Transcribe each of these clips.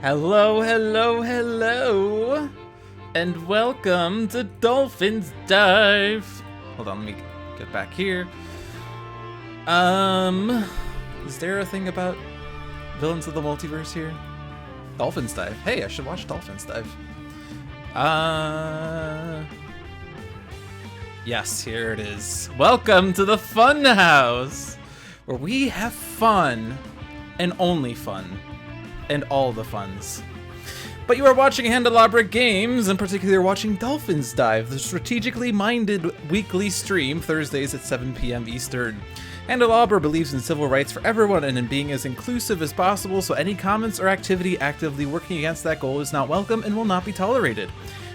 Hello, hello, hello, and welcome to Dolphin's Dive. Hold on, let me get back here. Is there a thing about villains of the multiverse here? Dolphin's Dive. Hey, I should watch Dolphin's Dive. Yes, here it is. Welcome to the Fun House, where we have fun, and only fun. And all the funs. But you are watching Handelabra Games, and particularly watching Dolphin's Dive, the strategically minded weekly stream, Thursdays at 7 p.m. Eastern. Handelabra believes in civil rights for everyone and in being as inclusive as possible, so any comments or activity actively working against that goal is not welcome and will not be tolerated.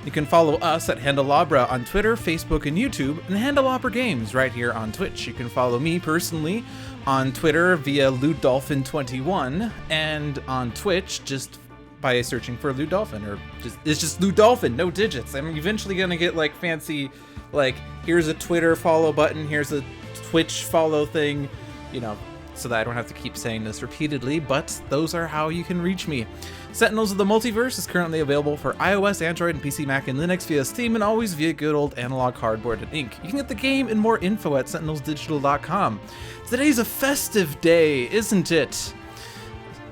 You can follow us at Handelabra on Twitter, Facebook, and YouTube, and Handelabra Games right here on Twitch. You can follow me personally on Twitter via LewDolphin21, and on Twitch just by searching for Lew Dolphin, or it's just Lew Dolphin, no digits. I'm eventually gonna get like fancy, like here's a Twitter follow button, here's a Twitch follow thing, you know, so that I don't have to keep saying this repeatedly, but those are how you can reach me. Sentinels of the Multiverse is currently available for iOS, Android, and PC, Mac, and Linux via Steam, and always via good old analog cardboard and ink. You can get the game and more info at sentinelsdigital.com. Today's a festive day, isn't it?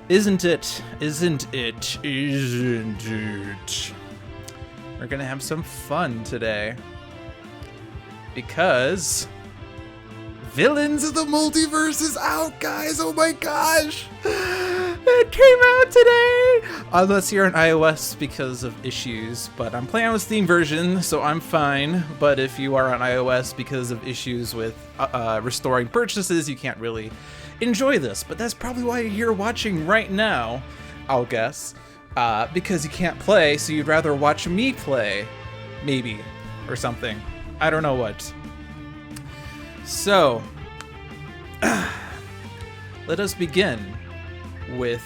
Isn't it? Isn't it? Isn't it? We're gonna have some fun today. Because Villains of the Multiverse is out, guys! Oh my gosh! It came out today! Unless you're on iOS because of issues, but I'm playing on the Steam version, so I'm fine. But if you are on iOS because of issues with restoring purchases, you can't really enjoy this. But that's probably why you're here watching right now, I'll guess. Because you can't play, so you'd rather watch me play. Maybe. Or something. I don't know what. So, let us begin with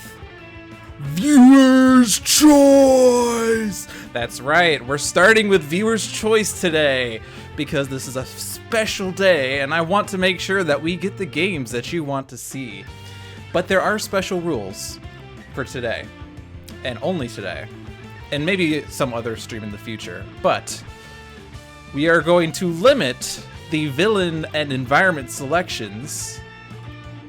Viewer's Choice! That's right, we're starting with Viewer's Choice today, because this is a special day, and I want to make sure that we get the games that you want to see. But there are special rules for today, and only today, and maybe some other stream in the future, but we are going to limit the villain and environment selections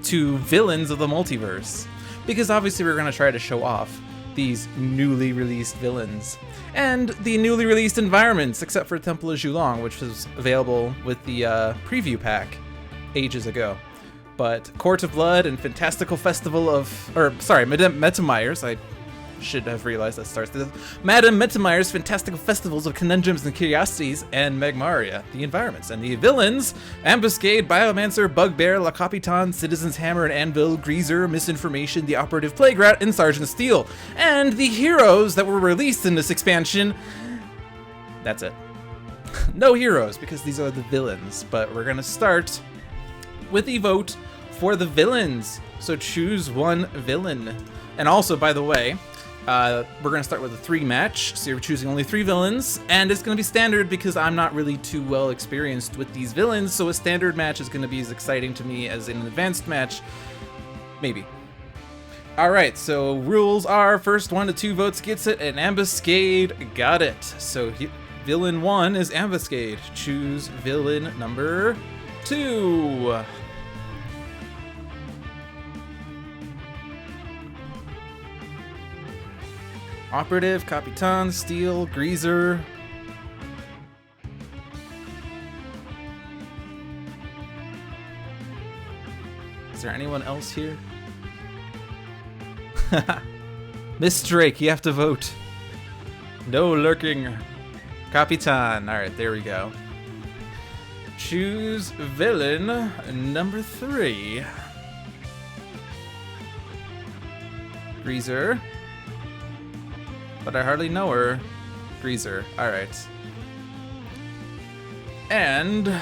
to Villains of the Multiverse, because obviously we're going to try to show off these newly released villains and the newly released environments, except for Temple of Julong, which was available with the preview pack ages ago. But Court of Blood and Fantastical Festival of, or sorry, Mittermeier's, I should have realized that starts with Madame Mittermeier's Fantastical Festivals of Conundrums and Curiosities, and Magmaria, the environments. And the villains: Ambuscade, Biomancer, Bugbear, Capitan, Citizen's Hammer and Anvil, Greazer, Misinformation, the Operative Playground, and Sergeant Steel. And the heroes that were released in this expansion, that's it. No heroes, because these are the villains. But we're gonna start with the vote for the villains. So choose one villain. And also, by the way, we're going to start with a 3-match, so you're choosing only 3 villains, and it's going to be standard because I'm not really too well experienced with these villains, so a standard match is going to be as exciting to me as an advanced match, maybe. Alright, so rules are first 1 to 2 votes gets it, and Ambuscade got it. So villain 1 is Ambuscade. Choose villain number 2. Operative, Capitan, Steel, Greazer. Is there anyone else here? Miss Drake, you have to vote. No lurking. Capitan. Alright, there we go. Choose villain number 3. Greazer. But I hardly know her. Greazer. Alright. And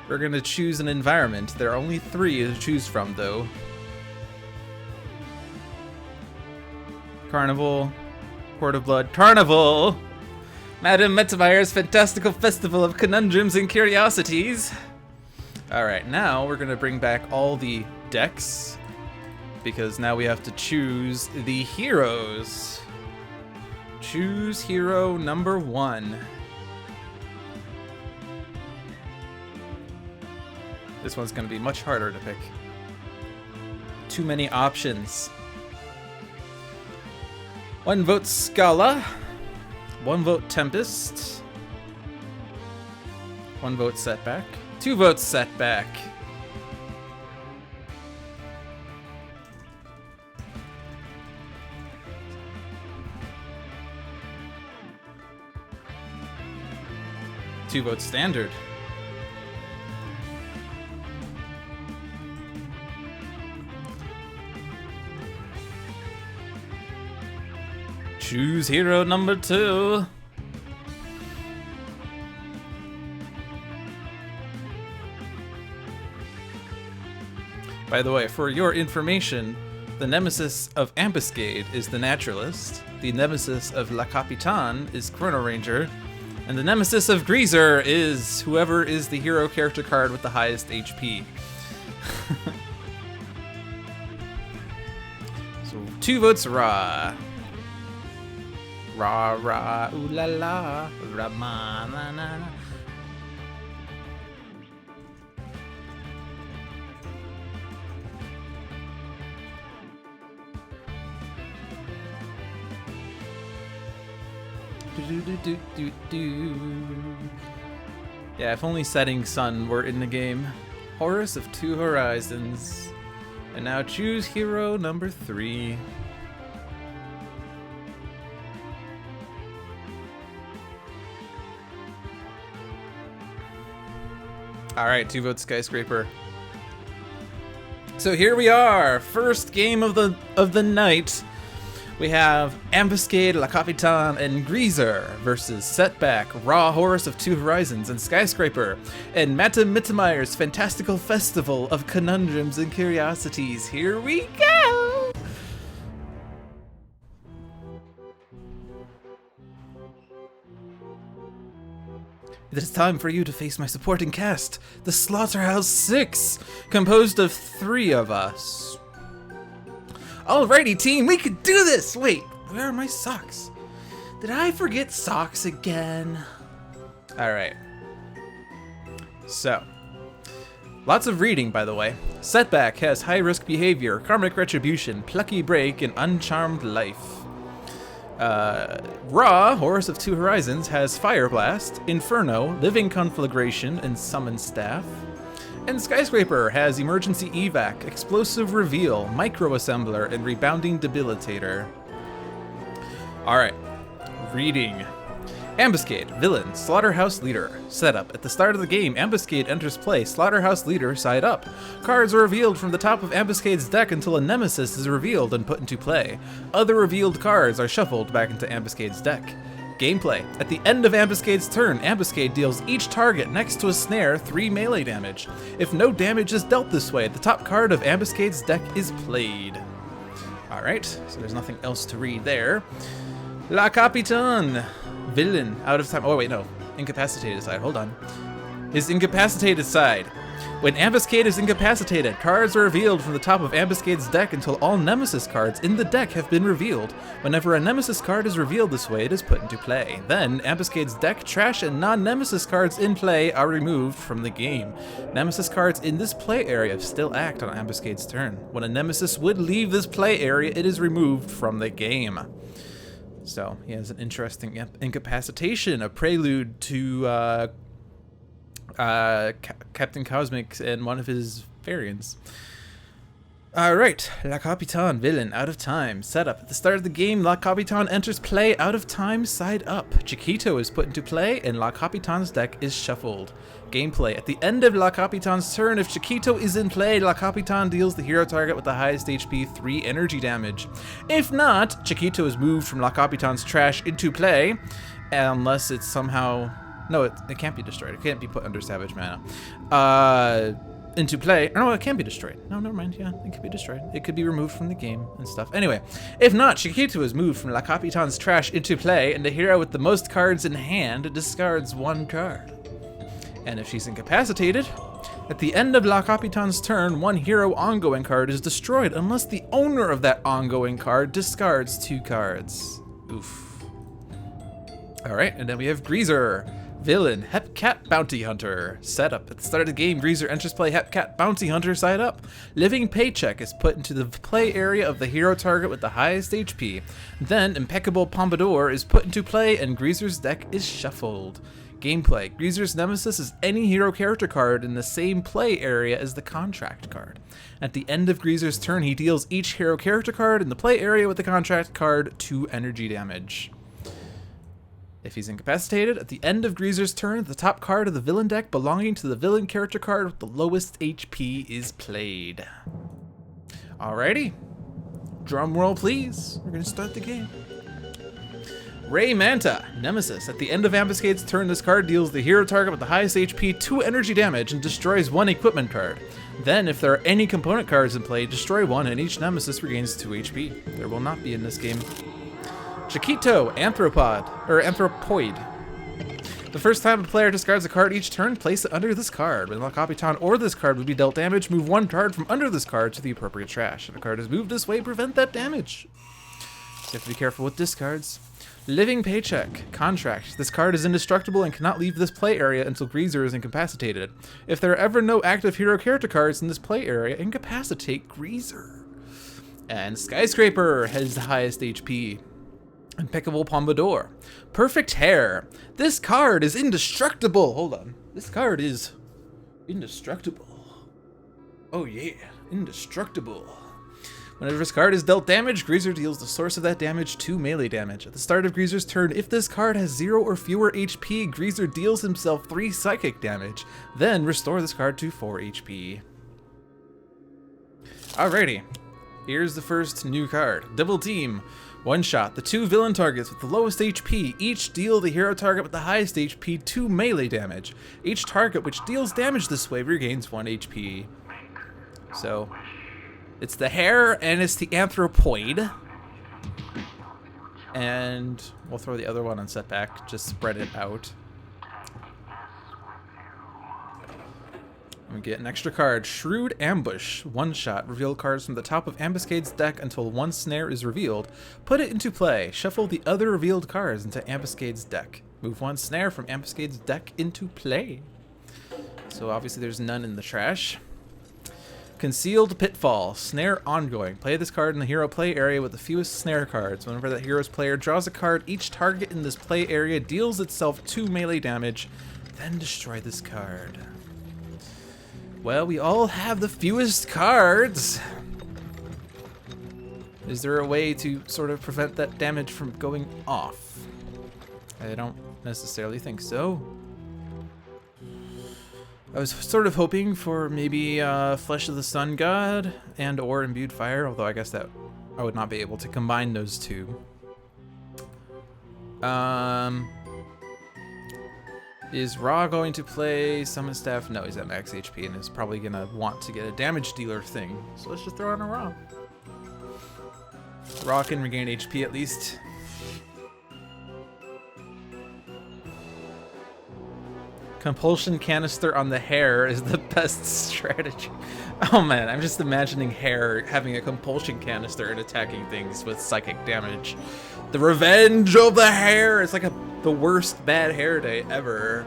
we're gonna choose an environment. There are only 3 to choose from, though. Carnival, Court of Blood, Carnival! Madame Mittermeier's Fantastical Festival of Conundrums and Curiosities. Alright, now we're going to bring back all the decks, because now we have to choose the heroes. Choose hero number 1. This one's going to be much harder to pick. Too many options. 1 vote Scala. 1 vote Tempest. 1 vote Setback. 2 votes Setback. Two votes Standard. Choose hero number 2. By the way, for your information, the nemesis of Ambuscade is the Naturalist, the nemesis of La Capitan is Chrono Ranger, and the nemesis of Greazer is whoever is the hero character card with the highest HP. So 2 votes Ra. Ra ra ooh la la ra ma na na na. Do, do, do, do, do. Yeah, if only Setting Sun were in the game. Horus of 2 Horizons. And now choose hero number 3. Alright, 2 votes Skyscraper. So here we are, first game of the night. We have Ambuscade, La Capitan, and Greazer versus Setback, Raw Horus of 2 Horizons, and Skyscraper, and Mittermeier's fantastical festival of conundrums and curiosities. Here we go! It is time for you to face my supporting cast, the Slaughterhouse 6, composed of 3 of us. Alrighty, team, we can do this! Wait, where are my socks? Did I forget socks again? Alright. So, lots of reading, by the way. Setback has high-risk behavior, karmic retribution, plucky break, and uncharmed life. Raw, Horus of 2 Horizons, has Fire Blast, Inferno, Living Conflagration, and Summon Staff. And Skyscraper has Emergency Evac, Explosive Reveal, Micro-Assembler, and Rebounding Debilitator. Alright, reading. Ambuscade, Villain, Slaughterhouse Leader. Setup. At the start of the game, Ambuscade enters play, Slaughterhouse Leader side up. Cards are revealed from the top of Ambuscade's deck until a nemesis is revealed and put into play. Other revealed cards are shuffled back into Ambuscade's deck. Gameplay. At the end of Ambuscade's turn, Ambuscade deals each target next to a snare 3 melee damage. If no damage is dealt this way, the top card of Ambuscade's deck is played. Alright, so there's nothing else to read there. La Capitan. Villain, out of time. Oh, wait, no. Incapacitated side. Hold on. His incapacitated side. When Ambuscade is incapacitated, cards are revealed from the top of Ambuscade's deck until all Nemesis cards in the deck have been revealed. Whenever a Nemesis card is revealed this way, it is put into play. Then, Ambuscade's deck, trash, and non-Nemesis cards in play are removed from the game. Nemesis cards in this play area still act on Ambuscade's turn. When a Nemesis would leave this play area, it is removed from the game. So, he has an interesting incapacitation, a prelude to Captain Cosmic and one of his variants. Alright, La Capitan, Villain, out of time. Setup. At the start of the game, La Capitan enters play out of time, side up. Chiquito is put into play, and La Capitan's deck is shuffled. Gameplay. At the end of La Capitan's turn, if Chiquito is in play, La Capitan deals the hero target with the highest HP 3 energy damage. If not, Chiquito is moved from La Capitan's trash into play, unless it's somehow... No, it can't be destroyed. It can't be put under Savage Mana. Into play. No, it can be destroyed. No, never mind. Yeah, it could be destroyed. It could be removed from the game and stuff. Anyway, if not, Chiquito is moved from La Capitan's trash into play, and the hero with the most cards in hand discards 1 card. And if she's incapacitated, At the end of La Capitan's turn, one hero ongoing card is destroyed unless the owner of that ongoing card discards 2 cards. Oof. Alright, and then we have Greazer. Villain, Hepcat Bounty Hunter. Setup. At the start of the game, Greazer enters play Hepcat Bounty Hunter side up. Living Paycheck is put into the play area of the hero target with the highest HP. Then, Impeccable Pompadour is put into play and Greazer's deck is shuffled. Gameplay. Greazer's nemesis is any hero character card in the same play area as the contract card. At the end of Greazer's turn, he deals each hero character card in the play area with the contract card 2 energy damage. If he's incapacitated, at the end of Greazer's turn, the top card of the villain deck belonging to the villain character card with the lowest HP is played. Alrighty. Drum roll, please. We're gonna start the game. Ray Manta, Nemesis. At the end of Ambuscade's turn, this card deals the hero target with the highest HP 2 energy damage and destroys 1 equipment card. Then, if there are any component cards in play, destroy 1 and each Nemesis regains 2 HP. There will not be in this game. Chiquito, Anthropoid. The first time a player discards a card each turn, place it under this card. When La Capitan or this card would be dealt damage, move 1 card from under this card to the appropriate trash. If a card is moved this way, prevent that damage. So you have to be careful with discards. Living Paycheck, Contract. This card is indestructible and cannot leave this play area until Greazer is incapacitated. If there are ever no active hero character cards in this play area, incapacitate Greazer. And Skyscraper has the highest HP. Impeccable Pompadour. Perfect Hair. This card is indestructible. Hold on. This card is indestructible. Oh yeah, indestructible. Whenever this card is dealt damage, Greazer deals the source of that damage 2 melee damage. At the start of Greazer's turn, if this card has 0 or fewer HP, Greazer deals himself 3 psychic damage. Then restore this card to 4 HP. Alrighty. Here's the first new card. Double Team. One shot. The 2 villain targets with the lowest HP each deal the hero target with the highest HP 2 melee damage. Each target which deals damage this way regains 1 HP. So, it's the hare and it's the anthropoid. And we'll throw the other one on Setback, just spread it out. We get an extra card, Shrewd Ambush. One shot. Reveal cards from the top of Ambuscade's deck until 1 snare is revealed. Put it into play. Shuffle the other revealed cards into Ambuscade's deck. Move 1 snare from Ambuscade's deck into play. So obviously there's none in the trash. Concealed Pitfall. Snare ongoing. Play this card in the hero play area with the fewest snare cards. Whenever that hero's player draws a card, each target in this play area deals itself 2 melee damage. Then destroy this card. Well, we all have the fewest cards. Is there a way to sort of prevent that damage from going off? I don't necessarily think so. I was sort of hoping for maybe Flesh of the Sun God and or Imbued Fire, although I guess that I would not be able to combine those 2. Is Ra going to play Summon Staff? No, he's at max HP and is probably gonna want to get a damage dealer thing. So let's just throw on a Ra. Ra can regain HP at least. Compulsion Canister on the hare is the best strategy. Oh man, I'm just imagining hare having a Compulsion Canister and attacking things with psychic damage. The revenge of the hare! It's like the worst bad hair day ever.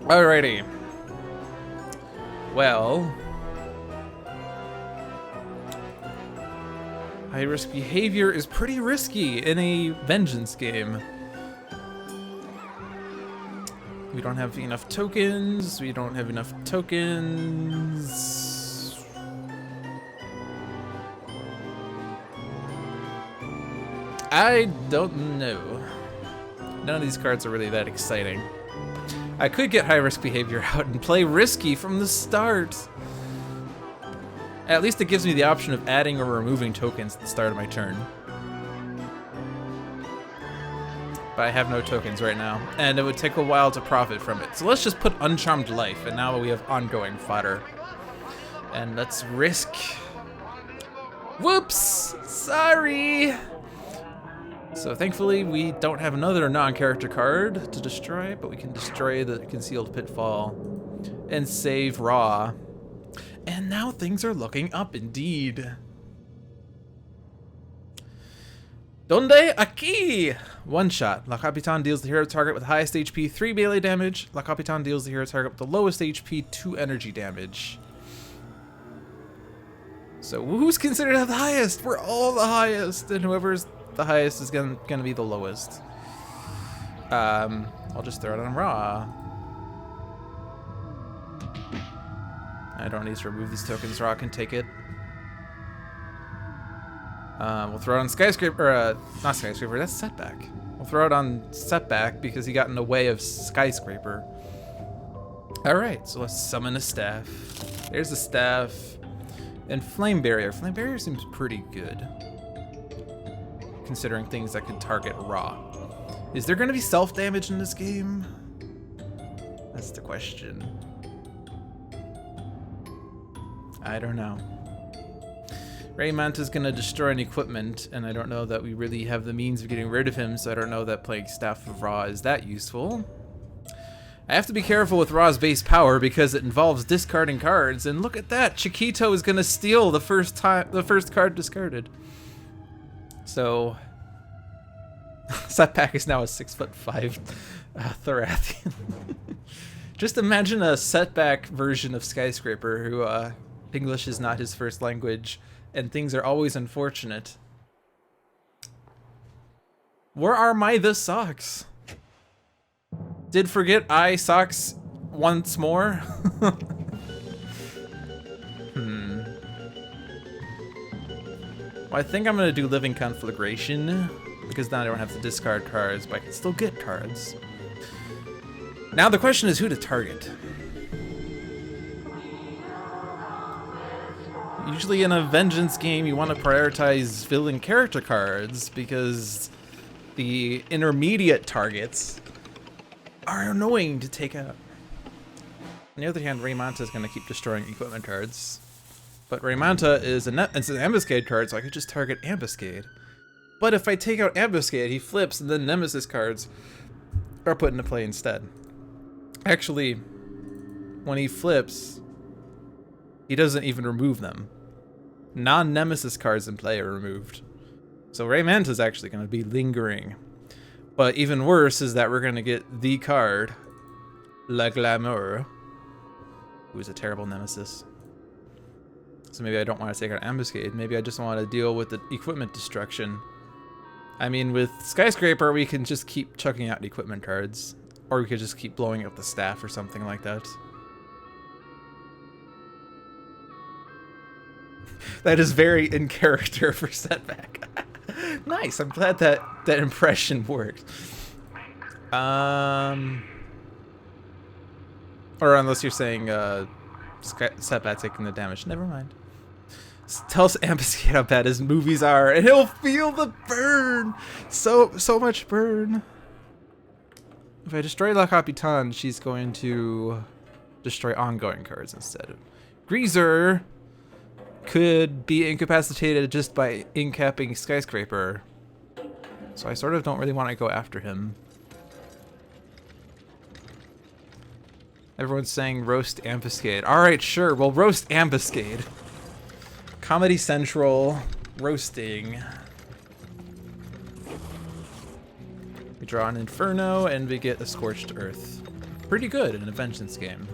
Alrighty. Well. High risk behavior is pretty risky in a vengeance game. We don't have enough tokens. We don't have enough tokens. I don't know. None of these cards are really that exciting. I could get high risk behavior out and play risky from the start. At least it gives me the option of adding or removing tokens at the start of my turn. But I have no tokens right now, and it would take a while to profit from it. So let's just put Uncharmed Life, and now we have ongoing fodder. And let's risk... Whoops! Sorry! So thankfully we don't have another non-character card to destroy, but we can destroy the Concealed Pitfall. and save Ra. And now things are looking up indeed. Donde aquí? One shot. La Capitan deals the hero target with highest HP 3 melee damage. La Capitan deals the hero target with the lowest HP 2 energy damage. So who's considered the highest? We're all the highest, and whoever's the highest is gonna be the lowest. I'll just throw it on Ra. I don't need to remove these tokens. Ra can take it. We'll throw it on Skyscraper, not Skyscraper, that's Setback. We'll throw it on Setback because he got in the way of Skyscraper. Alright, so let's summon a staff. There's the staff. And Flame Barrier. Flame Barrier seems pretty good, considering things that could target Ra. Is there going to be self-damage in this game? That's the question. I don't know. Raymanta's gonna destroy an equipment, and I don't know that we really have the means of getting rid of him, so I don't know that playing Staff of Ra is that useful. I have to be careful with Ra's base power because it involves discarding cards, and look at that! Chiquito is gonna steal the first card discarded. So Setback is now a 6'5" Thorathian. Just imagine a Setback version of Skyscraper who English is not his first language, and things are always unfortunate. Where are the socks? Did forget I socks once more? Well, I think I'm gonna do Living Conflagration, because then I don't have to discard cards, but I can still get cards. Now the question is who to target. Usually in a Vengeance game, you want to prioritize villain character cards because the intermediate targets are annoying to take out. On the other hand, Raymanta is going to keep destroying equipment cards. But Raymanta is it's an Ambuscade card, so I could just target Ambuscade. But if I take out Ambuscade, he flips, and then Nemesis cards are put into play instead. Actually, when he flips, he doesn't even remove them. Non-Nemesis cards in play are removed. So Raymanta is actually going to be lingering. But even worse is that we're going to get the card, La Glamour, who is a terrible Nemesis. So maybe I don't want to take out Ambuscade. Maybe I just want to deal with the equipment destruction. I mean, with Skyscraper, we can just keep chucking out equipment cards. Or we could just keep blowing up the staff or something like that. That is very in character for Setback. Nice, I'm glad that impression worked. Or unless you're saying Setback taking the damage. Never mind. Tell Ambuscade how bad his movies are, and he'll feel the burn! So much burn. If I destroy La Capitan, she's going to destroy ongoing cards instead. Greazer could be incapacitated just by incapping Skyscraper. So I sort of don't really want to go after him. Everyone's saying roast Ambuscade. Alright, sure, we'll roast Ambuscade. Comedy Central, roasting. We draw an Inferno and we get a Scorched Earth. Pretty good in a Vengeance game.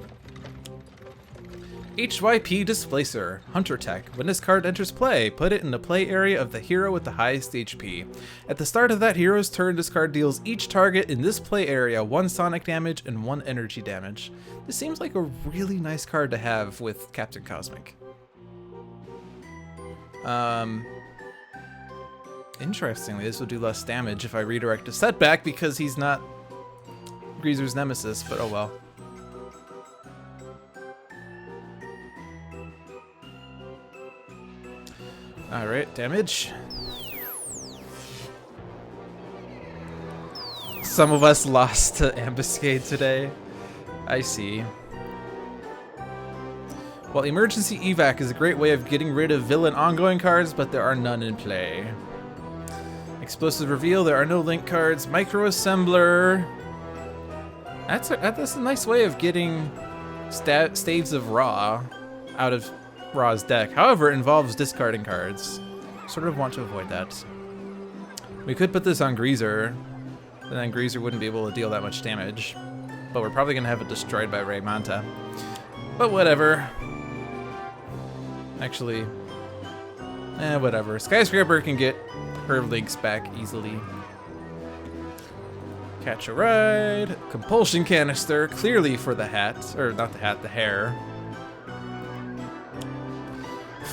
HYP Displacer, Hunter Tech. When this card enters play, put it in the play area of the hero with the highest HP. At the start of that hero's turn, this card deals each target in this play area 1 sonic damage and 1 energy damage. This seems like a really nice card to have with Captain Cosmic. Interestingly, this will do less damage if I redirect a Setback because he's not Greazer's Nemesis, but oh well. Alright, damage. Some of us lost to Ambuscade today. I see. Well, Emergency Evac is a great way of getting rid of villain ongoing cards, but there are none in play. Explosive Reveal, there are no link cards. Micro Assembler. That's a nice way of getting Staves of Ra out of Ra's deck. However, it involves discarding cards. Sort of want to avoid that. We could put this on Greazer, and then Greazer wouldn't be able to deal that much damage. But we're probably going to have it destroyed by Raymanta. But whatever. Actually, whatever. Skyscraper can get her links back easily. Catch a Ride. Compulsion Canister, clearly for the hat. Or not the hat, the hair.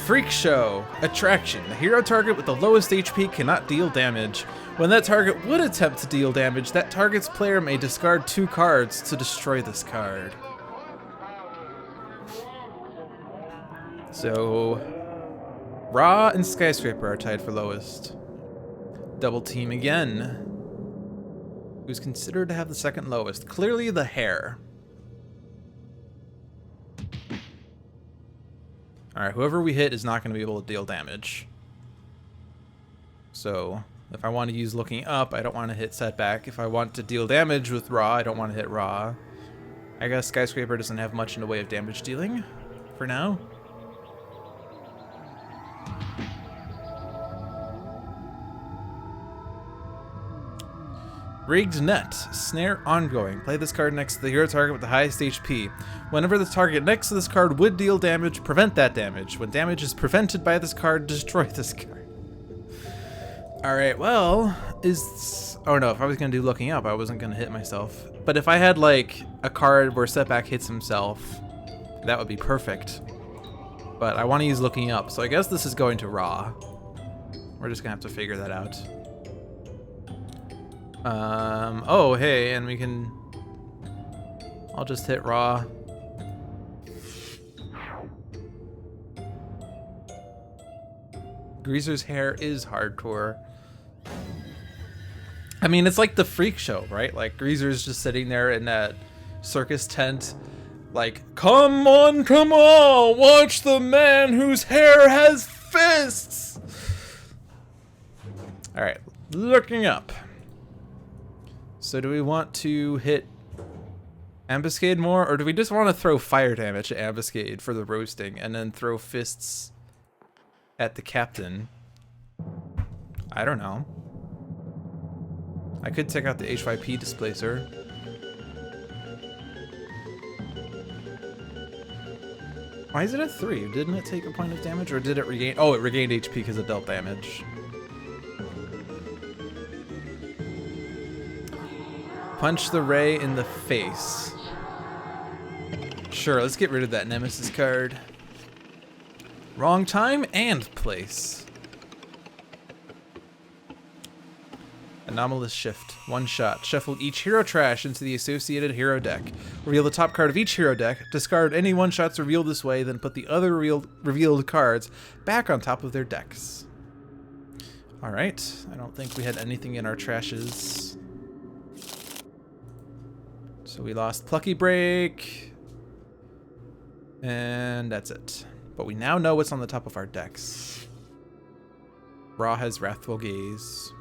Freak Show. Attraction. The hero target with the lowest HP cannot deal damage. When that target would attempt to deal damage, that target's player may discard 2 cards to destroy this card. So, Ra and Skyscraper are tied for lowest. Double team again. Who's considered to have the second lowest? Clearly the hair. Alright, whoever we hit is not going to be able to deal damage. So, if I want to use Looking Up, I don't want to hit Setback. If I want to deal damage with Ra, I don't want to hit Ra. I guess Skyscraper doesn't have much in the way of damage dealing for now. Rigged Net. Snare ongoing. Play this card next to the hero target with the highest HP. Whenever the target next to this card would deal damage, prevent that damage. When damage is prevented by this card, destroy this card. Alright, well, oh no, if I was going to do Looking Up, I wasn't going to hit myself. But if I had, like, a card where Setback hits himself, that would be perfect. But I want to use Looking Up, so I guess this is going to Ra. We're just going to have to figure that out. Oh, hey, and we can... I'll just hit Ra. Greazer's hair is hardcore. I mean, it's like the Freak Show, right? Like, Greazer's just sitting there in that circus tent, like, come on, watch the man whose hair has fists! Alright, Looking Up. So do we want to hit Ambuscade more, or do we just want to throw fire damage at Ambuscade for the roasting, and then throw fists at the Captain? I don't know. I could take out the H.Y.P Displacer. Why is it at 3? Didn't it take a point of damage, or did it regain? Oh, it regained HP because it dealt damage. Punch the Ray in the face. Sure, let's get rid of that Nemesis card. Wrong time and place. Anomalous Shift. One shot. Shuffle each hero trash into the associated hero deck. Reveal the top card of each hero deck. Discard any one shots revealed this way, then put the other revealed cards back on top of their decks. Alright. I don't think we had anything in our trashes. So we lost Plucky Break. And that's it. But we now know what's on the top of our decks. Ra has Wrathful Gaze.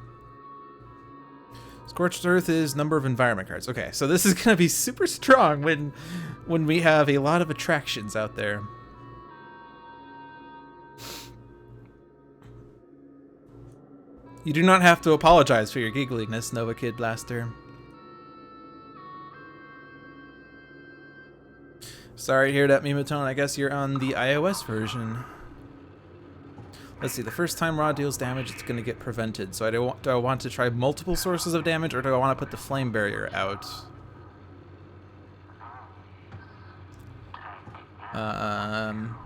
Scorched Earth is number of environment cards. Okay, so this is going to be super strong when we have a lot of attractions out there. You do not have to apologize for your giggliness, Nova Kid Blaster. Sorry to hear that, Mimatone. I guess you're on the iOS version. Let's see, the first time Ra deals damage, it's going to get prevented. So do I want to try multiple sources of damage, or do I want to put the Flame Barrier out? I'm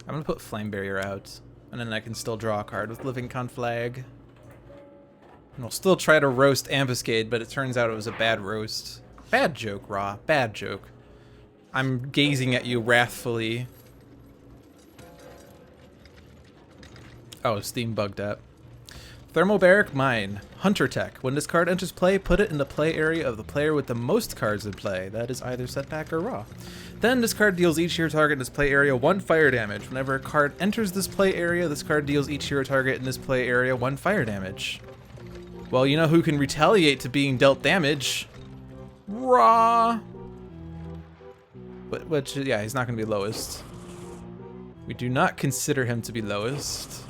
going to put Flame Barrier out, and then I can still draw a card with Living Conflag. And we'll still try to roast Ambuscade, but it turns out it was a bad roast. Bad joke, Ra. Bad joke. I'm gazing at you wrathfully. Oh, Steam bugged out. Thermobaric Mine. Hunter Tech. When this card enters play, put it in the play area of the player with the most cards in play. That is either Setback or Ra. Then this card deals each hero target in this play area 1 fire damage. Whenever a card enters this play area, this card deals each hero target in this play area 1 fire damage. Well, you know who can retaliate to being dealt damage? Ra. But which, yeah, he's not going to be lowest. We do not consider him to be lowest.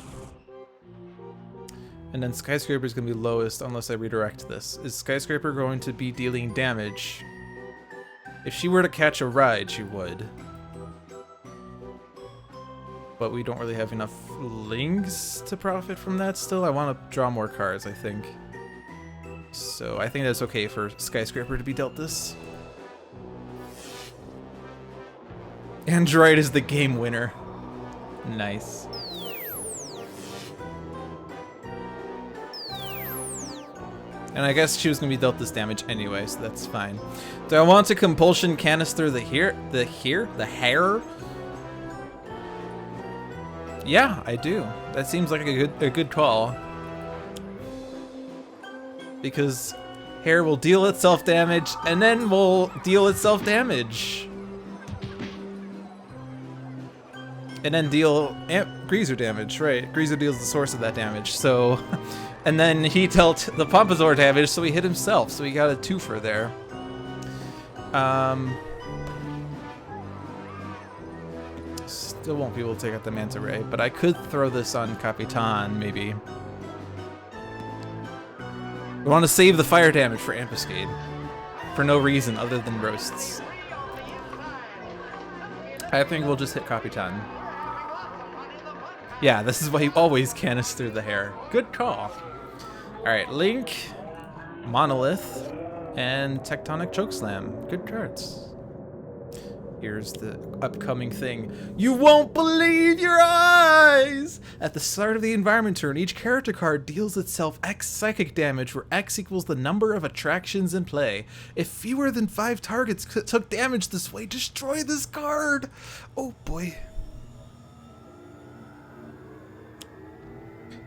And then Skyscraper is going to be lowest unless I redirect this. Is Skyscraper going to be dealing damage? If she were to catch a ride, she would. But we don't really have enough links to profit from that still. I want to draw more cards, I think. So I think that's okay for Skyscraper to be dealt this. Android is the game winner. Nice. And I guess she was going to be dealt this damage anyway, so that's fine. Do I want to Compulsion Canister the hair? Yeah, I do. That seems like a good call. Because hair will deal itself damage, and then will deal itself damage. And then deal Greazer damage, right? Greazer deals the source of that damage, so... And then he dealt the Pompadour damage, so he hit himself, so he got a twofer there. Still won't be able to take out the Manta Ray, but I could throw this on Capitan, maybe. We want to save the fire damage for Ambuscade. For no reason other than roasts. I think we'll just hit Capitan. Yeah, this is why he always canister the hair. Good call. Alright, Link, Monolith, and Tectonic Chokeslam. Good cards. Here's the upcoming thing. You won't believe your eyes! At the start of the environment turn, each character card deals itself X psychic damage, where X equals the number of attractions in play. If fewer than 5 targets took damage this way, destroy this card! Oh boy.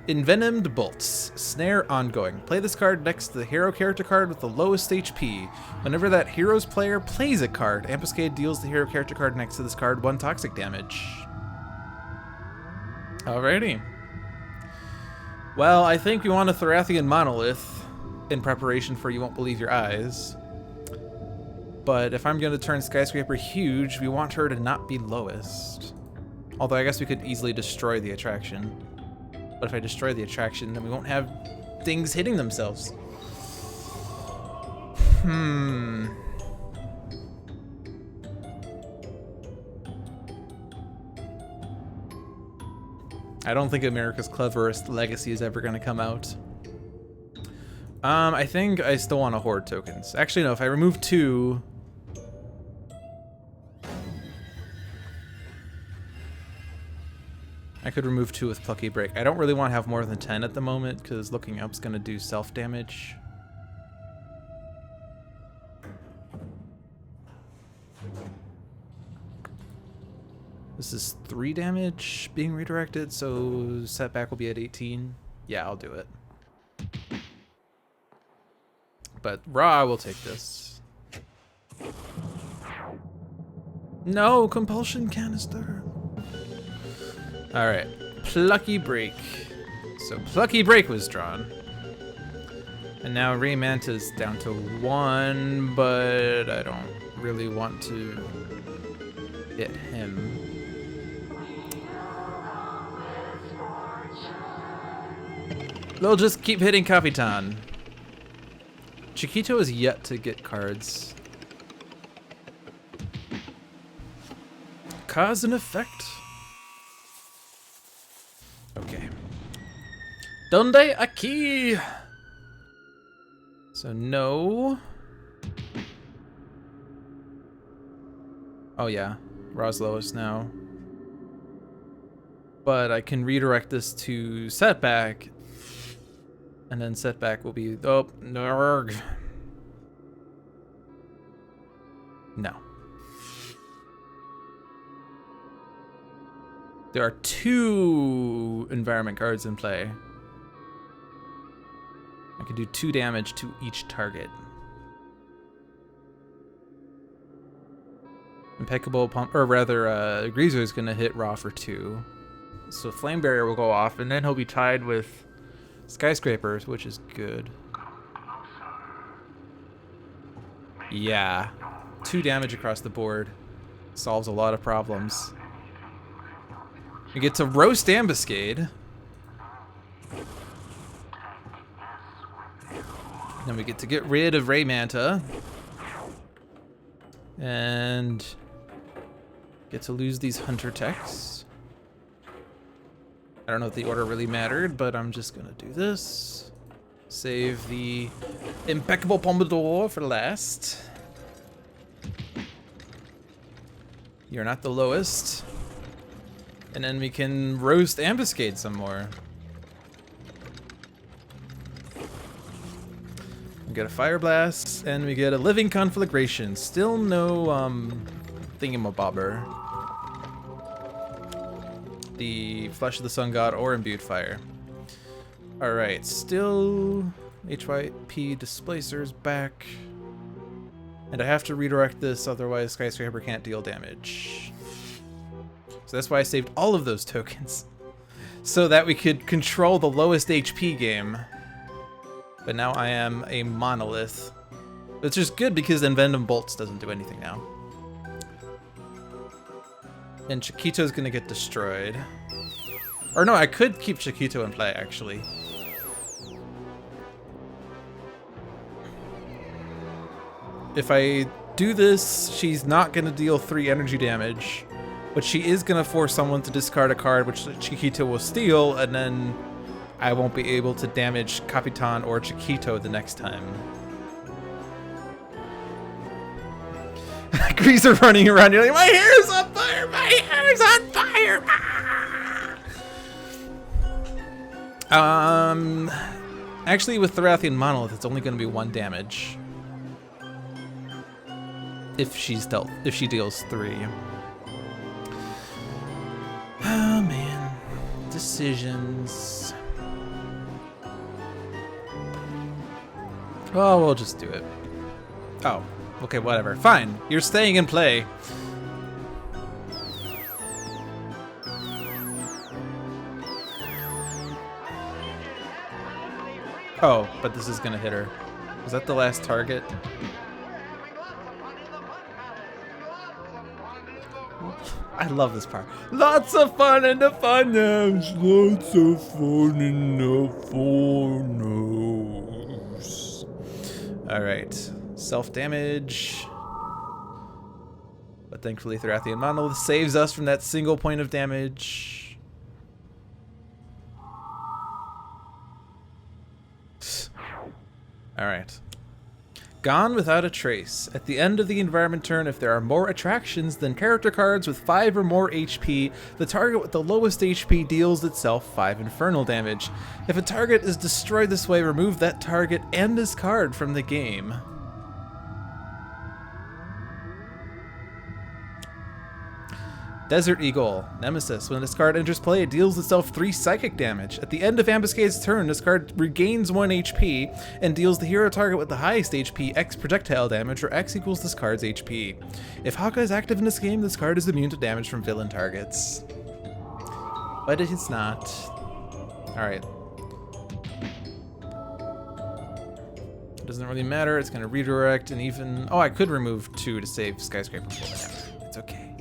Envenomed Bolts. Snare ongoing. Play this card next to the hero character card with the lowest HP. Whenever that hero's player plays a card, Ambuscade deals the hero character card next to this card 1 toxic damage. Alrighty. Well, I think we want a Thorathian Monolith in preparation for You Won't Believe Your Eyes. But if I'm going to turn Skyscraper huge, we want her to not be lowest. Although I guess we could easily destroy the attraction. But if I destroy the attraction, then we won't have things hitting themselves. I don't think America's Cleverest Legacy is ever going to come out. I think I still want to hoard tokens. Actually, no, if I remove 2... I could remove 2 with Plucky Break. I don't really want to have more than 10 at the moment, because looking up's going to do self-damage. This is 3 damage being redirected, so Setback will be at 18. Yeah, I'll do it. But Ra will take this. No, Compulsion Canister. Alright, Plucky Break. So Plucky Break was drawn. And now Ray Manta's down to 1, but I don't really want to hit him. They'll just keep hitting Capitan. Chiquito is yet to get cards. Cause and effect. Okay. Donde aquí? So no. Oh yeah, Ra's lowest now. But I can redirect this to Setback. And then Setback will be, oh, no. No. There are 2 environment cards in play. I can do 2 damage to each target. Impeccable Pump, or rather, Greazer is going to hit Ra for 2. So Flame Barrier will go off, and then he'll be tied with Skyscrapers, which is good. Yeah. 2 damage across the board. Solves a lot of problems. We get to roast Ambuscade. Then we get to get rid of Ray Manta. And get to lose these Hunter techs. I don't know if the order really mattered, but I'm just gonna do this. Save the impeccable Pompadour for last. You're not the lowest. And then we can roast Ambuscade some more. We get a Fire Blast, and we get a Living Conflagration. Still no thingamabobber. The Flesh of the Sun God or Imbued Fire. Alright, still HYP Displacer's back. And I have to redirect this, otherwise Skyscraper can't deal damage. So that's why I saved all of those tokens. So that we could control the lowest HP game. But now I am a monolith. Which is good because then Venom Bolts doesn't do anything now. And Chiquito's gonna get destroyed. Or no, I could keep Chiquito in play actually. If I do this, she's not gonna deal 3 energy damage. But she is gonna force someone to discard a card, which Chiquito will steal, and then I won't be able to damage Capitan or Chiquito the next time. Greazer running around, you're like, my hair's on fire! My hair's on fire! Ah! Actually, with Thorathian Monolith, it's only gonna be 1 damage. If she deals 3. Oh man, decisions. Oh, we'll just do it. Oh, okay, whatever. Fine, you're staying in play. Oh, but this is gonna hit her. Was that the last target? I love this part. Lots of fun in the fun house. Lots of fun in the fun house. Alright. Self-damage. But thankfully Thorathian Monolith saves us from that single point of damage. Alright. Gone without a trace. At the end of the environment turn, if there are more attractions than character cards with 5 or more HP, the target with the lowest HP deals itself 5 infernal damage. If a target is destroyed this way, remove that target and this card from the game. Desert Eagle, Nemesis. When this card enters play, it deals itself 3 psychic damage. At the end of Ambuscade's turn, this card regains 1 HP and deals the hero target with the highest HP X projectile damage, where X equals this card's HP. If Haka is active in this game, this card is immune to damage from villain targets. But it is not. Alright. It doesn't really matter, it's gonna redirect and even... Oh, I could remove 2 to save Skyscraper. It's okay.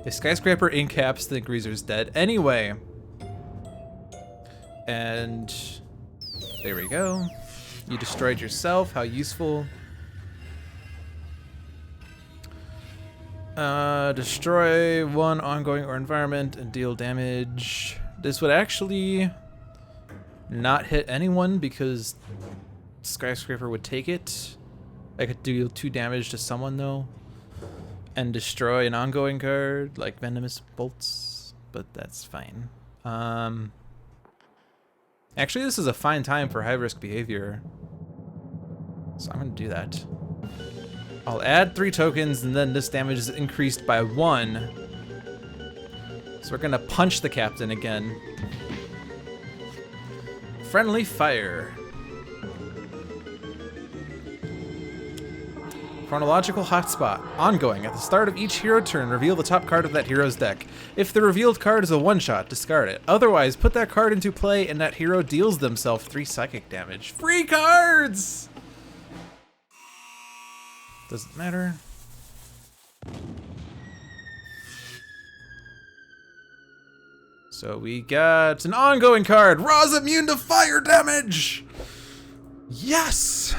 If Skyscraper incaps, then Greazer's dead anyway. And there we go. You destroyed yourself. How useful. Destroy 1 ongoing or environment and deal damage. This would actually not hit anyone because Skyscraper would take it. I could deal 2 damage to someone though. And destroy an ongoing card like Venomous Bolts, but that's fine. Actually, this is a fine time for high-risk behavior, so I'm gonna do that. I'll add 3 tokens, and then this damage is increased by 1. So we're gonna punch the Captain again. Friendly Fire. Chronological Hotspot. Ongoing. At the start of each hero turn, reveal the top card of that hero's deck. If the revealed card is a one-shot, discard it. Otherwise, put that card into play and that hero deals themselves 3 psychic damage. Free cards! Doesn't matter. So we got an ongoing card. Ra's immune to fire damage! Yes!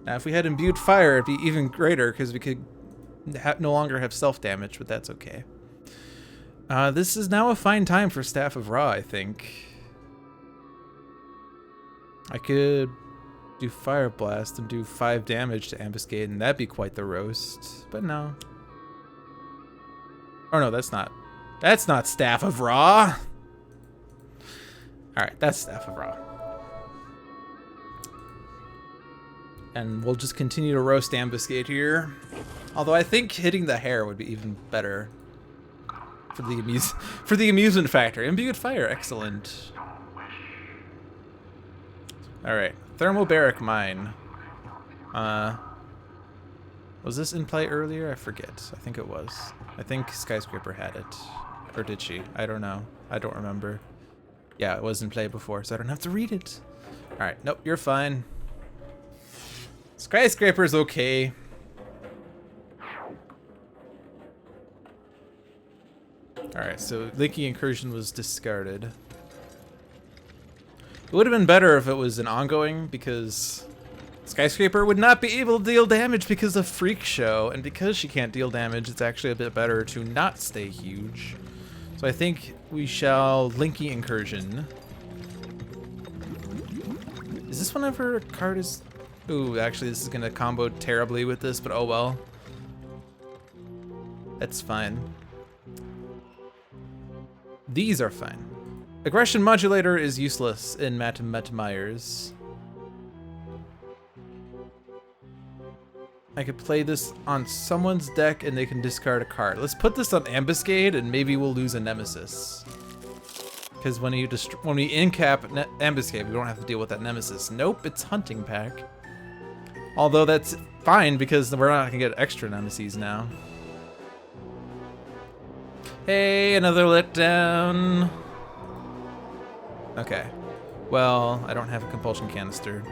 Now if we had imbued fire, it'd be even greater because we could no longer have self-damage, but that's okay. This is now a fine time for Staff of Ra, I think. I could do Fire Blast and do 5 damage to Ambuscade, and that'd be quite the roast. But no. Oh no, that's not. That's not Staff of Ra. Alright, that's Staff of Ra. And we'll just continue to roast Ambuscade here. Although I think hitting the hair would be even better. For the amusement factor. Imbued fire, excellent. Alright, Thermobaric Mine. Was this in play earlier? I forget. I think it was. I think Skyscraper had it. Or did she? I don't know. I don't remember. Yeah, it was in play before, so I don't have to read it. Alright, nope, you're fine. Skyscraper's okay. Alright, so Linking Incursion was discarded. It would have been better if it was an ongoing, because Skyscraper would not be able to deal damage because of Freak Show, and because she can't deal damage, it's actually a bit better to not stay huge. So I think we shall Linking Incursion. Is this whenever a card is... Ooh, actually this is gonna combo terribly with this, but oh well. That's fine. These are fine. Aggression Modulator is useless in Mittermeier's. I could play this on someone's deck and they can discard a card. Let's put this on Ambuscade and maybe we'll lose a Nemesis. Because when we incap Ambuscade, we don't have to deal with that Nemesis. Nope, it's Hunting Pack. Although that's fine because we're not gonna get extra Nemesis now. Hey, another letdown. Okay. Well, I don't have a Compulsion Canister.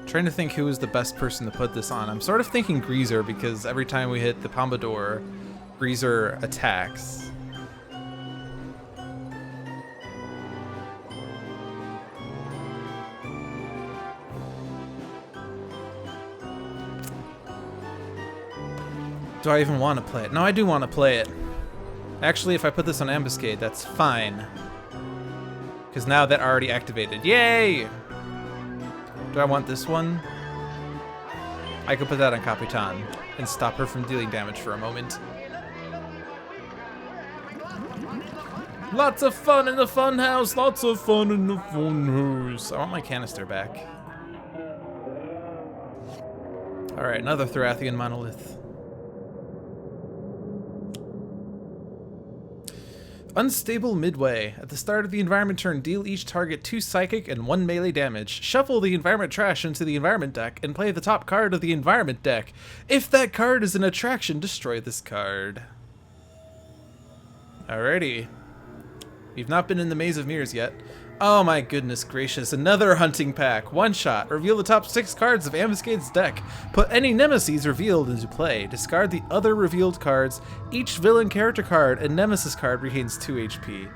Trying to think who is the best person to put this on. I'm sort of thinking Greazer because every time we hit the Pompadour, Greazer attacks. Do I even want to play it? No, I do want to play it. Actually, if I put this on Ambuscade, that's fine. Because now that already activated. Yay! Do I want this one? I could put that on Capitan and stop her from dealing damage for a moment. Lots of fun in the fun house! Lots of fun in the fun house! I want my canister back. Alright, another Thorathian Monolith. Unstable Midway. At the start of the environment turn, deal each target 2 psychic and 1 melee damage. Shuffle the environment trash into the environment deck and play the top card of the environment deck. If that card is an attraction, destroy this card. Alrighty. We've not been in the Maze of Mirrors yet. Oh my goodness gracious, another hunting pack. One shot. Reveal the top 6 cards of Ambuscade's deck. Put any nemesis revealed into play. Discard the other revealed cards. Each villain character card and nemesis card regains 2 HP.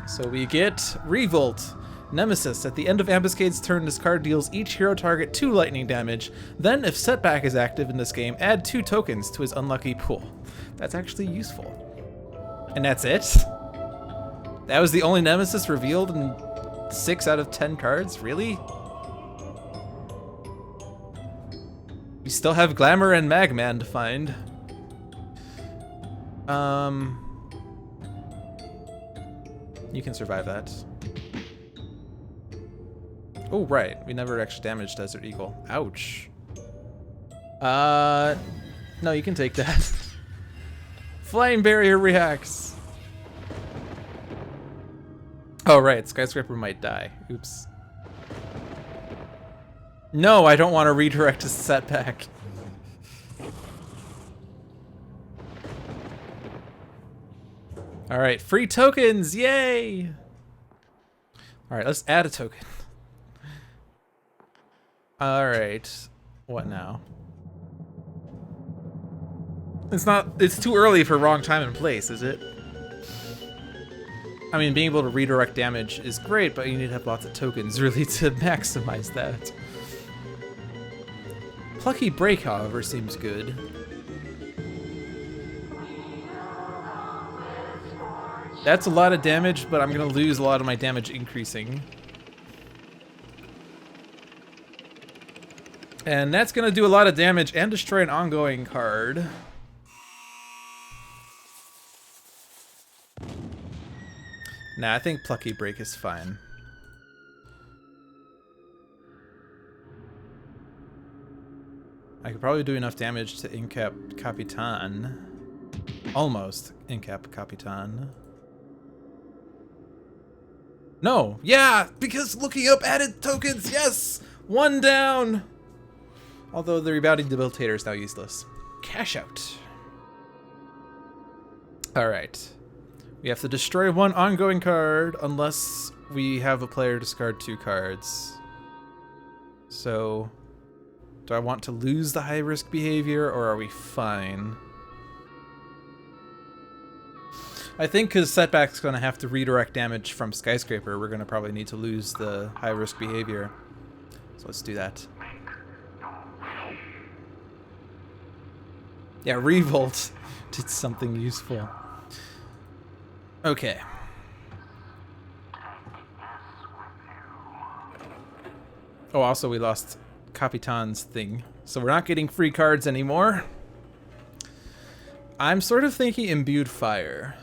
So we get Revolt. Nemesis. At the end of Ambuscade's turn, this card deals each hero target 2 lightning damage. Then, if Setback is active in this game, add 2 tokens to his unlucky pool. That's actually useful. And that's it? That was the only Nemesis revealed in 6 out of 10 cards? Really? We still have Glamour and Magman to find. You can survive that. Oh, right. We never actually damaged Desert Eagle. Ouch. No, you can take that. Flame Barrier reacts. Oh, right. Skyscraper might die. Oops. No, I don't want to redirect to Setback. All right, free tokens, yay! All right, let's add a token. All right, what now? It's too early for wrong time and place, is it? I mean, being able to redirect damage is great, but you need to have lots of tokens really to maximize that. Plucky Break, however, seems good. That's a lot of damage, but I'm gonna lose a lot of my damage increasing. And that's gonna do a lot of damage and destroy an ongoing card. Nah, I think Plucky Break is fine. I could probably do enough damage to in-cap Capitan. Almost in-cap Capitan. No, yeah, because looking up added tokens, yes! One down! Although the rebounding debilitator is now useless. Cash out. Alright. We have to destroy one ongoing card unless we have a player discard 2 cards. So, do I want to lose the high risk behavior or are we fine? I think because Setback's going to have to redirect damage from Skyscraper, we're going to probably need to lose the high risk behavior. So let's do that. Yeah, Revolt did something useful. Okay. Oh, also we lost Capitan's thing. So we're not getting free cards anymore. I'm sort of thinking Imbued Fire.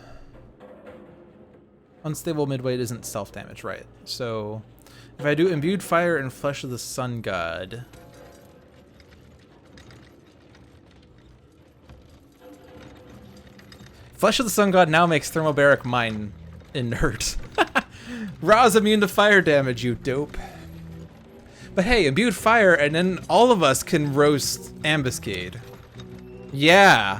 Unstable midweight isn't self-damage, right? So if I do Imbued Fire and Flesh of the Sun God... Flesh of the Sun God now makes Thermobaric Mine inert. Ra's immune to fire damage, you dope. But hey, Imbued Fire, and then all of us can roast Ambuscade. Yeah.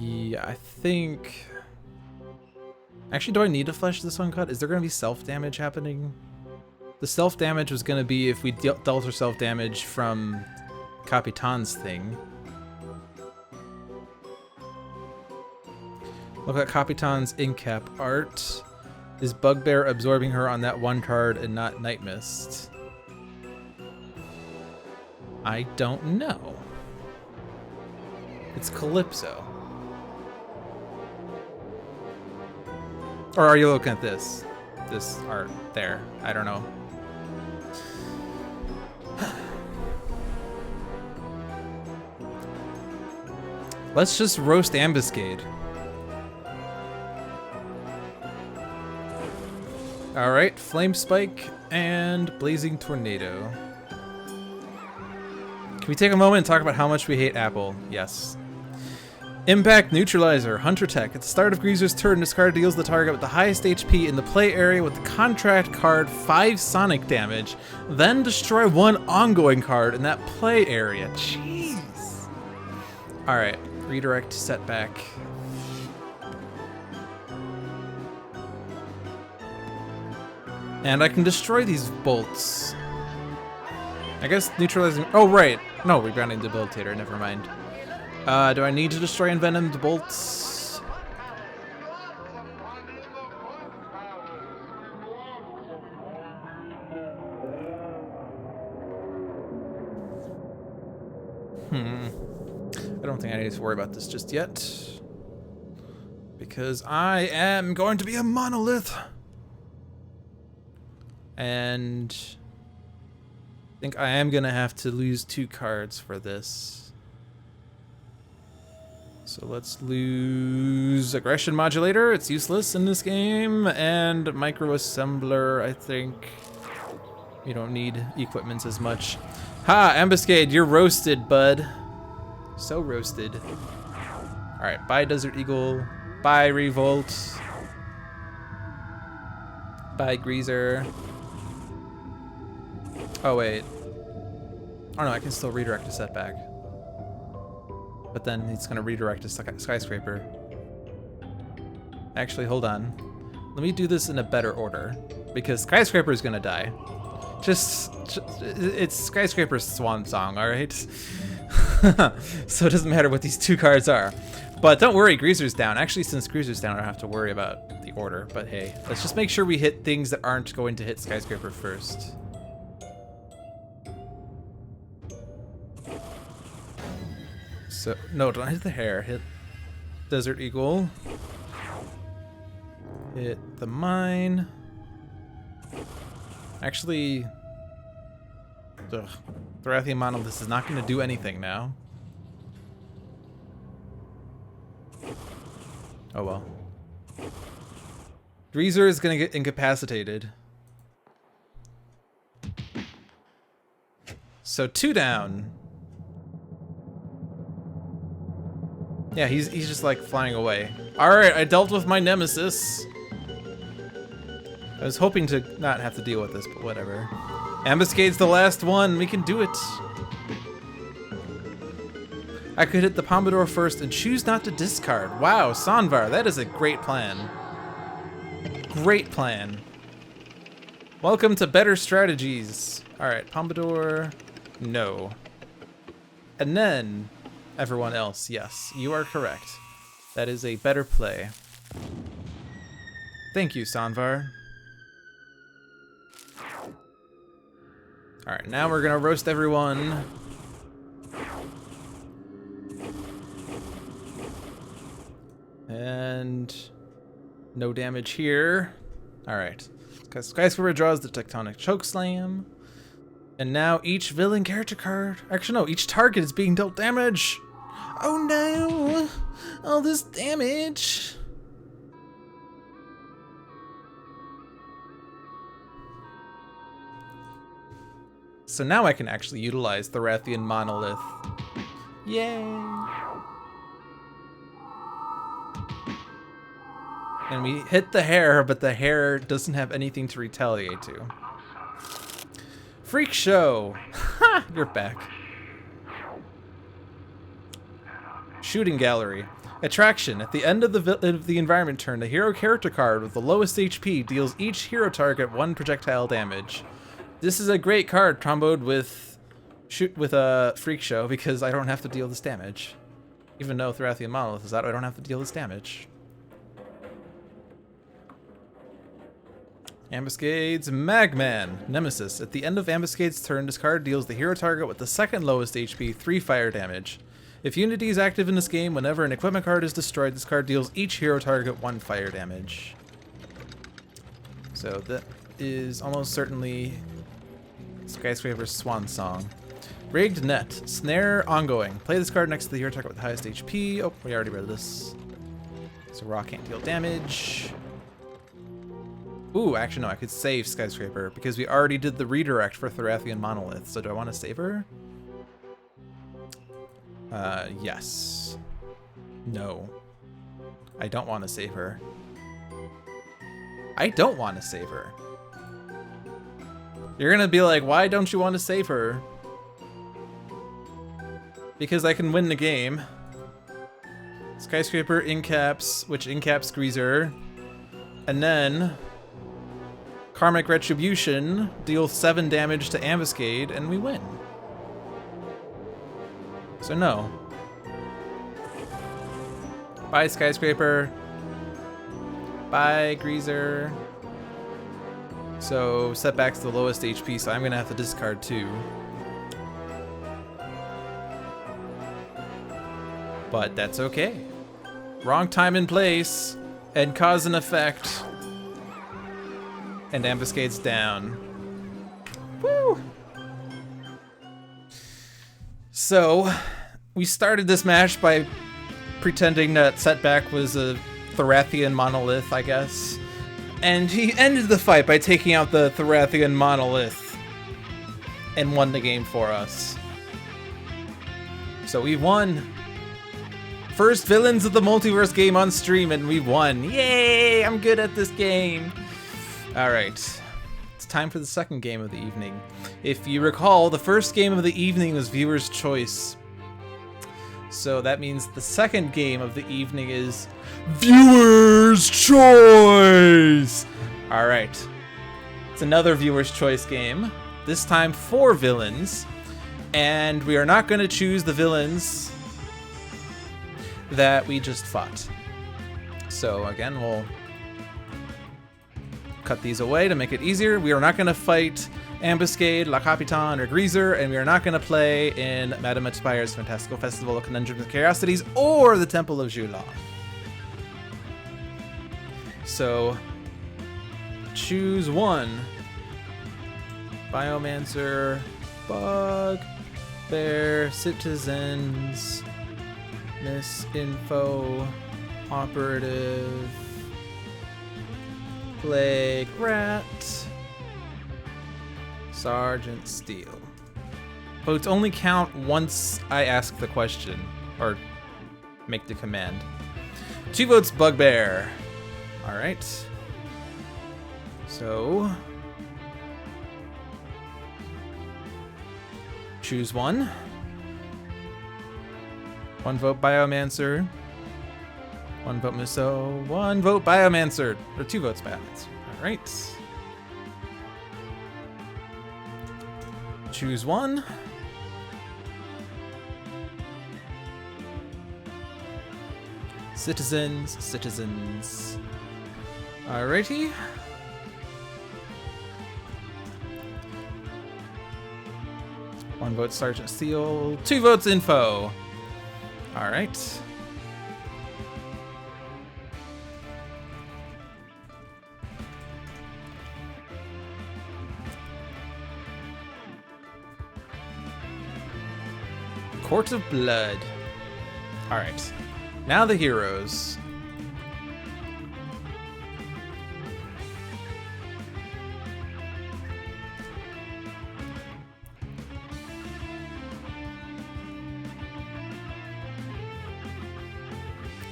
Yeah, I think... Actually, do I need to Flesh this one cut? Is there going to be self-damage happening? The self-damage was going to be if we dealt her self-damage from Capitan's thing. Look at Capitan's in-cap art. Is Bugbear absorbing her on that one card and not Nightmist? I don't know. It's Calypso. Or are you looking at this? This art there. I don't know. Let's just roast Ambuscade. Alright, Flame Spike and Blazing Tornado. Can we take a moment and talk about how much we hate Apple? Yes. Impact Neutralizer, Hunter Tech. At the start of Greazer's turn, this card deals the target with the highest HP in the play area with the contract card 5 sonic damage, then destroy 1 ongoing card in that play area. Jeez. Alright, redirect Setback. And I can destroy these bolts. I guess neutralizing... Oh, right. No, rebounding debilitator, never mind. Do I need to destroy envenomed bolts? I don't think I need to worry about this just yet. Because I am going to be a monolith. And I think I am going to have to lose 2 cards for this. So let's lose Aggression Modulator. It's useless in this game. And Micro Assembler, I think. You don't need equipments as much. Ha! Ambuscade, you're roasted, bud. So roasted. Alright, bye Desert Eagle. Bye Revolt. Bye Greazer. Oh, wait. Oh, no, I can still redirect to Setback. But then it's going to redirect to Skyscraper. Actually, hold on. Let me do this in a better order. Because Skyscraper is going to die. It's Skyscraper's swan song, alright? So it doesn't matter what these two cards are. But don't worry, Greazer's down. Actually, since Greazer's down, I don't have to worry about the order. But hey, let's just make sure we hit things that aren't going to hit Skyscraper first. So, no, don't hit the hare. Hit Desert Eagle. Hit the mine. Actually, Thorathian Monolith is not going to do anything now. Oh well. Greazer is going to get incapacitated. So 2 down. Yeah, he's just like flying away. Alright, I dealt with my nemesis. I was hoping to not have to deal with this, but whatever. Ambuscade's the last one. We can do it. I could hit the Pompadour first and choose not to discard. Wow, Sanvar, that is a great plan. Great plan. Welcome to better strategies. Alright, Pompadour, no. And then, everyone else, yes, you are correct. That is a better play. Thank you, Sanvar. Alright, now we're gonna roast everyone. And no damage here. Alright. Skyscraper draws the Tectonic Chokeslam. And now each villain character card... Actually, no, each target is being dealt damage. Oh no! All this damage! So now I can actually utilize the Thorathian Monolith. Yay! And we hit the hare, but the hare doesn't have anything to retaliate to. Freak show! Ha! You're back. Shooting gallery. Attraction. At the end of the environment turn, the hero character card with the lowest HP deals each hero target 1 projectile damage. This is a great card comboed with a freak show because I don't have to deal this damage. Even though Thorathian Monolith is out, I don't have to deal this damage. Ambuscade's Magman. Nemesis. At the end of Ambuscade's turn, this card deals the hero target with the second lowest HP 3 fire damage. If Unity is active in this game, whenever an equipment card is destroyed, this card deals each hero target 1 fire damage. So that is almost certainly Skyscraper's swan song. Rigged Net. Snare ongoing. Play this card next to the hero target with the highest HP. Oh, we already read this. So Raw can't deal damage. Ooh, actually no, I could save Skyscraper because we already did the redirect for Thorathian Monolith. So do I want to save her? Yes. No. I don't want to save her. I don't want to save her. You're gonna be like, why don't you want to save her? Because I can win the game. Skyscraper incaps, which incaps Greazer. And then Karmic Retribution deals 7 damage to Ambuscade, and we win. So no. Bye, Skyscraper. Bye, Greazer. So Setback's the lowest HP, so I'm gonna have to discard 2. But that's okay. Wrong time and place, and cause and effect. And Ambuscade's down. Woo! So, we started this match by pretending that Setback was a Thorathian Monolith, I guess. And he ended the fight by taking out the Thorathian Monolith and won the game for us. So we won. First villains of the Multiverse game on stream, and we won. Yay! I'm good at this game. All right. It's time for the second game of the evening. If you recall, the first game of the evening was Viewer's Choice. So that means the second game of the evening is Viewer's Choice! Alright. It's another Viewer's Choice game. This time 4 villains. And we are not going to choose the villains that we just fought. So again, we'll cut these away to make it easier. We are not going to fight Ambuscade, Capitan, or Greazer, and we are not going to play in Mittermeier's Fantastical Festival of Conundrums and Curiosities or the Temple of Julong. So choose one. Biomancer, Bugbear, Citizens, Misinfo, Operative, Plague Rat, Sergeant Steel. Votes only count once I ask the question, or make the command. 2 votes Bugbear. Alright. So choose one. 1 vote Biomancer. 1 vote Miso. 1 vote Biomancer. Or 2 votes Biomancer. Alright. Choose one. Citizens. Alrighty. One vote Sergeant Steel. 2 votes Info. Alright. Court of Blood. Alright. Now the heroes.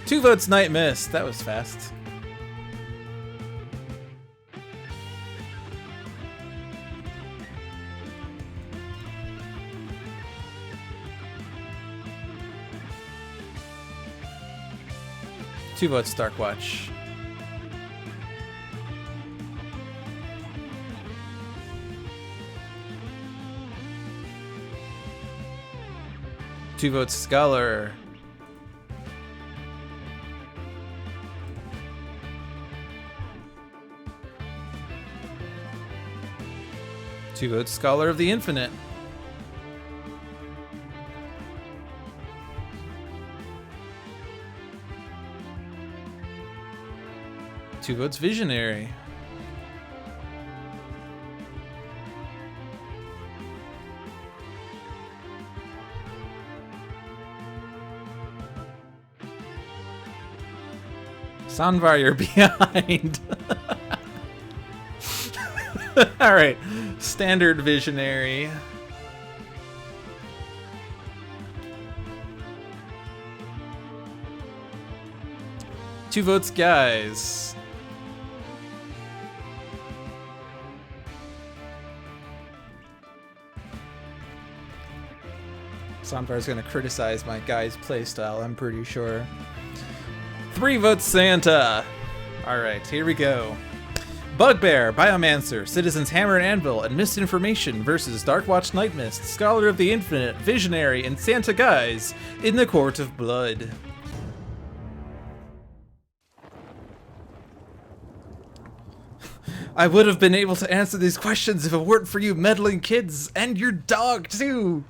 Two votes Nightmist. That was fast. Two votes Darkwatch. Two votes Scholar. Two votes Scholar of the Infinite. Two votes Visionary. Sanvar, you're behind. All right, standard Visionary. Two votes Guise. Sanvar's gonna criticize my Guise playstyle, I'm pretty sure. 3 votes Santa. Alright, here we go. Bugbear, Biomancer, Citizens Hammer and Anvil, and Misinformation versus Darkwatch Nightmist, Scholar of the Infinite, Visionary, and Santa Guise in the Court of Blood. I would have been able to answer these questions if it weren't for you meddling kids, and your dog too.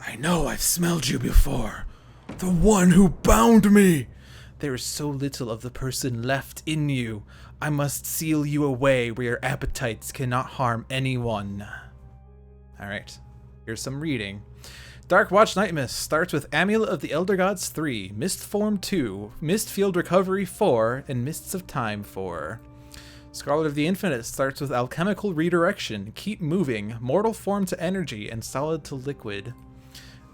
I know I've smelled you before. The one who bound me. There is so little of the person left in you. I must seal you away where your appetites cannot harm anyone. Alright, here's some reading. Darkwatch Nightmist starts with Amulet of the Elder Gods 3, Mist Form 2, Mist Field Recovery 4, and Mists of Time 4. Scholar of the Infinite starts with Alchemical Redirection, Keep Moving, Mortal Form to Energy, and Solid to Liquid.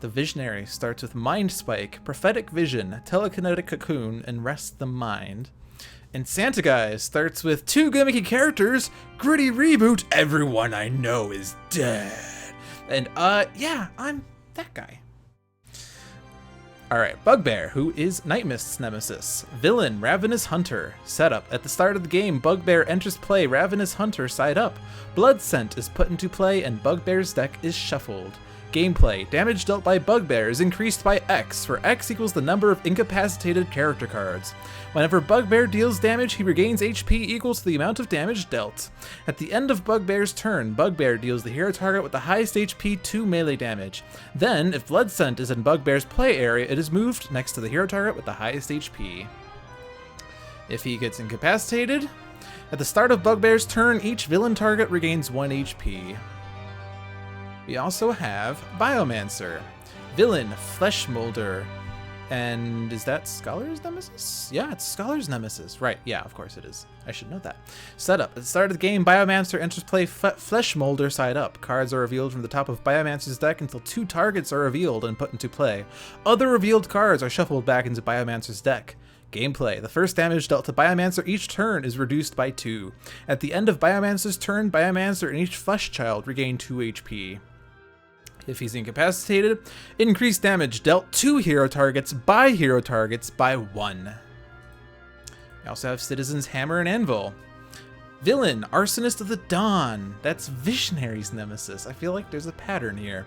The Visionary starts with Mind Spike, Prophetic Vision, Telekinetic Cocoon, and Rest the Mind. And Santa Guise starts with 2 gimmicky characters, gritty reboot, everyone I know is dead. And yeah, I'm that guy. Alright, Bugbear, who is Nightmist's nemesis. Villain, Ravenous Hunter. Setup. At the start of the game, Bugbear enters play Ravenous Hunter side up. Blood Scent is put into play and Bugbear's deck is shuffled. Gameplay. Damage dealt by Bugbear is increased by X, where X equals the number of incapacitated character cards. Whenever Bugbear deals damage, he regains HP equal to the amount of damage dealt. At the end of Bugbear's turn, Bugbear deals the hero target with the highest HP 2 melee damage. Then, if Blood Scent is in Bugbear's play area, it is moved next to the hero target with the highest HP. If he gets incapacitated, at the start of Bugbear's turn, each villain target regains 1 HP. We also have Biomancer, Villain, Flesh Molder, and is that Scholar's Nemesis? Yeah, it's Scholar's Nemesis. Right, yeah, of course it is. I should know that. Setup. At the start of the game, Biomancer enters play Flesh Molder side up. Cards are revealed from the top of Biomancer's deck until 2 targets are revealed and put into play. Other revealed cards are shuffled back into Biomancer's deck. Gameplay. The first damage dealt to Biomancer each turn is reduced by 2. At the end of Biomancer's turn, Biomancer and each Flesh Child regain 2 HP. If he's incapacitated, increased damage dealt to hero targets by 1. We also have Citizen's Hammer and Anvil. Villain, Arsonist of the Dawn. That's Visionary's nemesis. I feel like there's a pattern here.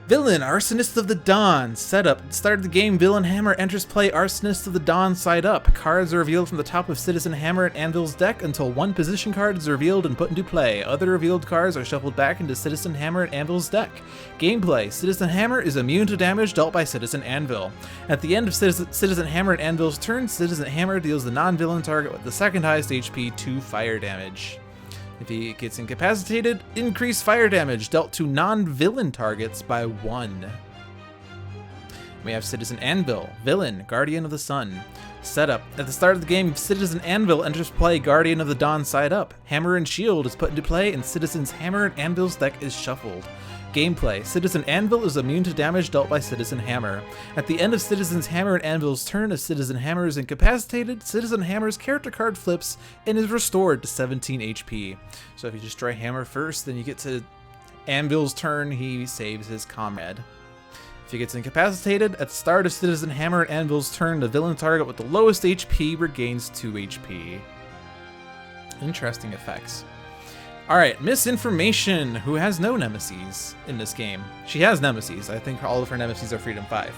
Villain, Arsonist of the Dawn. Setup. At the start of the game, Villain Hammer enters play Arsonist of the Dawn side up. Cards are revealed from the top of Citizen Hammer and Anvil's deck until 1 position card is revealed and put into play. Other revealed cards are shuffled back into Citizen Hammer and Anvil's deck. Gameplay. Citizen Hammer is immune to damage dealt by Citizen Anvil. At the end of Citizen Hammer and Anvil's turn, Citizen Hammer deals the non-villain target with the second highest HP 2 fire damage. If he gets incapacitated, increase fire damage dealt to non-villain targets by 1. We have Citizen Anvil, Villain, Guardian of the Sun. Setup. At the start of the game, Citizen Anvil enters play Guardian of the Dawn side up. Hammer and Shield is put into play and Citizen's Hammer and Anvil's deck is shuffled. Gameplay. Citizen Anvil is immune to damage dealt by Citizen Hammer. At the end of Citizen's Hammer and Anvil's turn, if Citizen Hammer is incapacitated, Citizen Hammer's character card flips and is restored to 17 HP. So if you destroy Hammer first, then you get to Anvil's turn, he saves his comrade. If he gets incapacitated, at the start of Citizen Hammer and Anvil's turn, the villain target with the lowest HP regains 2 HP. Interesting effects. Alright, Misinformation, who has no nemesis in this game. She has nemesis. I think all of her nemesis are Freedom 5.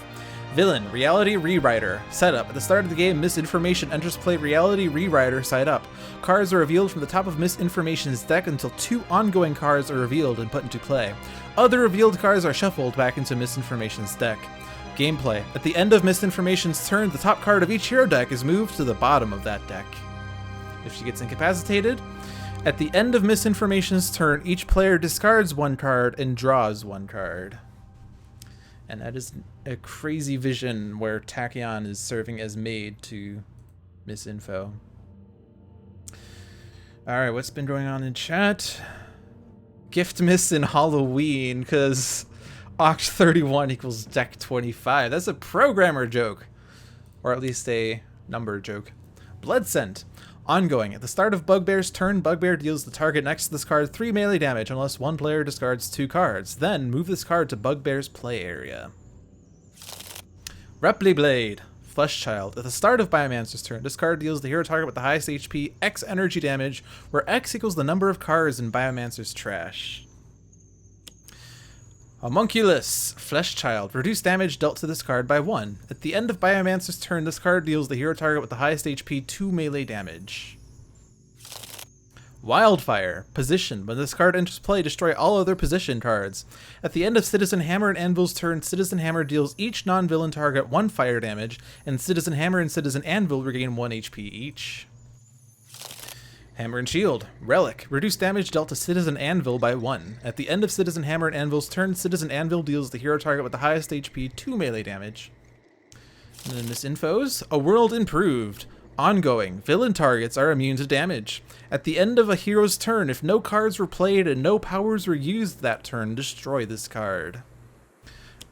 Villain, Reality Rewriter. Setup. At the start of the game, Misinformation enters play Reality Rewriter side up. Cards are revealed from the top of Misinformation's deck until 2 ongoing cards are revealed and put into play. Other revealed cards are shuffled back into Misinformation's deck. Gameplay. At the end of Misinformation's turn, the top card of each hero deck is moved to the bottom of that deck. If she gets incapacitated, at the end of Misinformation's turn, each player discards 1 card and draws 1 card. And that is a crazy vision where Tachyon is serving as maid to Misinfo. Alright, what's been going on in chat? Gift miss in Halloween, because Oct 31 equals Deck 25. That's a programmer joke. Or at least a number joke. Blood Scent. Ongoing. At the start of Bugbear's turn, Bugbear deals the target next to this card 3 melee damage unless 1 player discards 2 cards. Then, move this card to Bugbear's play area. Repli Blade. Flesh Child. At the start of Biomancer's turn, this card deals the hero target with the highest HP X energy damage, where X equals the number of cards in Biomancer's trash. Homunculus, Flesh Child. Reduce damage dealt to this card by 1. At the end of Biomancer's turn, this card deals the hero target with the highest HP 2 melee damage. Wildfire, Position. When this card enters play, destroy all other position cards. At the end of Citizen Hammer and Anvil's turn, Citizen Hammer deals each non-villain target 1 fire damage, and Citizen Hammer and Citizen Anvil regain 1 HP each. Hammer and Shield. Relic. Reduce damage dealt to Citizen Anvil by 1. At the end of Citizen Hammer and Anvil's turn, Citizen Anvil deals the hero target with the highest HP 2 melee damage. And then Misinfos. A World Improved. Ongoing. Villain targets are immune to damage. At the end of a hero's turn, if no cards were played and no powers were used that turn, destroy this card.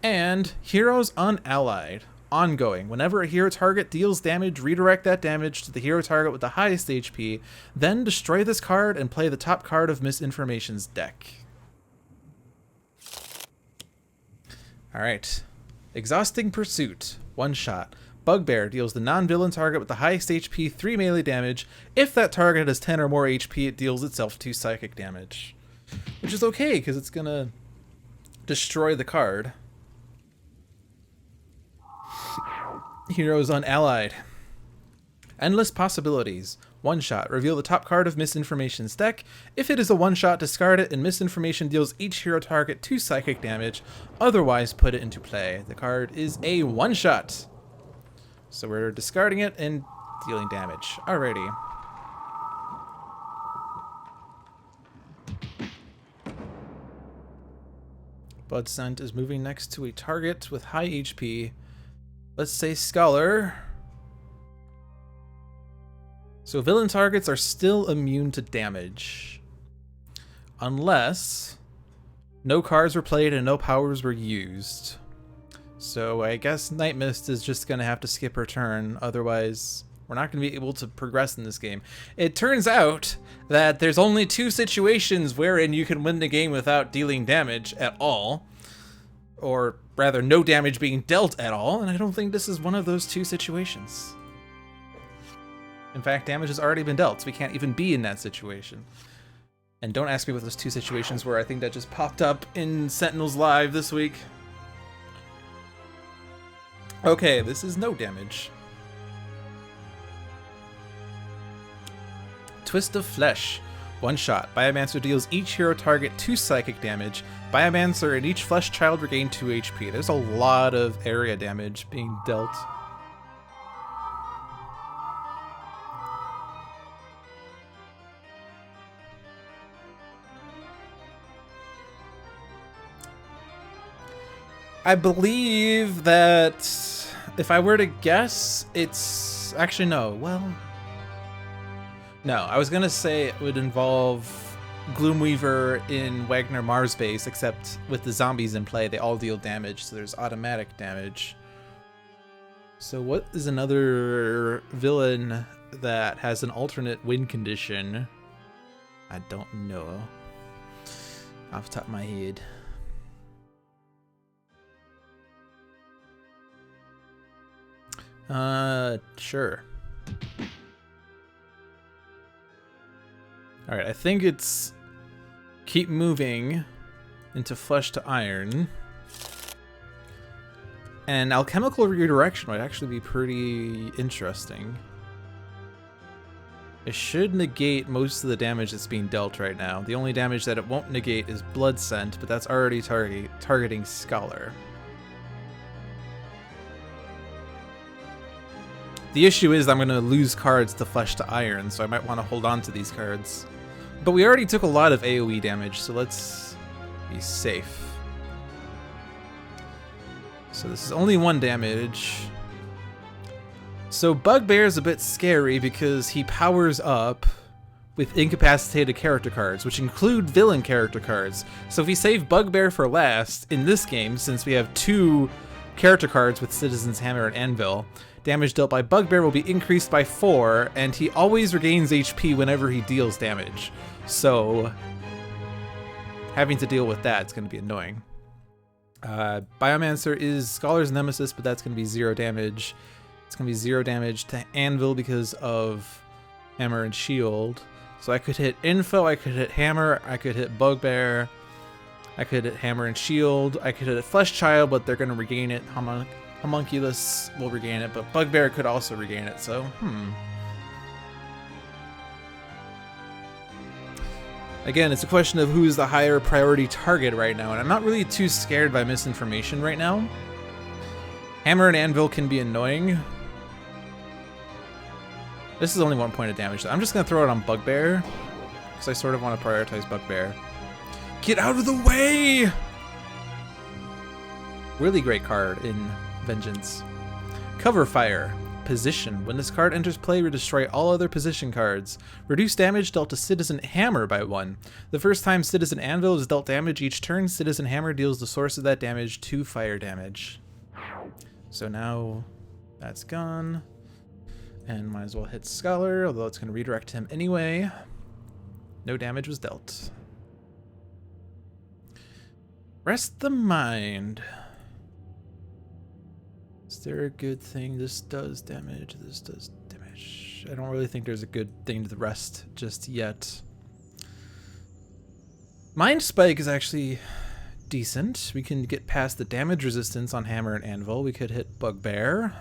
And Heroes Unallied. ongoing. Whenever a hero target deals damage, redirect that damage to the hero target with the highest HP, then destroy this card and play the top card of Misinformation's deck. Alright. Exhausting Pursuit. One shot. Bugbear deals the non-villain target with the highest HP 3 melee damage. If that target has 10 or more HP, it deals itself 2 psychic damage. Which is okay, because it's gonna destroy the card. Heroes Unallied. Endless Possibilities. One shot. Reveal the top card of Misinformation's deck. If it is a one shot, discard it, and Misinformation deals each hero target 2 psychic damage. Otherwise, put it into play. The card is a one shot. So we're discarding it and dealing damage. Alrighty. Blood Scent is moving next to a target with high HP. Let's say Scholar. So villain targets are still immune to damage. Unless no cards were played and no powers were used. So I guess Nightmist is just going to have to skip her turn. Otherwise, we're not going to be able to progress in this game. It turns out that there's only 2 situations wherein you can win the game without dealing damage at all. Or rather, no damage being dealt at all. And I don't think this is one of those 2 situations. In fact, damage has already been dealt, so we can't even be in that situation. And don't ask me what those 2 situations were. I think that just popped up in Sentinels Live this week. Okay, this is no damage. Twist of Flesh. One shot. Biomancer deals each hero target 2 psychic damage. Biomancer and each flesh child regain 2 HP. There's a lot of area damage being dealt. I believe that if I were to guess, it's actually no. Well, no, I was gonna say it would involve Gloomweaver in Wagner Mars base, except with the zombies in play, they all deal damage, so there's automatic damage. So what is another villain that has an alternate win condition? I don't know off the top of my head. Sure. Alright, I think it's keep moving into Flesh to Iron. And Alchemical Redirection would actually be pretty interesting. It should negate most of the damage that's being dealt right now. The only damage that it won't negate is Blood Scent, but that's already targeting Scholar. The issue is I'm going to lose cards to Flesh to Iron, so I might want to hold on to these cards. But we already took a lot of AoE damage, so let's be safe. So this is only 1 damage. So Bugbear is a bit scary because he powers up with incapacitated character cards, which include villain character cards. So if we save Bugbear for last in this game, since we have 2 character cards with Citizen's Hammer and Anvil, damage dealt by Bugbear will be increased by 4, and he always regains HP whenever he deals damage. So having to deal with that is going to be annoying. Biomancer is Scholar's Nemesis, but that's going to be 0 damage. It's going to be 0 damage to Anvil because of Hammer and Shield. So I could hit Info, I could hit Hammer, I could hit Bugbear, I could hit Hammer and Shield, I could hit Flesh Child, but they're going to regain it. Homunculus will regain it, but Bugbear could also regain it, so, Again, it's a question of who's the higher priority target right now, and I'm not really too scared by Misinformation right now. Hammer and Anvil can be annoying. This is only 1 point of damage, though. I'm just going to throw it on Bugbear, because I sort of want to prioritize Bugbear. Get out of the way! Really great card in Vengeance. Cover Fire. Position. When this card enters play, we destroy all other position cards. Reduce damage dealt to Citizen Hammer by 1. The first time Citizen Anvil is dealt damage each turn, Citizen Hammer deals the source of that damage 2 fire damage. So now that's gone. And might as well hit Scholar, although it's going to redirect him anyway. No damage was dealt. Rest the mind. Is there a good thing? This does damage. This does damage. I don't really think there's a good thing to the rest just yet. Mind Spike is actually decent. We can get past the damage resistance on Hammer and Anvil. We could hit Bugbear.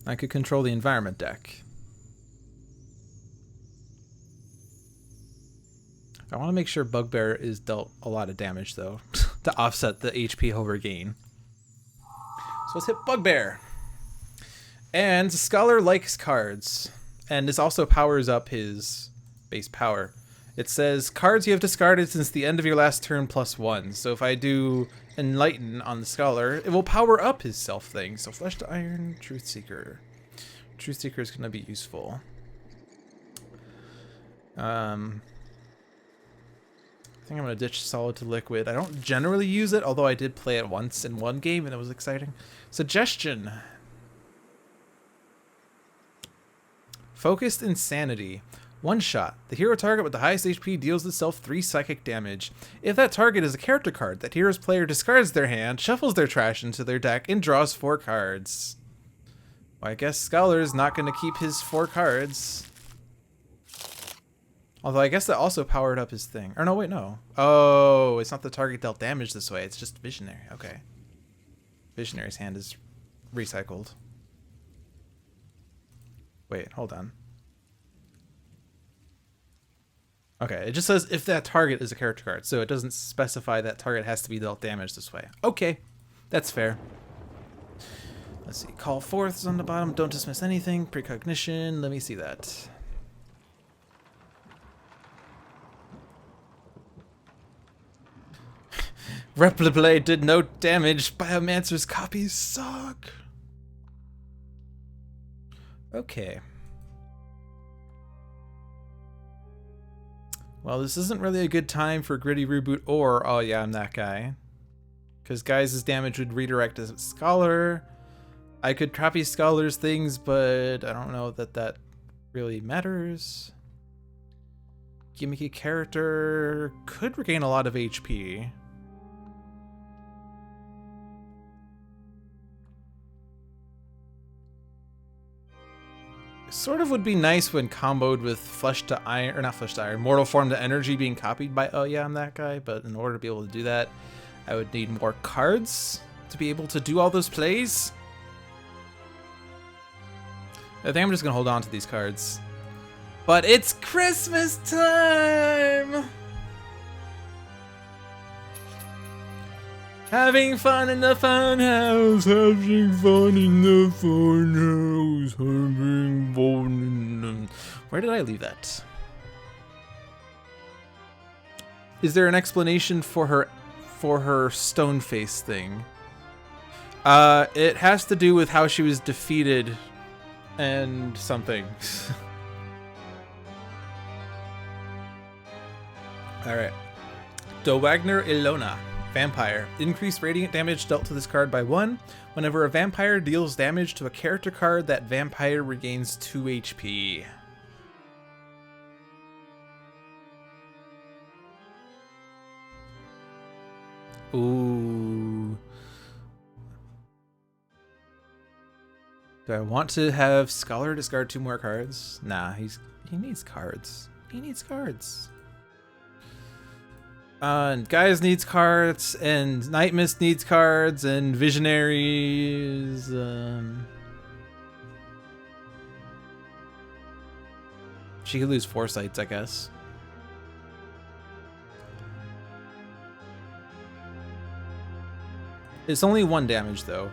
I could control the environment deck. I want to make sure Bugbear is dealt a lot of damage, though, to offset the HP hover gain. So let's hit Bugbear. And Scholar likes cards, and this also powers up his base power. It says, cards you have discarded since the end of your last turn +1. So if I do Enlighten on the Scholar, it will power up his self thing. So Flesh to Iron, Truth Seeker. Truth Seeker is going to be useful. I think I'm going to ditch Solid to Liquid. I don't generally use it, although I did play it once in one game and it was exciting. Suggestion. Focused Insanity. One shot. The hero target with the highest HP deals itself 3 psychic damage. If that target is a character card, that hero's player discards their hand, shuffles their trash into their deck, and draws 4 cards. Well, I guess Scholar is not going to keep his 4 cards. Although I guess that also powered up his thing. Or no, wait, no. Oh, it's not the target dealt damage this way. It's just Visionary. Okay. Visionary's hand is recycled. Wait, hold on. Okay, it just says if that target is a character card, so it doesn't specify that target has to be dealt damage this way. Okay, that's fair. Let's see, Call Forth is on the bottom. Don't dismiss anything. Precognition, let me see that. Repliblade did no damage. Biomancer's copies suck. Okay. Well, this isn't really a good time for Gritty Reboot or, oh yeah, I'm that guy. Because Guise's damage would redirect as a Scholar. I could copy Scholar's things, but I don't know that that really matters. Gimmicky character could regain a lot of HP. Sort of would be nice when comboed with Flesh to Iron, or not Flesh to Iron, Mortal Form to Energy being copied by, oh yeah, I'm that guy, but in order to be able to do that, I would need more cards to be able to do all those plays. I think I'm just gonna hold on to these cards. But it's Christmas time! Having fun in the fun house, having fun in the fun house, having fun in the... Where did I leave that? Is there an explanation for her stone face thing? It has to do with how she was defeated and something. Alright. Do Wagner Ilona. Vampire. Increase radiant damage dealt to this card by 1. Whenever a vampire deals damage to a character card, that vampire regains 2 HP. Ooh. Do I want to have Scholar discard 2 more cards? Nah, he needs cards. He needs cards. And Guise needs cards, and Nightmist needs cards, and Visionaries. She could lose Foresights, I guess. It's only 1 damage, though.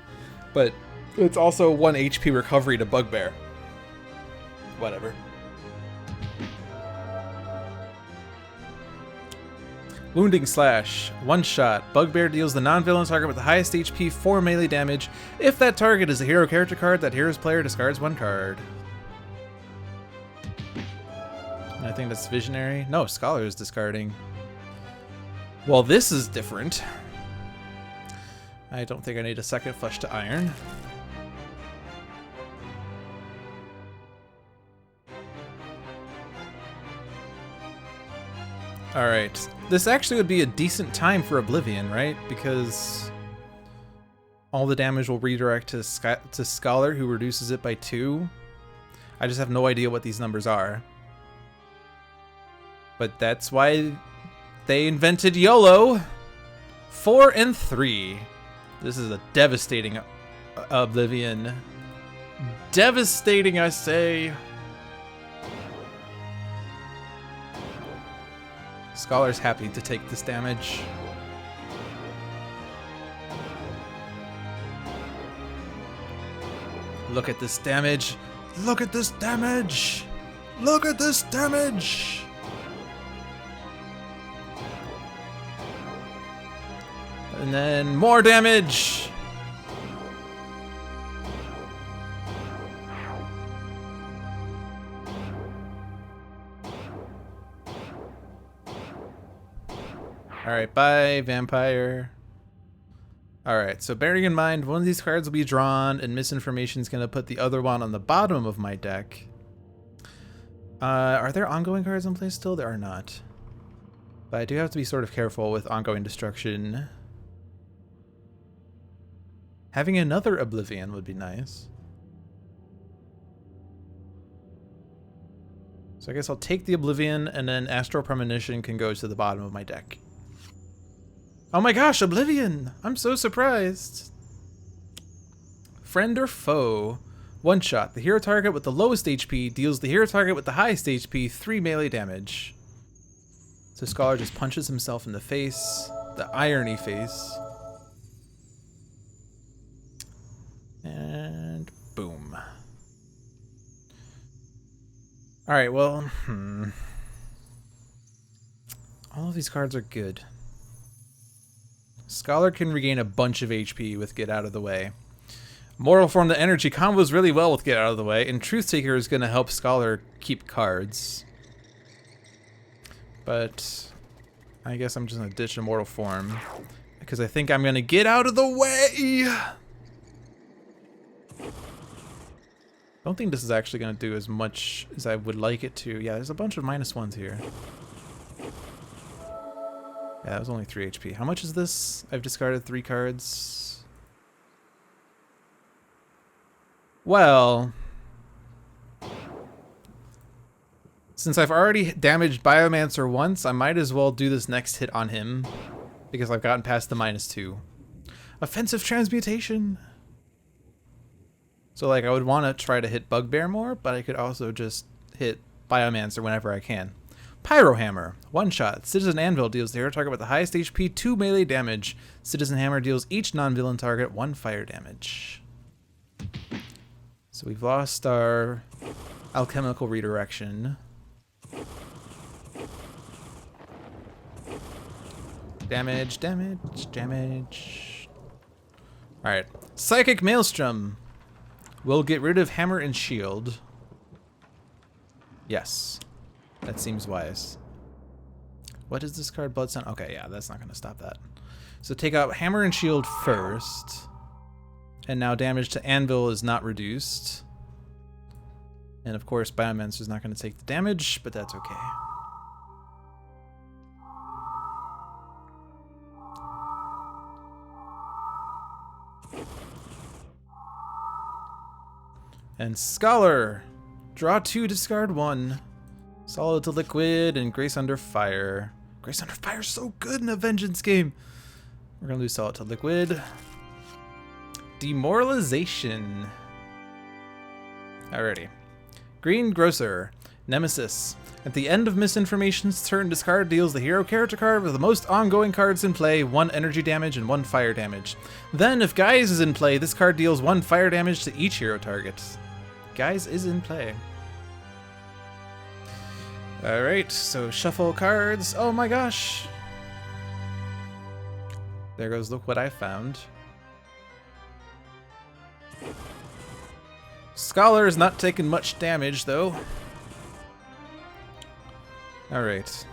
But it's also 1 HP recovery to Bugbear. Whatever. Wounding Slash. 1 shot. Bugbear deals the non-villain target with the highest HP 4 melee damage. If that target is a hero character card, that hero's player discards 1 card. I think that's Visionary. No, Scholar is discarding. Well, this is different. I don't think I need a second Flesh to Iron. Alright. This actually would be a decent time for Oblivion, right? Because all the damage will redirect to Scholar, who reduces it by 2. I just have no idea what these numbers are. But that's why they invented YOLO. 4 and 3. This is a devastating Oblivion. Devastating, I say. Scholar's happy to take this damage. Look at this damage. Look at this damage. Look at this damage. And then more damage. Alright, bye, Vampire. Alright, so bearing in mind, one of these cards will be drawn, and Misinformation is going to put the other one on the bottom of my deck. Are there ongoing cards in play still? There are not. But I do have to be sort of careful with ongoing destruction. Having another Oblivion would be nice. So I guess I'll take the Oblivion, and then Astral Premonition can go to the bottom of my deck. Oh my gosh, Oblivion! I'm so surprised! Friend or Foe. One shot. The hero target with the lowest HP deals the hero target with the highest HP 3 melee damage. So Scholar just punches himself in the face. The irony face. And boom. Alright, well, all of these cards are good. Scholar can regain a bunch of HP with Get Out of the Way. Mortal Form the Energy combos really well with Get Out of the Way, and Truth Taker is going to help Scholar keep cards. But I guess I'm just going to ditch Immortal Form, because I think I'm going to get out of the way! Don't think this is actually going to do as much as I would like it to. Yeah, there's a bunch of -1s here. Yeah, that was only 3 HP. How much is this? I've discarded 3 cards. Well, since I've already damaged Biomancer once, I might as well do this next hit on him, because I've gotten past the -2. Offensive Transmutation! So like I would want to try to hit Bugbear more, but I could also just hit Biomancer whenever I can. Pyro Hammer. One shot. Citizen Anvil deals the hero target with the highest HP 2 melee damage. Citizen Hammer deals each non-villain target 1 fire damage. So we've lost our alchemical redirection. Damage, damage, damage. Alright. Psychic Maelstrom. We'll get rid of Hammer and Shield. Yes. That seems wise. What is this card? Blood Sun? Okay, yeah, that's not going to stop that. So take out Hammer and Shield first. And now damage to Anvil is not reduced. And of course, Biomancer is not going to take the damage, but that's okay. And Scholar. Draw 2, discard 1. Solid to Liquid and Grace Under Fire. Grace Under Fire is so good in a Vengeance game. We're going to lose Solid to Liquid. Demoralization. Alrighty. Green Grocer. Nemesis. At the end of Misinformation's turn, discard deals the hero character card with the most ongoing cards in play, 1 energy damage and 1 fire damage. Then, if Guise is in play, this card deals 1 fire damage to each hero target. Guise is in play. Alright, so shuffle cards. Oh my gosh! There goes Look What I Found. Scholar is not taking much damage, though. Alright.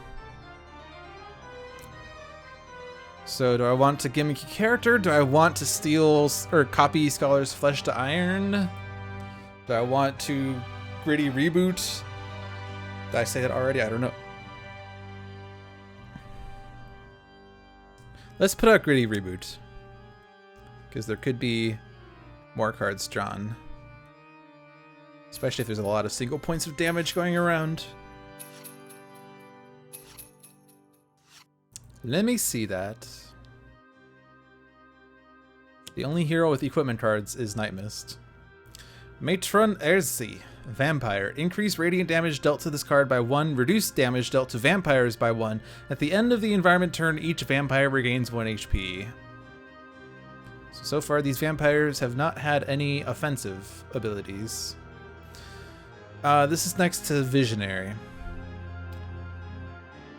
So do I want to gimmicky character? Do I want to steal or copy Scholar's Flesh to Iron? Do I want to gritty reboot? Did I say that already? I don't know. Let's put out gritty reboot. Because there could be more cards drawn. Especially if there's a lot of single points of damage going around. Let me see that. The only hero with equipment cards is Nightmist. Mittermeier, Vampire. Increase radiant damage dealt to this card by 1. Reduce damage dealt to vampires by 1. At the end of the environment turn, each vampire regains 1 HP. So far, these vampires have not had any offensive abilities. This is next to Visionary.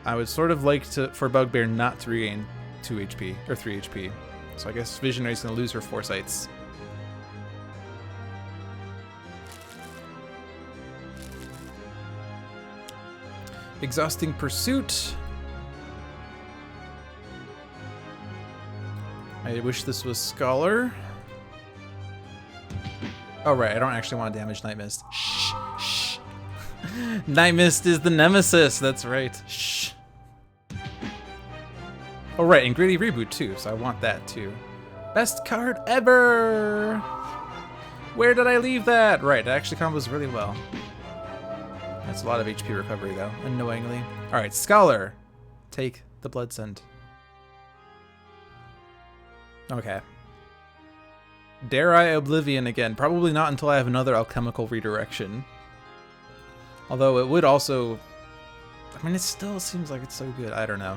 I would sort of like for Bugbear not to regain 2 HP, or 3 HP. So I guess Visionary's gonna lose her Foresights. Exhausting Pursuit. I wish this was Scholar. Oh right, I don't actually want to damage Nightmist. Shh, shh. Nightmist is the nemesis, that's right. Shh. Oh right, and Gritty Reboot too, so I want that too. Best card ever! Where did I leave that? Right, it actually combos really well. That's a lot of HP recovery though, annoyingly. Alright, Scholar. Take the Blood Scent. Okay. Dare I Oblivion again? Probably not until I have another Alchemical Redirection. Although it would also... I mean, it still seems like it's so good. I don't know.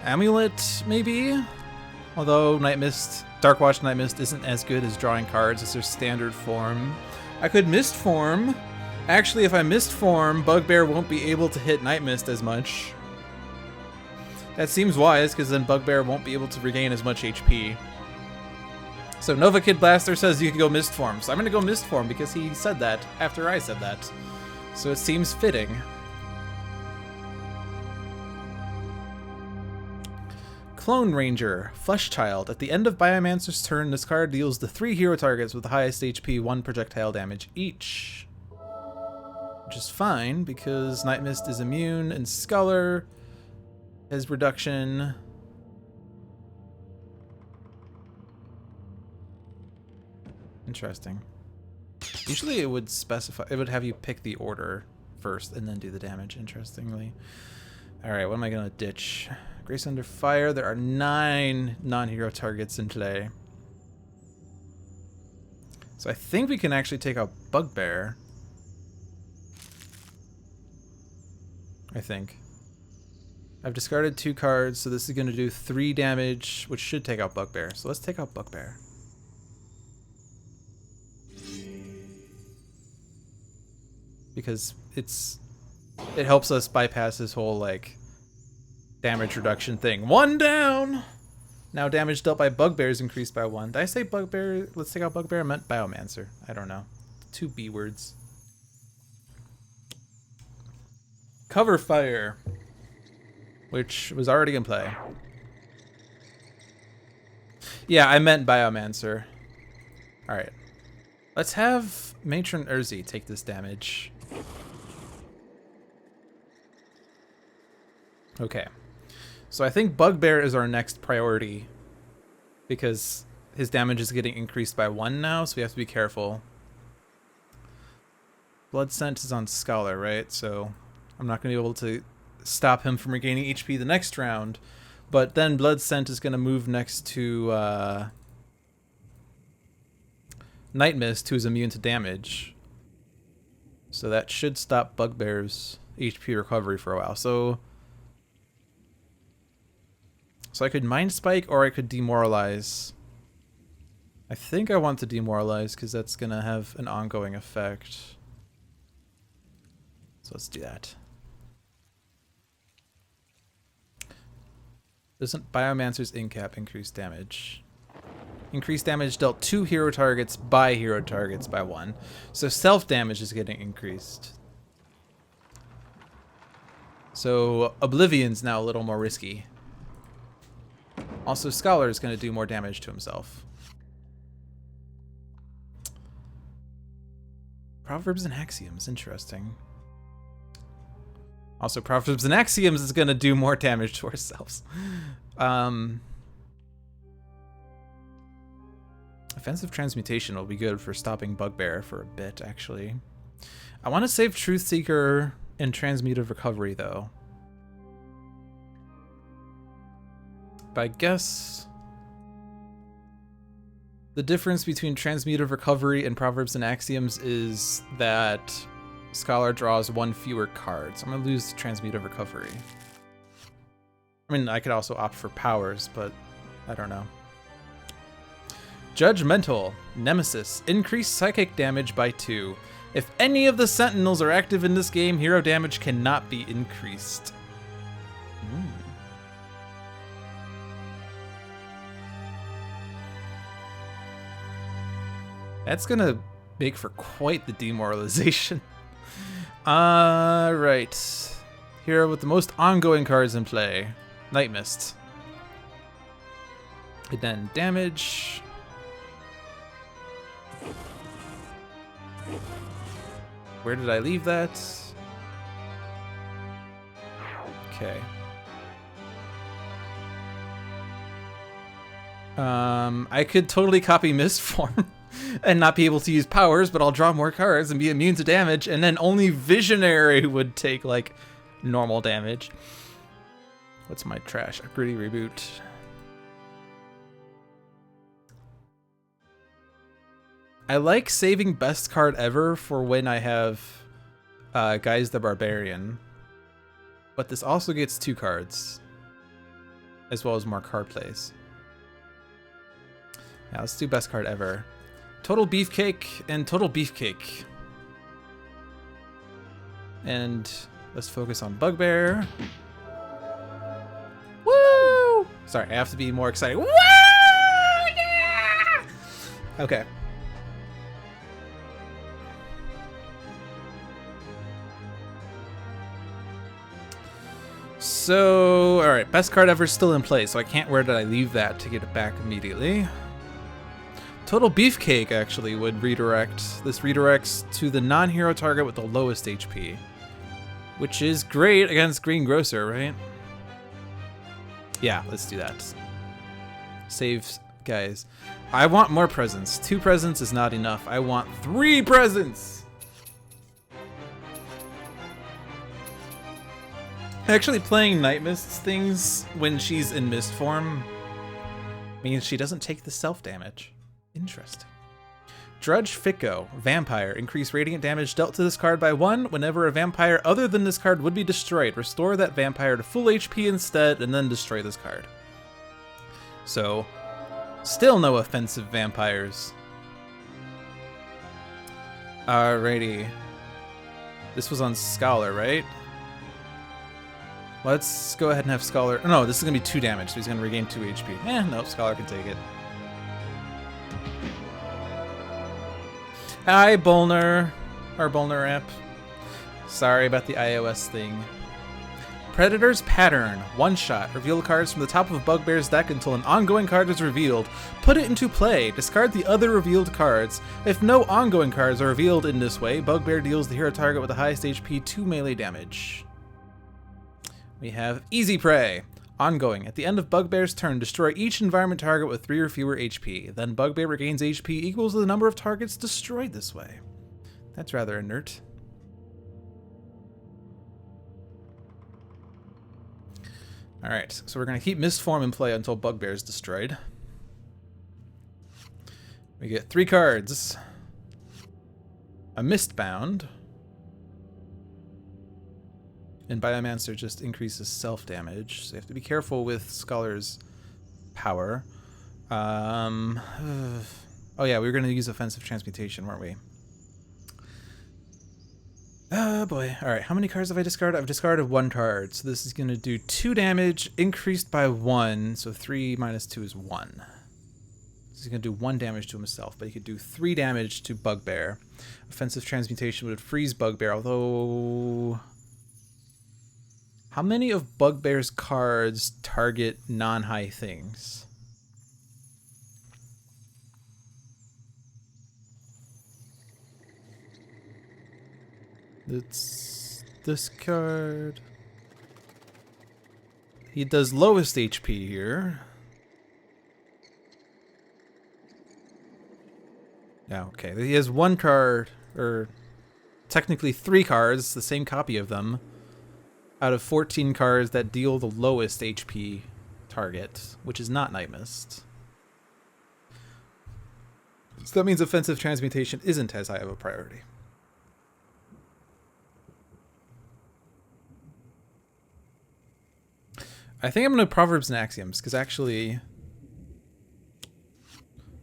Amulet, maybe? Although Darkwatch Nightmist isn't as good as drawing cards as their standard form. I could Mist Form. Actually, if I Mist Form, Bugbear won't be able to hit Nightmist as much. That seems wise, because then Bugbear won't be able to regain as much HP. So Nova Kid Blaster says you can go Mist Form. So I'm going to go Mist Form because he said that after I said that. So it seems fitting. Clone Ranger, Flesh Child. At the end of Biomancer's turn, this card deals the 3 hero targets with the highest HP 1 projectile damage each. Which is fine, because Nightmist is immune, and Scholar has reduction. Interesting. Usually it would specify, it would have you pick the order first and then do the damage, interestingly. Alright, what am I going to ditch? Grace Under Fire. There are 9 non-hero targets in play. So I think we can actually take out Bugbear. I think. I've discarded 2 cards, so this is going to do 3 damage, which should take out Bugbear. So let's take out Bugbear. Because it helps us bypass this whole, like, damage reduction thing. 1 down! Now damage dealt by Bugbear is increased by 1. Did I say Bugbear? Let's take out Bugbear. I meant Biomancer. I don't know. 2 B words. Cover Fire, which was already in play. Yeah, I meant Biomancer. Alright. Let's have Matron Urzi take this damage. Okay. So I think Bugbear is our next priority because his damage is getting increased by 1 now, so we have to be careful. Blood Scent is on Scholar, right? So I'm not going to be able to stop him from regaining HP the next round. But then Blood Scent is going to move next to Nightmist, who is immune to damage. So that should stop Bugbear's HP recovery for a while. So I could Mind Spike or I could Demoralize. I think I want to Demoralize because that's going to have an ongoing effect. So let's do that. Doesn't Biomancer's Incap increase damage? Increase damage dealt to hero targets by hero targets by 1. So self-damage is getting increased. So Oblivion's now a little more risky. Also, Scholar is going to do more damage to himself. Proverbs and Axioms, interesting. Also, Proverbs and Axioms is going to do more damage to ourselves. Offensive Transmutation will be good for stopping Bugbear for a bit, actually. I want to save Truth Seeker and Transmutive Recovery, though. But I guess the difference between Transmutive Recovery and Proverbs and Axioms is that Scholar draws 1 fewer card. So I'm going to lose Transmutive Recovery. I mean, I could also opt for powers, but I don't know. Judgmental. Nemesis. Increase psychic damage by 2. If any of the Sentinels are active in this game, hero damage cannot be increased. That's gonna make for quite the demoralization. Right. Hero with the most ongoing cards in play. Nightmist. And then damage. Where did I leave that? Okay. I could totally copy Mistform and not be able to use powers, but I'll draw more cards and be immune to damage, and then only Visionary would take, like, normal damage. What's my trash? A gritty reboot. I like saving best card ever for when I have Guise the Barbarian. But this also gets 2 cards. As well as more card plays. Yeah, let's do best card ever. Total Beefcake and Total Beefcake. And let's focus on Bugbear. Woo! Sorry, I have to be more excited. Woo! Yeah! Okay. So, alright, best card ever is still in play, so I can't, where did I leave that to get it back immediately? Total Beefcake actually would redirect. This redirects to the non-hero target with the lowest HP. Which is great against Green Grocer, right? Yeah, let's do that. Save, guys. I want more presents. 2 presents is not enough. I want 3 presents! Actually, playing Nightmist's things when she's in mist form means she doesn't take the self-damage. Interesting. Drudge Ficko. Vampire. Increase radiant damage dealt to this card by 1 whenever a vampire other than this card would be destroyed. Restore that vampire to full HP instead, and then destroy this card. So, still no offensive vampires. Alrighty. This was on Scholar, right? Let's go ahead and have Scholar. Oh, no, this is going to be 2 damage, so he's going to regain 2 HP. No, Scholar can take it. Hi, Bolner. Our Bolner app. Sorry about the iOS thing. Predator's Pattern. 1-shot. Reveal cards from the top of Bugbear's deck until an ongoing card is revealed. Put it into play. Discard the other revealed cards. If no ongoing cards are revealed in this way, Bugbear deals the hero target with the highest HP 2 melee damage. We have Easy Prey. Ongoing. At the end of Bugbear's turn, destroy each environment target with 3 or fewer HP. Then Bugbear regains HP equals to the number of targets destroyed this way. That's rather inert. Alright, so we're going to keep Mistform in play until Bugbear is destroyed. We get 3 cards. A Mistbound. And Biomancer just increases self-damage, so you have to be careful with Scholar's power. Oh yeah, we were going to use Offensive Transmutation, weren't we? Oh boy. Alright, how many cards have I discarded? I've discarded 1 card, so this is going to do 2 damage, increased by 1, so 3 minus 2 is 1. he's going to do 1 damage to himself, but he could do 3 damage to Bugbear. Offensive Transmutation would freeze Bugbear, although... How many of Bugbear's cards target non-high things? It's this card. He does lowest HP here. Yeah, okay. He has 1 card, or technically 3 cards, the same copy of them, out of 14 cards that deal the lowest HP target, which is not Nightmist. So that means offensive transmutation isn't as high of a priority. I think I'm going to Proverbs and Axioms, because actually...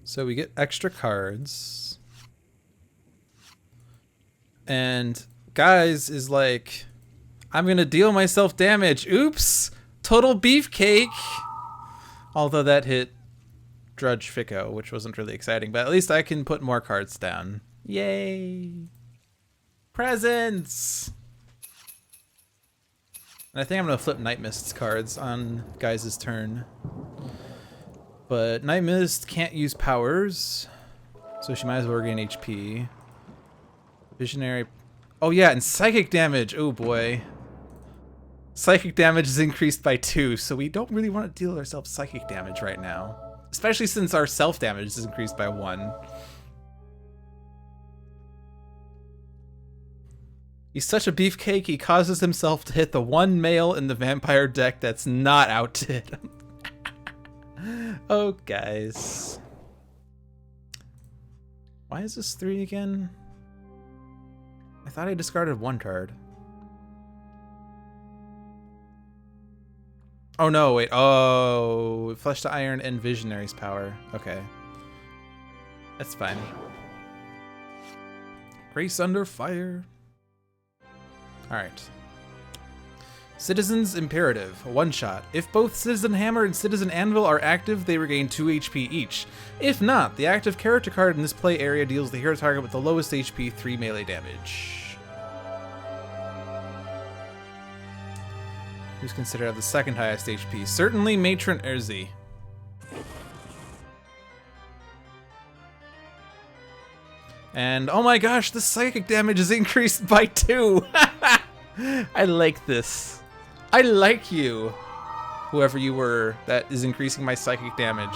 So we get extra cards. And Guise is like, I'm going to deal myself damage. Oops! Total beefcake! Although that hit Drudge Ficko, which wasn't really exciting. But at least I can put more cards down. Yay! Presents! And I think I'm going to flip Nightmist's cards on Guise's turn. But Nightmist can't use powers, so she might as well regain HP. Visionary... Oh yeah, and psychic damage! Oh boy. Psychic damage is increased by 2, so we don't really want to deal ourselves psychic damage right now. Especially since our self-damage is increased by 1. He's such a beefcake, he causes himself to hit the 1 male in the vampire deck that's not out to hit him. Oh, guys. Why is this 3 again? I thought I discarded 1 card. Oh, no, wait. Oh, Flesh to Iron and Visionary's power. Okay. That's fine. Grace Under Fire. Alright. Citizen's Imperative, 1-shot. If both Citizen Hammer and Citizen Anvil are active, they regain 2 HP each. If not, the active character card in this play area deals the hero target with the lowest HP 3 melee damage. Who's considered to have the 2nd highest HP? Certainly Matron Erzi. And oh my gosh, the psychic damage is increased by 2! I like this. I like you, whoever you were that is increasing my psychic damage.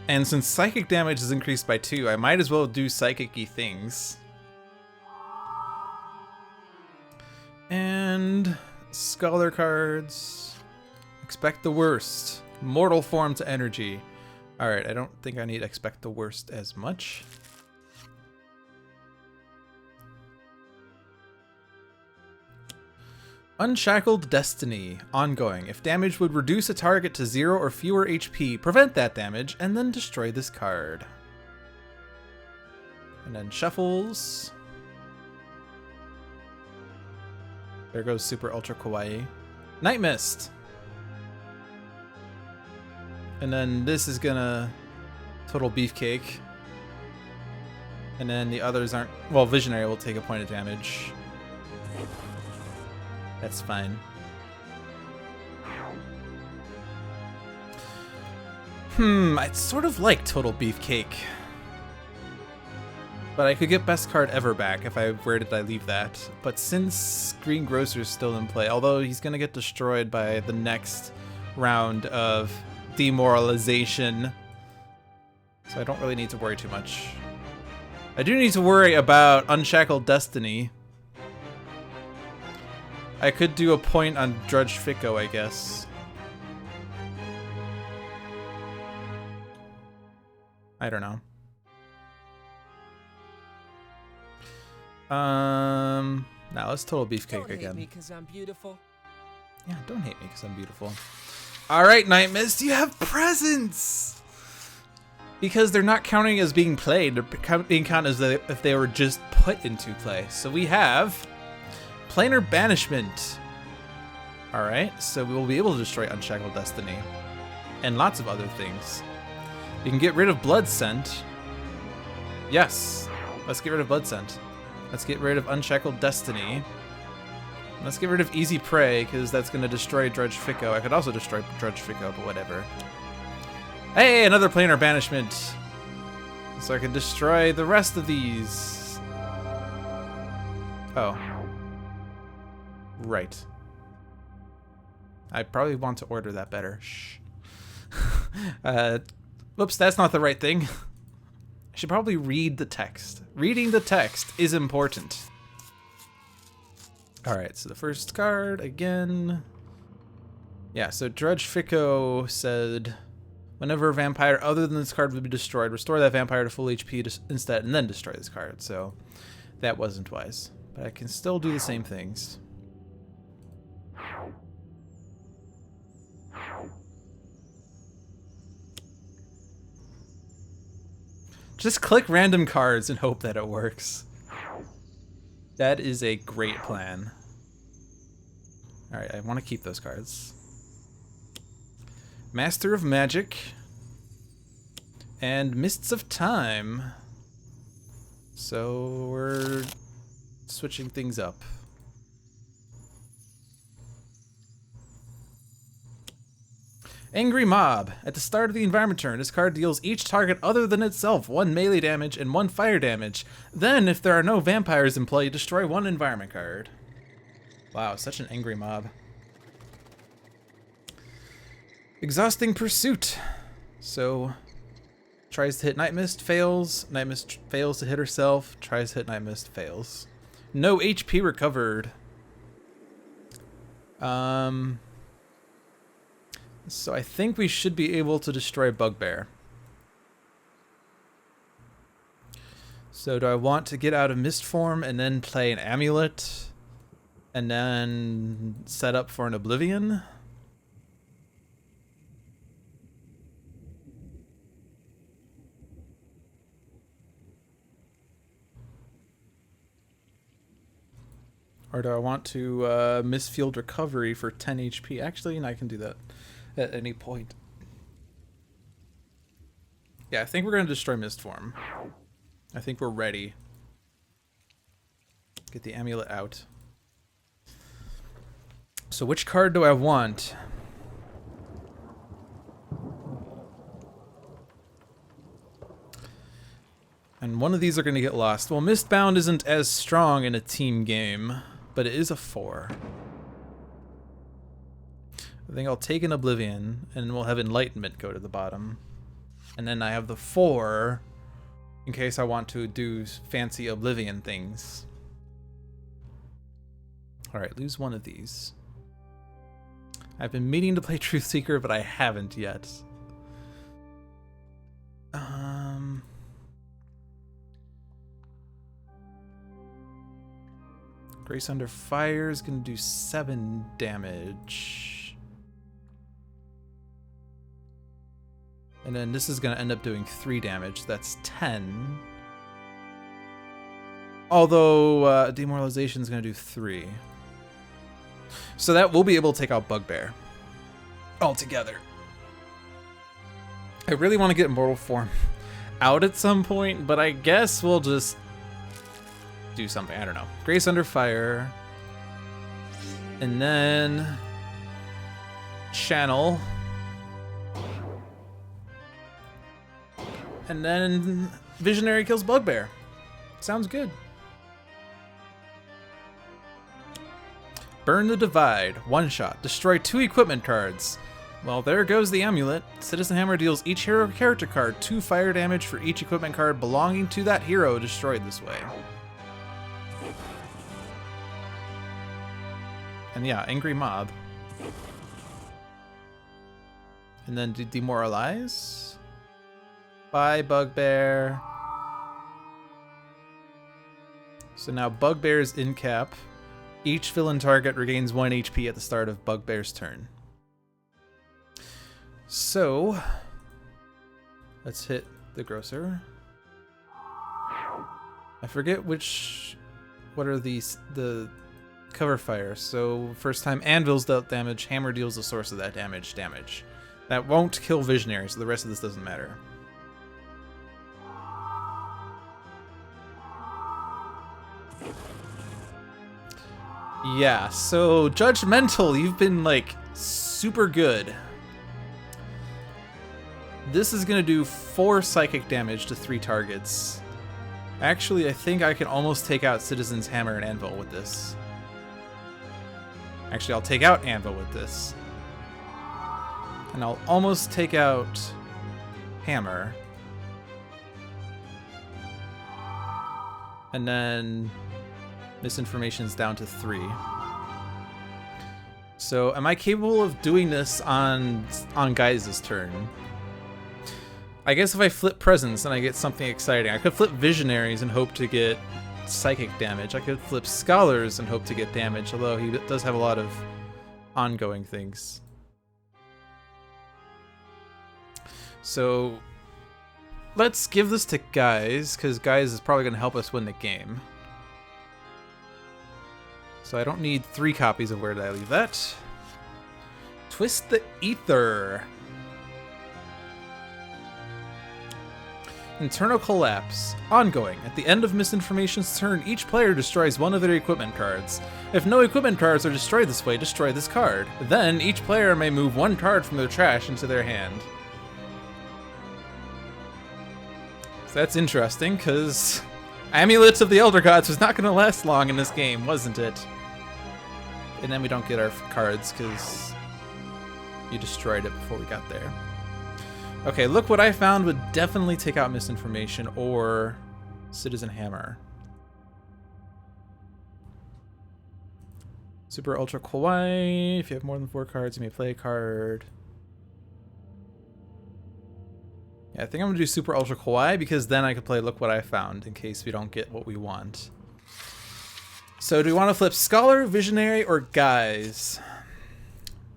And since psychic damage is increased by 2, I might as well do psychic-y things. And Scholar cards. Expect the worst. Mortal form to energy. Alright, I don't think I need expect the worst as much. Unshackled Destiny. Ongoing. If damage would reduce a target to 0 or fewer HP, prevent that damage, and then destroy this card. And then shuffles. There goes Super Ultra Kawaii. Nightmist. And then this is gonna total beefcake. And then the others aren't... Well, Visionary will take a point of damage. That's fine. I'd sort of like total beefcake. But I could get best card ever back if I... Where did I leave that? But since Green Grocer's still in play, although he's gonna get destroyed by the next round of demoralization, so I don't really need to worry too much. I do need to worry about Unshackled Destiny. I could do a point on Drudge Ficko, I guess. I don't know. Now let's total beefcake again. Don't hate me 'cause I'm beautiful. Yeah, don't hate me because I'm beautiful. Alright, Nightmist, you have presents! Because they're not counting as being played, they're being counted as if they were just put into play. So we have Planar Banishment. Alright, so we will be able to destroy Unshackled Destiny. And lots of other things. You can get rid of Blood Scent. Yes, let's get rid of Blood Scent. Let's get rid of Unshackled Destiny. Let's get rid of Easy Prey, because that's going to destroy Drudge Ficko. I could also destroy Drudge Ficko, but whatever. Hey, another Planar Banishment. So I can destroy the rest of these. Oh. Right. I probably want to order that better. Shh. Whoops, that's not the right thing. I should probably read the text. Reading the text is important. Alright, so the first card again. Yeah, so Drudge Ficko said, whenever a vampire other than this card would be destroyed, restore that vampire to full HP instead, and then destroy this card. So that wasn't wise. But I can still do the same things. Just click random cards and hope that it works. That is a great plan. Alright, I want to keep those cards. Master of Magic. And Mists of Time. So we're switching things up. Angry Mob. At the start of the environment turn, this card deals each target other than itself 1 melee damage and 1 fire damage. Then, if there are no vampires in play, destroy 1 environment card. Wow, such an angry mob. Exhausting Pursuit. So, tries to hit Nightmist, fails. Nightmist fails to hit herself, tries to hit Nightmist, fails. No HP recovered. So I think we should be able to destroy Bugbear. So do I want to get out of Mist form and then play an Amulet? And then set up for an Oblivion? Or do I want to miss Field Recovery for 10 HP? Actually, I can do that at any point. Yeah, I think we're going to destroy Mist form. I think we're ready. Get the Amulet out. So which card do I want? And one of these are going to get lost. Well, Mistbound isn't as strong in a team game, but it is a 4. I think I'll take an Oblivion, and we'll have Enlightenment go to the bottom. And then I have the 4, in case I want to do fancy Oblivion things. Alright, lose one of these. I've been meaning to play Truthseeker, but I haven't yet. Grace Under Fire is going to do 7 damage. And then this is going to end up doing 3 damage. That's 10. Although Demoralization is going to do 3. So that we'll be able to take out Bugbear altogether. I really want to get Immortal Form out at some point, but I guess we'll just do something. I don't know. Grace Under Fire. And then Channel. And then Visionary kills Bugbear. Sounds good. Burn the Divide. 1 shot. Destroy 2 equipment cards. Well, there goes the Amulet. Citizen Hammer deals each hero character card 2 fire damage for each equipment card belonging to that hero destroyed this way. And yeah, Angry Mob. And then Demoralize. Bye, Bugbear. So now Bugbear's in cap. Each villain target regains 1 HP at the start of Bugbear's turn. So, let's hit the Grocer. I forget what are the Cover fire. So first time Anvil's dealt damage, Hammer deals the source of that damage. That won't kill Visionary, so the rest of this doesn't matter. Yeah, so Judgmental, you've been like super good. This is gonna do 4 psychic damage to 3 targets. Actually, I think I can almost take out Citizen's Hammer and Anvil with this. Actually, I'll take out Anvil with this. And I'll almost take out Hammer. And then Misinformation's down to 3. So am I capable of doing this on Guise's turn? I guess if I flip Presence and I get something exciting. I could flip Visionaries and hope to get psychic damage. I could flip Scholars and hope to get damage, although he does have a lot of ongoing things. So let's give this to Guise, because Guise is probably going to help us win the game. So I don't need 3 copies of Where Did I Leave That? Twist the Ether. Internal Collapse. Ongoing. At the end of Misinformation's turn, each player destroys one of their equipment cards. If no equipment cards are destroyed this way, destroy this card. Then, each player may move 1 card from their trash into their hand. So that's interesting, because Amulets of the Elder Gods was not going to last long in this game, wasn't it? And then we don't get our cards, because you destroyed it before we got there. Okay, look what I found would definitely take out Misinformation or Citizen Hammer. Super Ultra Kawaii. If you have more than 4 cards, you may play a card. Yeah, I think I'm going to do Super Ultra Kawaii because then I can play Look What I Found in case we don't get what we want. So do we want to flip Scholar, Visionary, or Guise?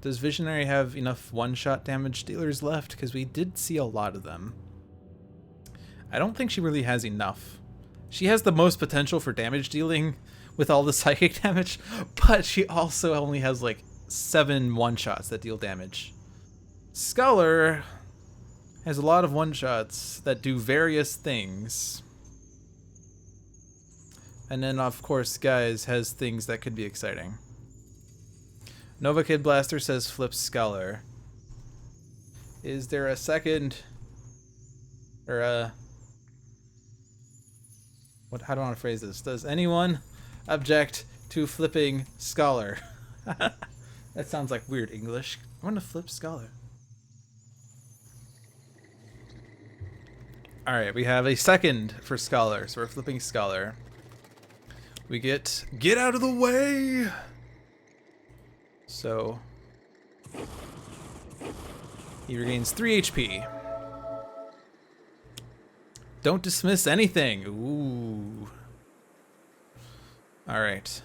Does Visionary have enough one-shot damage dealers left? Because we did see a lot of them. I don't think she really has enough. She has the most potential for damage dealing with all the psychic damage, but she also only has like 7 one-shots that deal damage. Scholar has a lot of one-shots that do various things. And then, of course, Guise has things that could be exciting. Nova Kid Blaster says flip Scholar. Is there a second... or a... how do I want to phrase this? Does anyone object to flipping Scholar? That sounds like weird English. I want to flip Scholar. Alright, we have a second for Scholar, so we're flipping Scholar. We get out of the way! So he regains 3 HP. Don't dismiss anything. Ooh. Alright.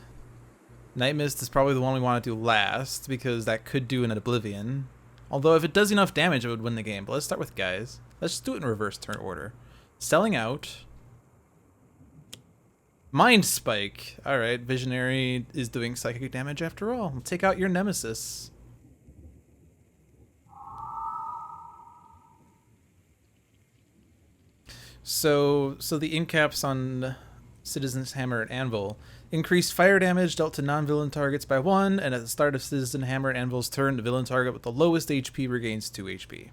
Nightmist is probably the one we want to do last, because that could do an Oblivion. Although if it does enough damage, it would win the game. But let's start with Guise. Let's just do it in reverse turn order. Selling out. Mind Spike. Alright, Visionary is doing psychic damage after all. We'll take out your nemesis. So the incaps on Citizen's Hammer and Anvil. Increased fire damage dealt to non-villain targets by 1, and at the start of Citizen Hammer and Anvil's turn, the villain target with the lowest HP regains 2 HP.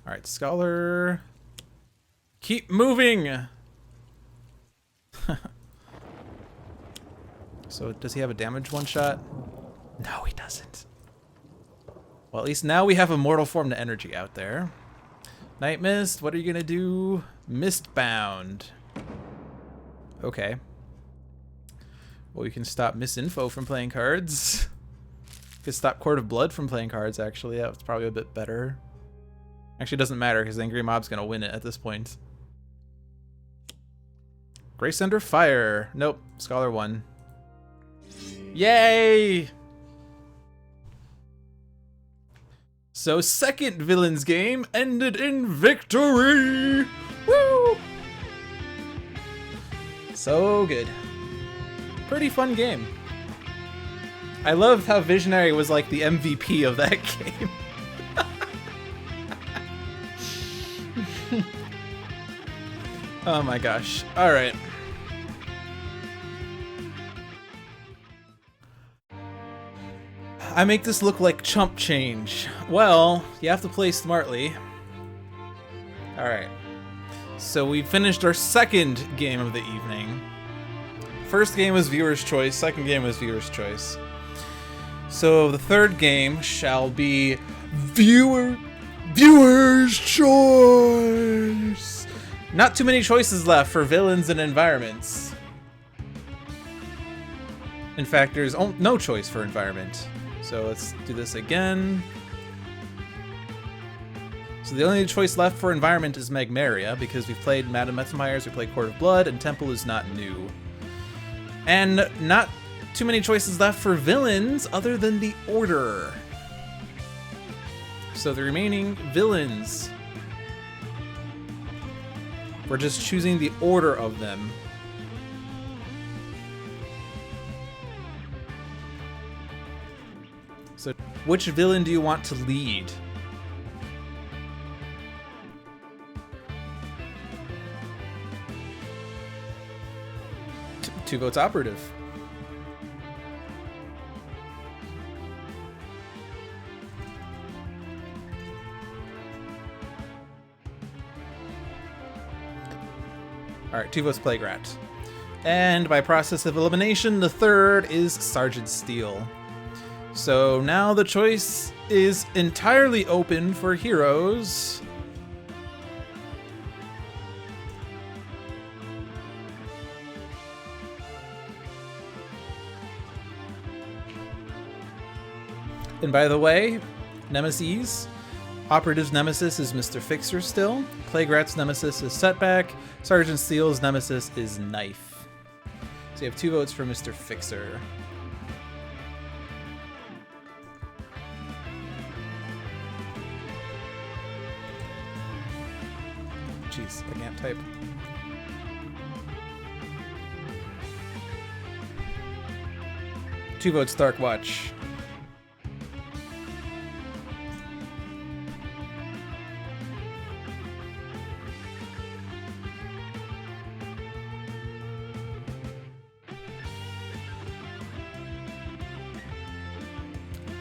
Alright, Scholar. Keep moving! So, does he have a damage one-shot? No, he doesn't. Well, at least now we have a mortal form to energy out there. Nightmist, what are you gonna do? Mistbound. Okay. Well, we can stop Misinfo from playing cards. We can stop Court of Blood from playing cards, actually. That's probably a bit better. Actually, it doesn't matter, because Angry Mob's gonna win it at this point. Grace Under Fire. Nope. Scholar won. Yay! So second villain's game ended in victory! Woo! So good. Pretty fun game. I loved how Visionary was like the MVP of that game. Oh my gosh. Alright. I make this look like chump change. Well, you have to play smartly. Alright. So we finished our second game of the evening. First game was viewer's choice, second game was viewer's choice. So the third game shall be viewer's choice. Not too many choices left for villains and environments. In fact, there's no choice for environment. So let's do this again. So the only choice left for environment is Magmaria, because we've played Mittermeier, we played Court of Blood, and Temple is not new. And not too many choices left for villains other than the Order. So the remaining villains, we're just choosing the order of them. So which villain do you want to lead? Two votes Operative. Alright, 2 votes Plague Rat. And by process of elimination, the third is Sergeant Steel. So now the choice is entirely open for heroes. And by the way, Nemesis. Operative's nemesis is Mr. Fixer still. Plague Rat's nemesis is Setback. Sergeant Steel's nemesis is K.N.Y.F.E. So you have 2 votes for Mr. Fixer. Jeez, I can't type. Two votes Dark Watch.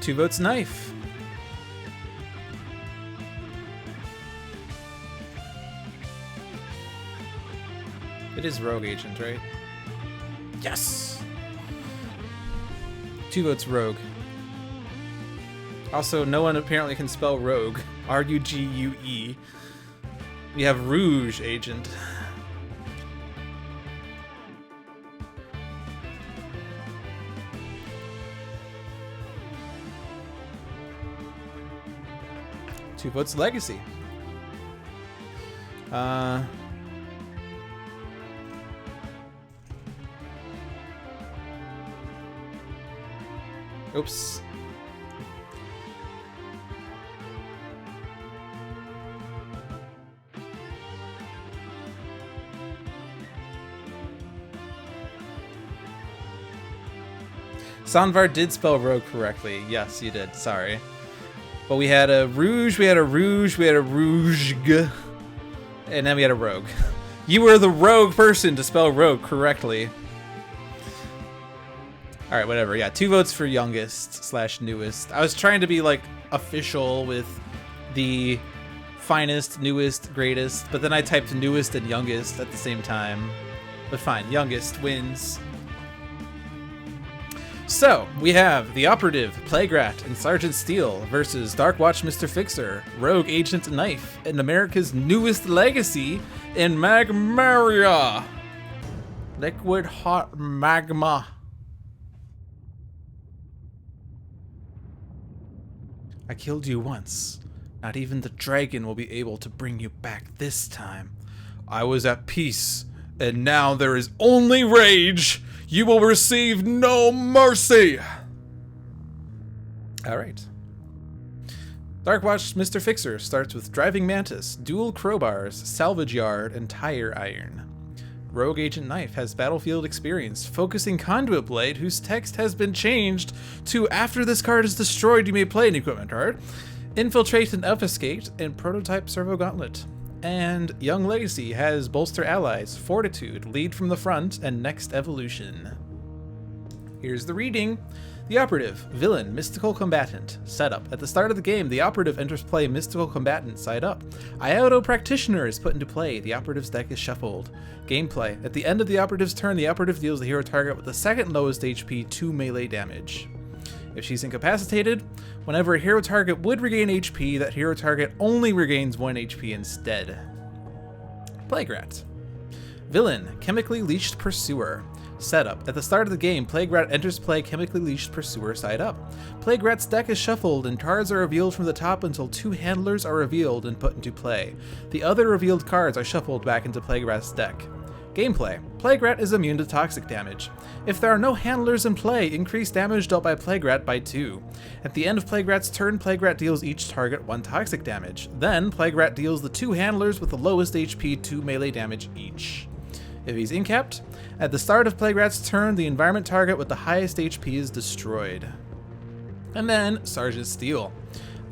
Two votes Knife. It is Rogue Agent, right? Yes! 2 votes Rogue. Also, no one apparently can spell Rogue. R-U-G-U-E. We have Rouge Agent. Two votes Legacy. Oops. Sanvar did spell Rogue correctly. Yes, you did. Sorry. But we had a Rouge, we had a Rouge, we had a Rouge, and then we had a Rogue. You were the rogue person to spell Rogue correctly. Alright, whatever. Yeah, 2 votes for youngest / newest. I was trying to be, like, official with the finest, newest, greatest, but then I typed newest and youngest at the same time. But fine, youngest wins. So, we have the Operative, Plague Rat, and Sergeant Steel versus Dark Watch Mr. Fixer, Rogue Agent K.N.Y.F.E, and America's newest legacy in Magmaria. Liquid hot magma. I killed you once. Not even the dragon will be able to bring you back this time. I was at peace, and now there is only rage. You will receive no mercy! Alright. Dark Watch Mr. Fixer starts with Driving Mantis, Dual Crowbars, Salvage Yard, and Tire Iron. Rogue Agent K.N.Y.F E has battlefield experience, focusing Conduit Blade, whose text has been changed to after this card is destroyed, you may play an equipment card. Infiltrate and Obfuscate, and Prototype Servo Gauntlet. And Young Legacy has Bolster Allies, Fortitude, Lead from the Front, and Next Evolution. Here's the reading. The Operative, Villain, Mystical Combatant. Setup. At the start of the game, the Operative enters play Mystical Combatant side up. Iodo Practitioner is put into play. The Operative's deck is shuffled. Gameplay. At the end of the Operative's turn, the Operative deals the hero target with the second lowest HP 2 melee damage. If she's incapacitated, whenever a hero target would regain HP, that hero target only regains 1 HP instead. Plague Rat. Villain, Chemically Leashed Pursuer. Setup. At the start of the game, Plague Rat enters play Chemically Leashed Pursuer side up. Plague Rat's deck is shuffled and cards are revealed from the top until 2 handlers are revealed and put into play. The other revealed cards are shuffled back into Plague Rat's deck. Gameplay. Plague Rat is immune to toxic damage. If there are no handlers in play, increase damage dealt by Plague Rat by 2. At the end of Plague Rat's turn, Plague Rat deals each target 1 toxic damage. Then, Plague Rat deals the 2 handlers with the lowest HP 2 melee damage each. If he's incapped, at the start of Plague Rat's turn, the environment target with the highest HP is destroyed. And then, Sergeant Steel.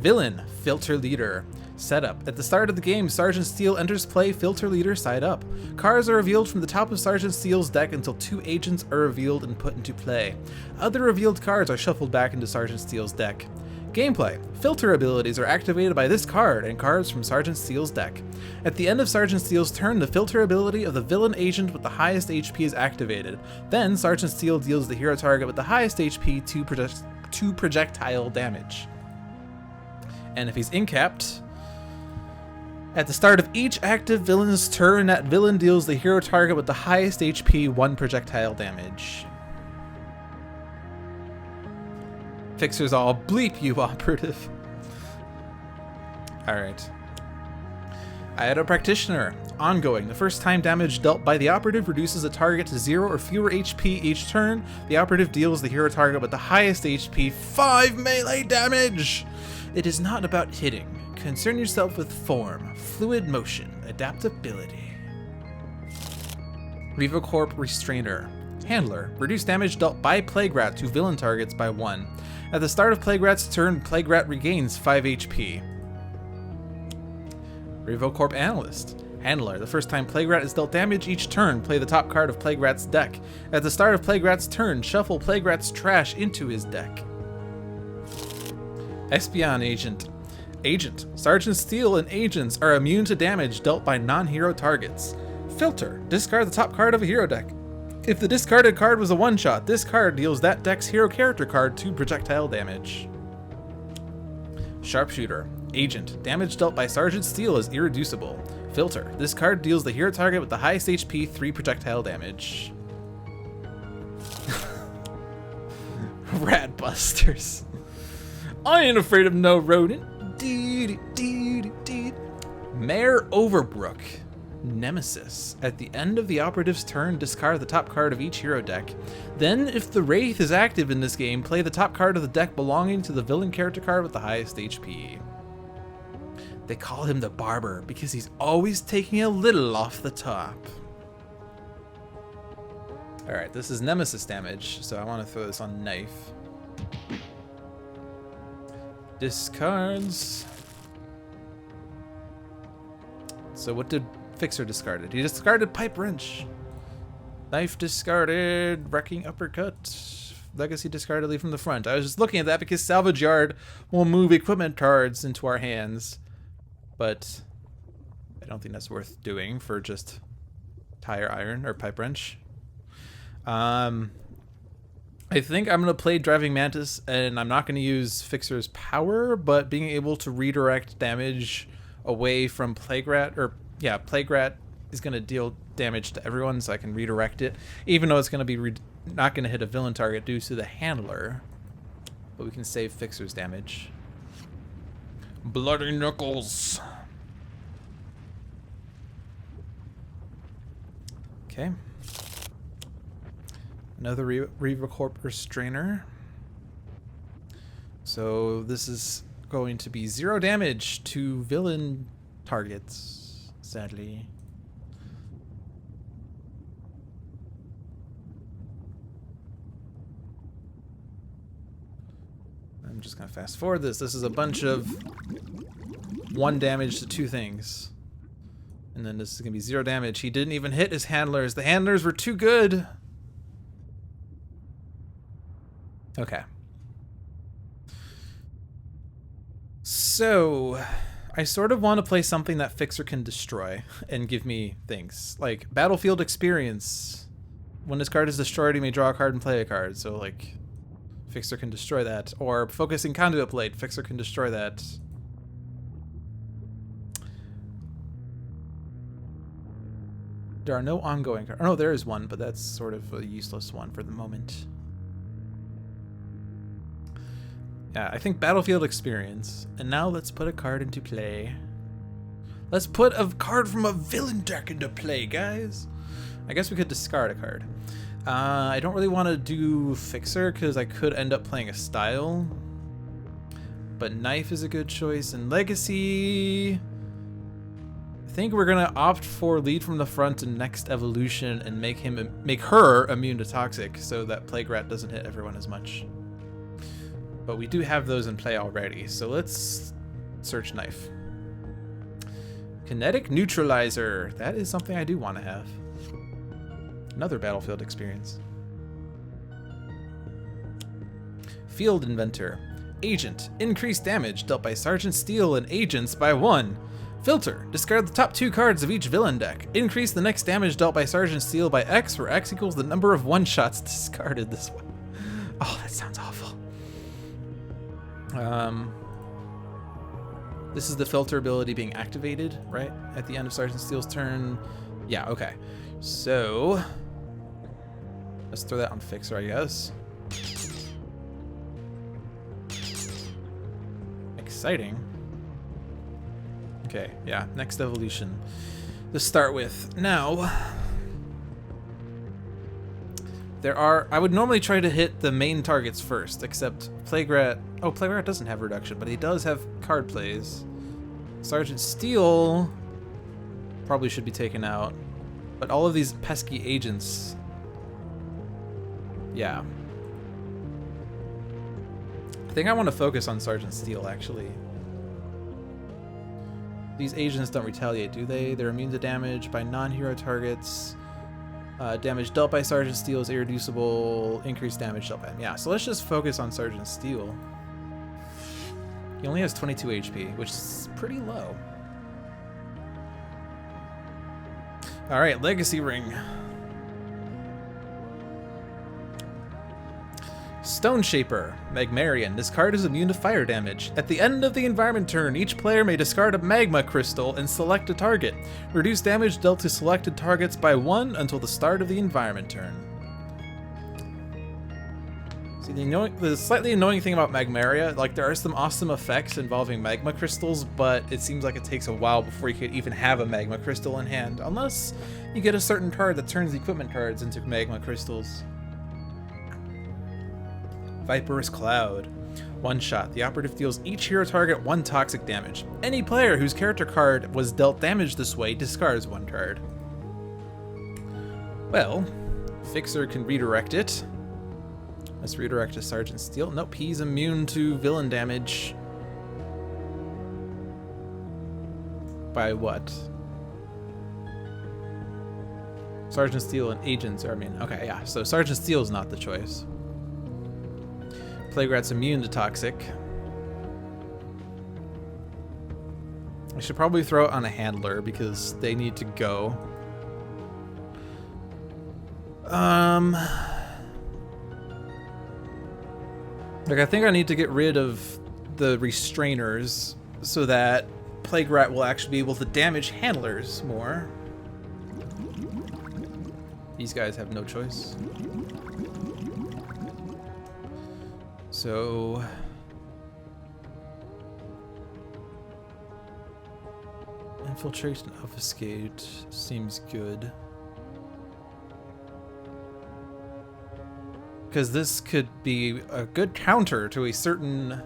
Villain, Filter Leader. Setup. At the start of the game, Sergeant Steel enters play Filter Leader side up. Cards are revealed from the top of Sergeant Steel's deck until 2 agents are revealed and put into play. Other revealed cards are shuffled back into Sergeant Steel's deck. Gameplay. Filter abilities are activated by this card and cards from Sergeant Steel's deck. At the end of Sergeant Steel's turn, the filter ability of the villain agent with the highest HP is activated. Then, Sergeant Steel deals the hero target with the highest HP 2 projectile damage. And if he's incapped, at the start of each active villain's turn, that villain deals the hero target with the highest HP 1 projectile damage. Fixers all bleep you, Operative. Alright. Iodo Practitioner. Ongoing. The first time damage dealt by the Operative reduces a target to 0 or fewer HP each turn. The Operative deals the hero target with the highest HP 5 melee damage! It is not about hitting. Concern yourself with form, fluid motion, adaptability. Revocorp Restrainer. Handler. Reduce damage dealt by Plague Rat to villain targets by 1. At the start of Plague Rat's turn, Plague Rat regains 5 HP. Revocorp Analyst. Handler. The first time Plague Rat is dealt damage each turn, play the top card of Plague Rat's deck. At the start of Plague Rat's turn, shuffle Plague Rat's trash into his deck. Espion Agent. Agent. Sergeant Steel and agents are immune to damage dealt by non-hero targets. Filter. Discard the top card of a hero deck. If the discarded card was a one-shot, this card deals that deck's hero character card 2 projectile damage. Sharpshooter. Agent. Damage dealt by Sergeant Steel is irreducible. Filter. This card deals the hero target with the highest HP 3 projectile damage. Ratbusters. I ain't afraid of no rodent. Mayor Overbrook. Nemesis. At the end of the Operative's turn, discard the top card of each hero deck. Then, if the Wraith is active in this game, play the top card of the deck belonging to the villain character card with the highest HP. They call him the Barber because he's always taking a little off the top. Alright, this is Nemesis damage, so I want to throw this on K.N.Y.F E. Discards. So what did Fixer discarded? He discarded Pipe Wrench. K.N.Y.F E discarded Wrecking Uppercut. Legacy discarded Lead from the Front. I was just looking at that because Salvage Yard will move equipment cards into our hands. But I don't think that's worth doing for just Tire Iron or Pipe Wrench. I think I'm going to play Driving Mantis, and I'm not going to use Fixer's power, but being able to redirect damage away from Plague Rat, or yeah, Plague Rat is going to deal damage to everyone, so I can redirect it, even though it's going to be not going to hit a villain target due to the Handler, but we can save Fixer's damage. Bloody Knuckles. Okay. Another Revocorp Restrainer. So this is going to be 0 damage to villain targets, sadly. I'm just gonna fast forward this. This is a bunch of 1 damage to 2 things. And then this is gonna be 0 damage. He didn't even hit his handlers. The handlers were too good. Okay. So, I sort of want to play something that Fixer can destroy and give me things. Like, Battlefield Experience. When this card is destroyed, you may draw a card and play a card. So, like, Fixer can destroy that. Or Focusing Conduit Blade. Fixer can destroy that. There are no ongoing cards. Oh, no, there is one, but that's sort of a useless one for the moment. Yeah, I think Battlefield Experience. And now let's put a card into play. Let's put a card from a villain deck into play, guys. I guess we could discard a card. I don't really want to do Fixer because I could end up playing a style. But K.N.Y.F.E is a good choice. And Legacy... I think we're going to opt for Lead from the Front in next evolution and make her immune to Toxic so that Plague Rat doesn't hit everyone as much. But we do have those in play already, so let's search K.N.Y.F.E. Kinetic Neutralizer. That is something I do want to have. Another Battlefield Experience. Field Inventor. Agent. Increased damage dealt by Sergeant Steel and agents by 1. Filter. Discard the top 2 cards of each villain deck. Increase the next damage dealt by Sergeant Steel by X, where X equals the number of one-shots discarded this way. Oh, that sounds awful. This is the filter ability being activated, right? At the end of Sergeant Steel's turn. Yeah, okay. So, let's throw that on Fixer, I guess. Exciting. Okay, yeah, next evolution to start with. Now, I would normally try to hit the main targets first, except Plague Rat. Oh, Plague Rat doesn't have reduction, but he does have card plays. Sergeant Steel probably should be taken out, but all of these pesky agents. Yeah. I think I want to focus on Sergeant Steel, actually. These agents don't retaliate, do they? They're immune to damage by non-hero targets. Damage dealt by Sergeant Steel is irreducible. Increased damage dealt by him. Yeah, so let's just focus on Sergeant Steel. He only has 22 HP, which is pretty low. Alright, Legacy Ring. Stone Shaper, Magmarian. This card is immune to fire damage. At the end of the environment turn, each player may discard a magma crystal and select a target. Reduce damage dealt to selected targets by 1 until the start of the environment turn. See, the slightly annoying thing about Magmaria, like, there are some awesome effects involving magma crystals, but it seems like it takes a while before you could even have a magma crystal in hand, unless you get a certain card that turns equipment cards into magma crystals. Viper's Cloud. 1 shot. The operative deals each hero target 1 toxic damage. Any player whose character card was dealt damage this way discards 1 card. Well, Fixer can redirect it. Let's redirect to Sergeant Steel. Nope, he's immune to villain damage. By what? Sergeant Steel and agents are immune. Okay, yeah, so Sergeant Steel is not the choice. Plague Rat's immune to Toxic. I should probably throw it on a handler because they need to go. Like, I think I need to get rid of the restrainers so that Plague Rat will actually be able to damage handlers more. These guys have no choice. So... Infiltration Ambuscade seems good. Because this could be a good counter to a certain...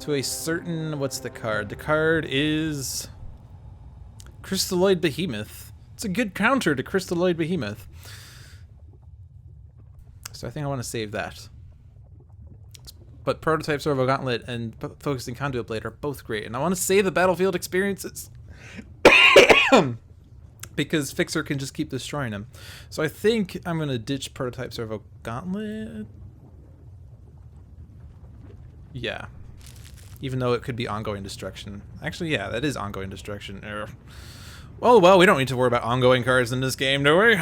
What's the card? The card is... Crystalloid Behemoth. It's a good counter to Crystalloid Behemoth. So I think I want to save that. But Prototype Servo Gauntlet and Focusing Conduit Blade are both great. And I want to save the battlefield experiences because Fixer can just keep destroying them. So I think I'm going to ditch Prototype Servo Gauntlet. Yeah. Even though it could be ongoing destruction. Actually, yeah, that is ongoing destruction. Well, we don't need to worry about ongoing cards in this game, do we?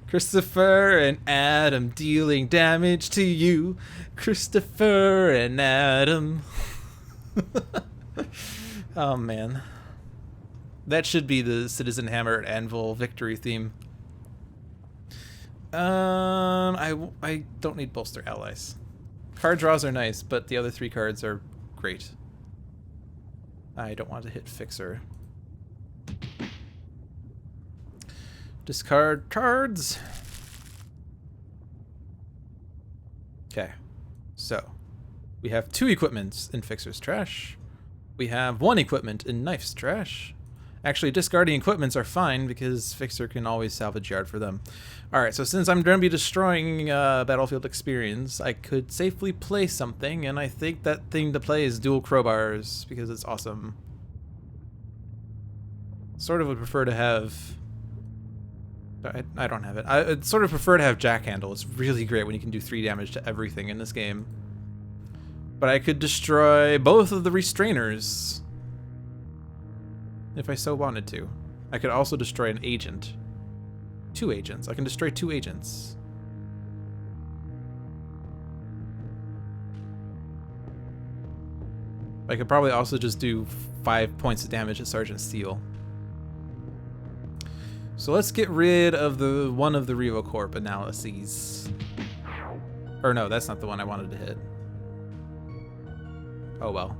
Christopher and Adam dealing damage to you. Christopher and Adam. Oh, man. That should be the Citizen Hammer and Anvil victory theme. I don't need bolster allies. Card draws are nice, but the other 3 cards are great. I don't want to hit Fixer. Discard cards. Okay, so we have 2 equipments in Fixer's trash. We have 1 equipment in Knife's trash. Actually, discarding equipments are fine because Fixer can always salvage yard for them. Alright, so since I'm going to be destroying battlefield experience, I could safely play something, and I think that thing to play is Dual Crowbars because it's awesome. Sort of would prefer to have... I don't have it. I'd sort of prefer to have Jack Handle. It's really great when you can do 3 damage to everything in this game. But I could destroy both of the Restrainers if I so wanted to. I could also destroy an agent. 2 agents. I can destroy 2 agents. I could probably also just do 5 points of damage at Sergeant Steel. So let's get rid of the one of the RevoCorp analyses. Or no, that's not the one I wanted to hit. Oh well.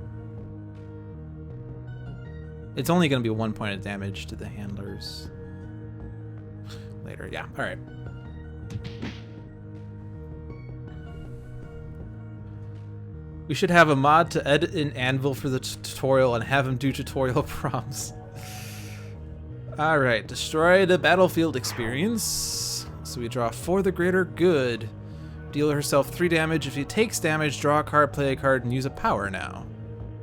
It's only going to be 1 point of damage to the handlers. Later, yeah, alright. We should have a mod to edit in Anvil for the tutorial and have him do tutorial prompts. Alright, destroy the battlefield experience. So we draw for the greater good. Deal herself 3 damage. If he takes damage, draw a card, play a card, and use a power now.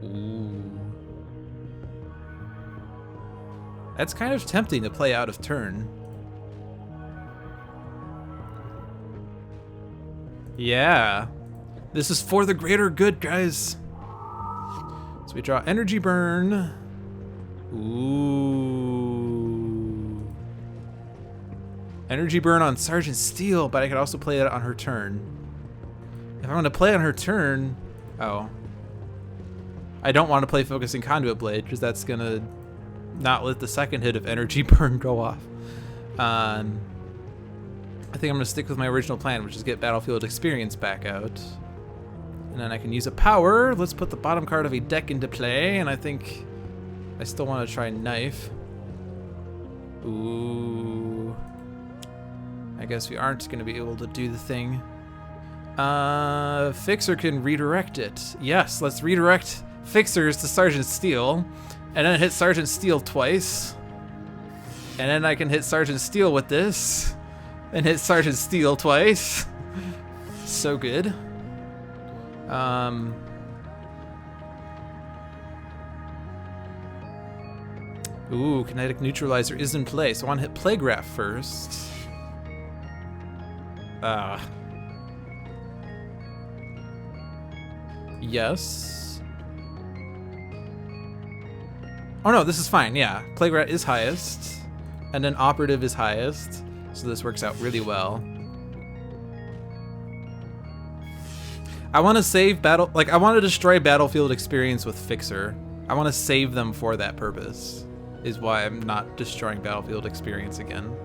Ooh. That's kind of tempting to play out of turn. Yeah. This is for the greater good, guys. So we draw Energy Burn. Ooh. Energy Burn on Sergeant Steel, but I could also play it on her turn. If I'm going to play on her turn... Oh. I don't want to play Focusing Conduit Blade, because that's going to not let the second hit of Energy Burn go off. I think I'm going to stick with my original plan, which is get Battlefield Experience back out. And then I can use a power. Let's put the bottom card of a deck into play, and I think I still want to try Knife. Ooh. I guess we aren't going to be able to do the thing. Fixer can redirect it. Yes, let's redirect Fixers to Sergeant Steel, and then hit Sergeant Steel twice. And then I can hit Sergeant Steel with this, and hit Sergeant Steel twice. So good. Ooh, Kinetic Neutralizer is in play, so I want to hit Playgraph first. Yes. Oh no, this is fine, yeah. Playgraph is highest, and then Operative is highest, so this works out really well. I want to save I want to destroy Battlefield Experience with Fixer. I want to save them for that purpose, is why I'm not destroying Battlefield Experience again.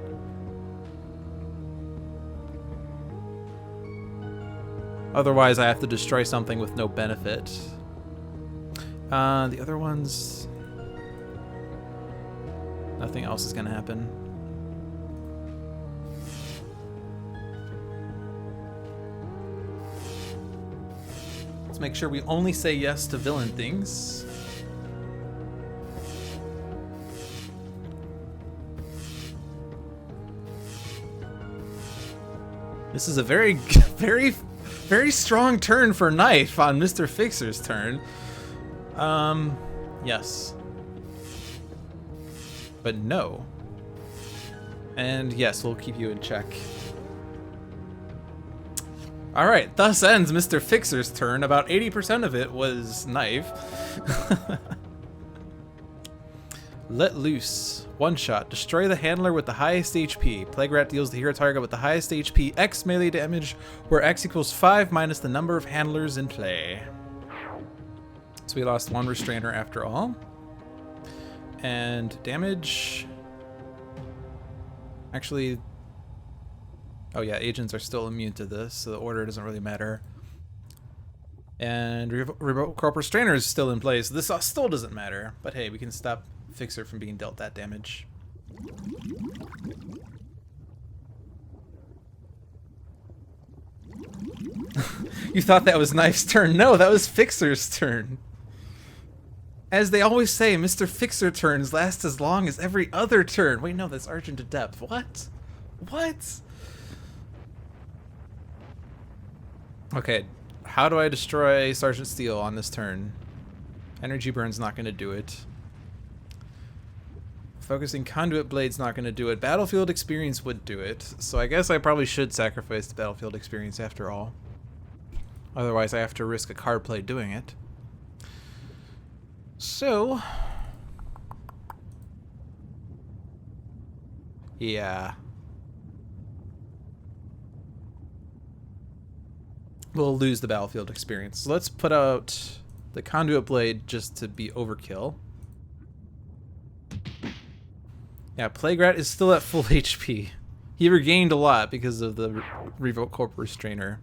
Otherwise, I have to destroy something with no benefit. The other ones... Nothing else is going to happen. Let's make sure we only say yes to villain things. This is a very, very strong turn for K.N.Y.F on Mr. Fixer's turn. Yes. But no. And yes, we'll keep you in check. Alright, thus ends Mr. Fixer's turn. About 80% of it was K.N.Y.F. Let Loose. One shot. Destroy the handler with the highest HP. Plague Rat deals the hero target with the highest HP X melee damage, where X equals 5 minus the number of handlers in play. So we lost one restrainer after all. And damage... Actually... Oh yeah, agents are still immune to this, so the order doesn't really matter. And Revoke Corp Restrainer is still in place. This still doesn't matter, but hey, we can stop Fixer from being dealt that damage. You thought that was K.N.Y.F.'s turn? No, that was Fixer's turn. As they always say, Mr. Fixer turns last as long as every other turn. Wait, no, that's Argent to Depth. What? What? Okay, how do I destroy Sergeant Steel on this turn? Energy Burn's not going to do it. Focusing Conduit Blade's not going to do it. Battlefield Experience would do it. So I guess I probably should sacrifice the Battlefield Experience after all. Otherwise I have to risk a card play doing it. So... yeah. We'll lose the Battlefield Experience. So let's put out the Conduit Blade just to be overkill. Yeah, Plague Rat is still at full HP. He regained a lot because of the Revoke Corp Restrainer.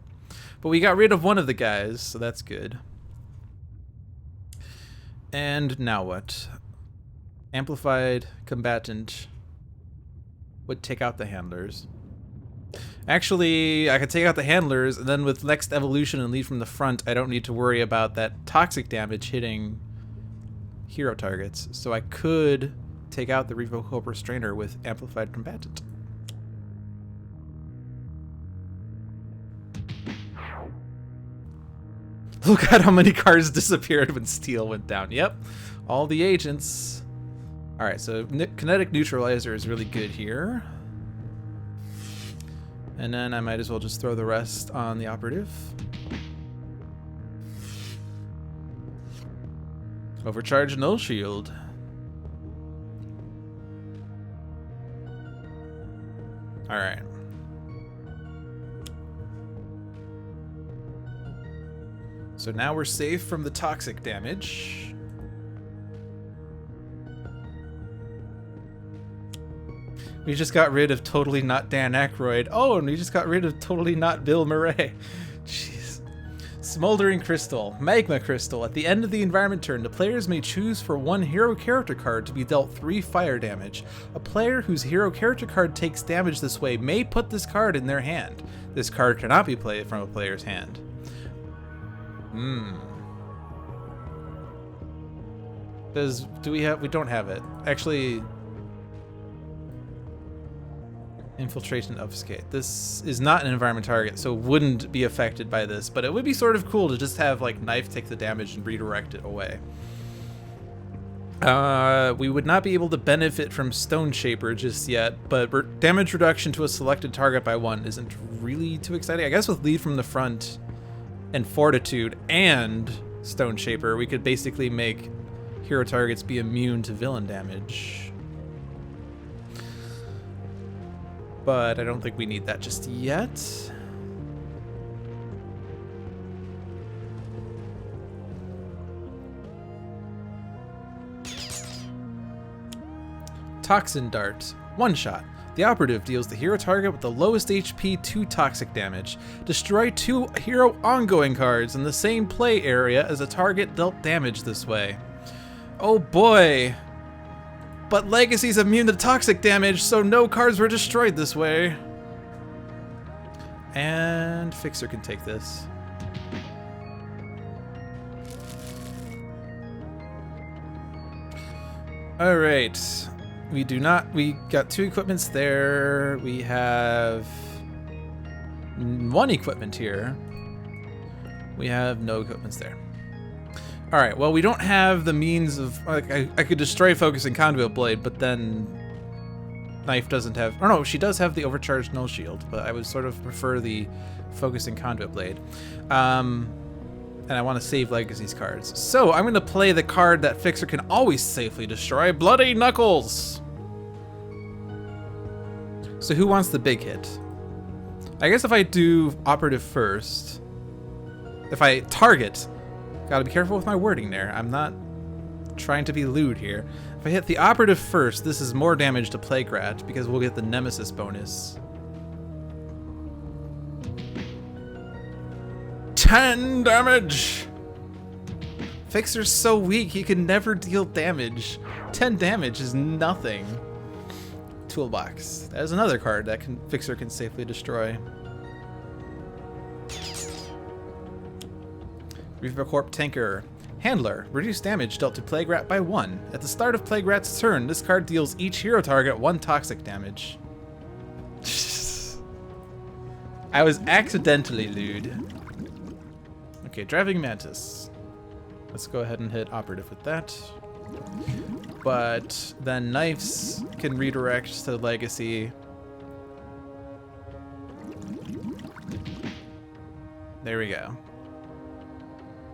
But we got rid of one of the guys, so that's good. And now what? Amplified Combatant would take out the handlers. Actually, I could take out the handlers, and then with next evolution and lead from the front, I don't need to worry about that toxic damage hitting hero targets. So I could take out the Revoke Corp Restrainer with Amplified Combatant. Look at how many cards disappeared when Steel went down. Yep, all the agents. Alright, so Kinetic Neutralizer is really good here. And then I might as well just throw the rest on the Operative. Overcharge Null Shield. Alright. So now we're safe from the toxic damage. We just got rid of Totally Not Dan Aykroyd. Oh, and we just got rid of Totally Not Bill Murray. Jeez. Smoldering Crystal. Magma Crystal. At the end of the environment turn, the players may choose for one hero character card to be dealt 3 fire damage. A player whose hero character card takes damage this way may put this card in their hand. This card cannot be played from a player's hand. We don't have it. Actually, Infiltration Obfuscate. This is not an environment target, so wouldn't be affected by this, but it would be sort of cool to just have like K.N.Y.F take the damage and redirect it away. We would not be able to benefit from Stone Shaper just yet, but damage reduction to a selected target by 1 isn't really too exciting. I guess with Lead from the Front and Fortitude and Stone Shaper, we could basically make hero targets be immune to villain damage. But I don't think we need that just yet. Toxin Dart. One shot. The Operative deals the hero target with the lowest HP 2 toxic damage. Destroy 2 hero ongoing cards in the same play area as a target dealt damage this way. Oh boy! But Legacy's immune to toxic damage, so no cards were destroyed this way. And Fixer can take this. Alright. We got 2 equipments there. We have one equipment here. We have no equipments there. All right, well, we don't have the means of, like, I could destroy Focusing Conduit Blade, but then K.N.Y.F.E doesn't have, oh no, she does have the overcharged null shield, but I would sort of prefer the Focusing Conduit Blade. And I want to save Legacy's cards. So I'm going to play the card that Fixer can always safely destroy, Bloody Knuckles. So who wants the big hit? I guess if I do Operative first, if I target, gotta be careful with my wording there. I'm not trying to be lewd here. If I hit the Operative first, this is more damage to Plague Rat because we'll get the Nemesis bonus. 10 damage! Fixer's so weak, he can never deal damage. 10 damage is nothing. Toolbox. That is another card that Fixer can safely destroy. Reaper Corp Tanker. Handler. Reduce damage dealt to Plague Rat by 1. At the start of Plague Rat's turn, this card deals each hero target 1 toxic damage. I was accidentally lewd. Okay, Driving Mantis. Let's go ahead and hit Operative with that. But then K.N.Y.F.E can redirect to Legacy. There we go.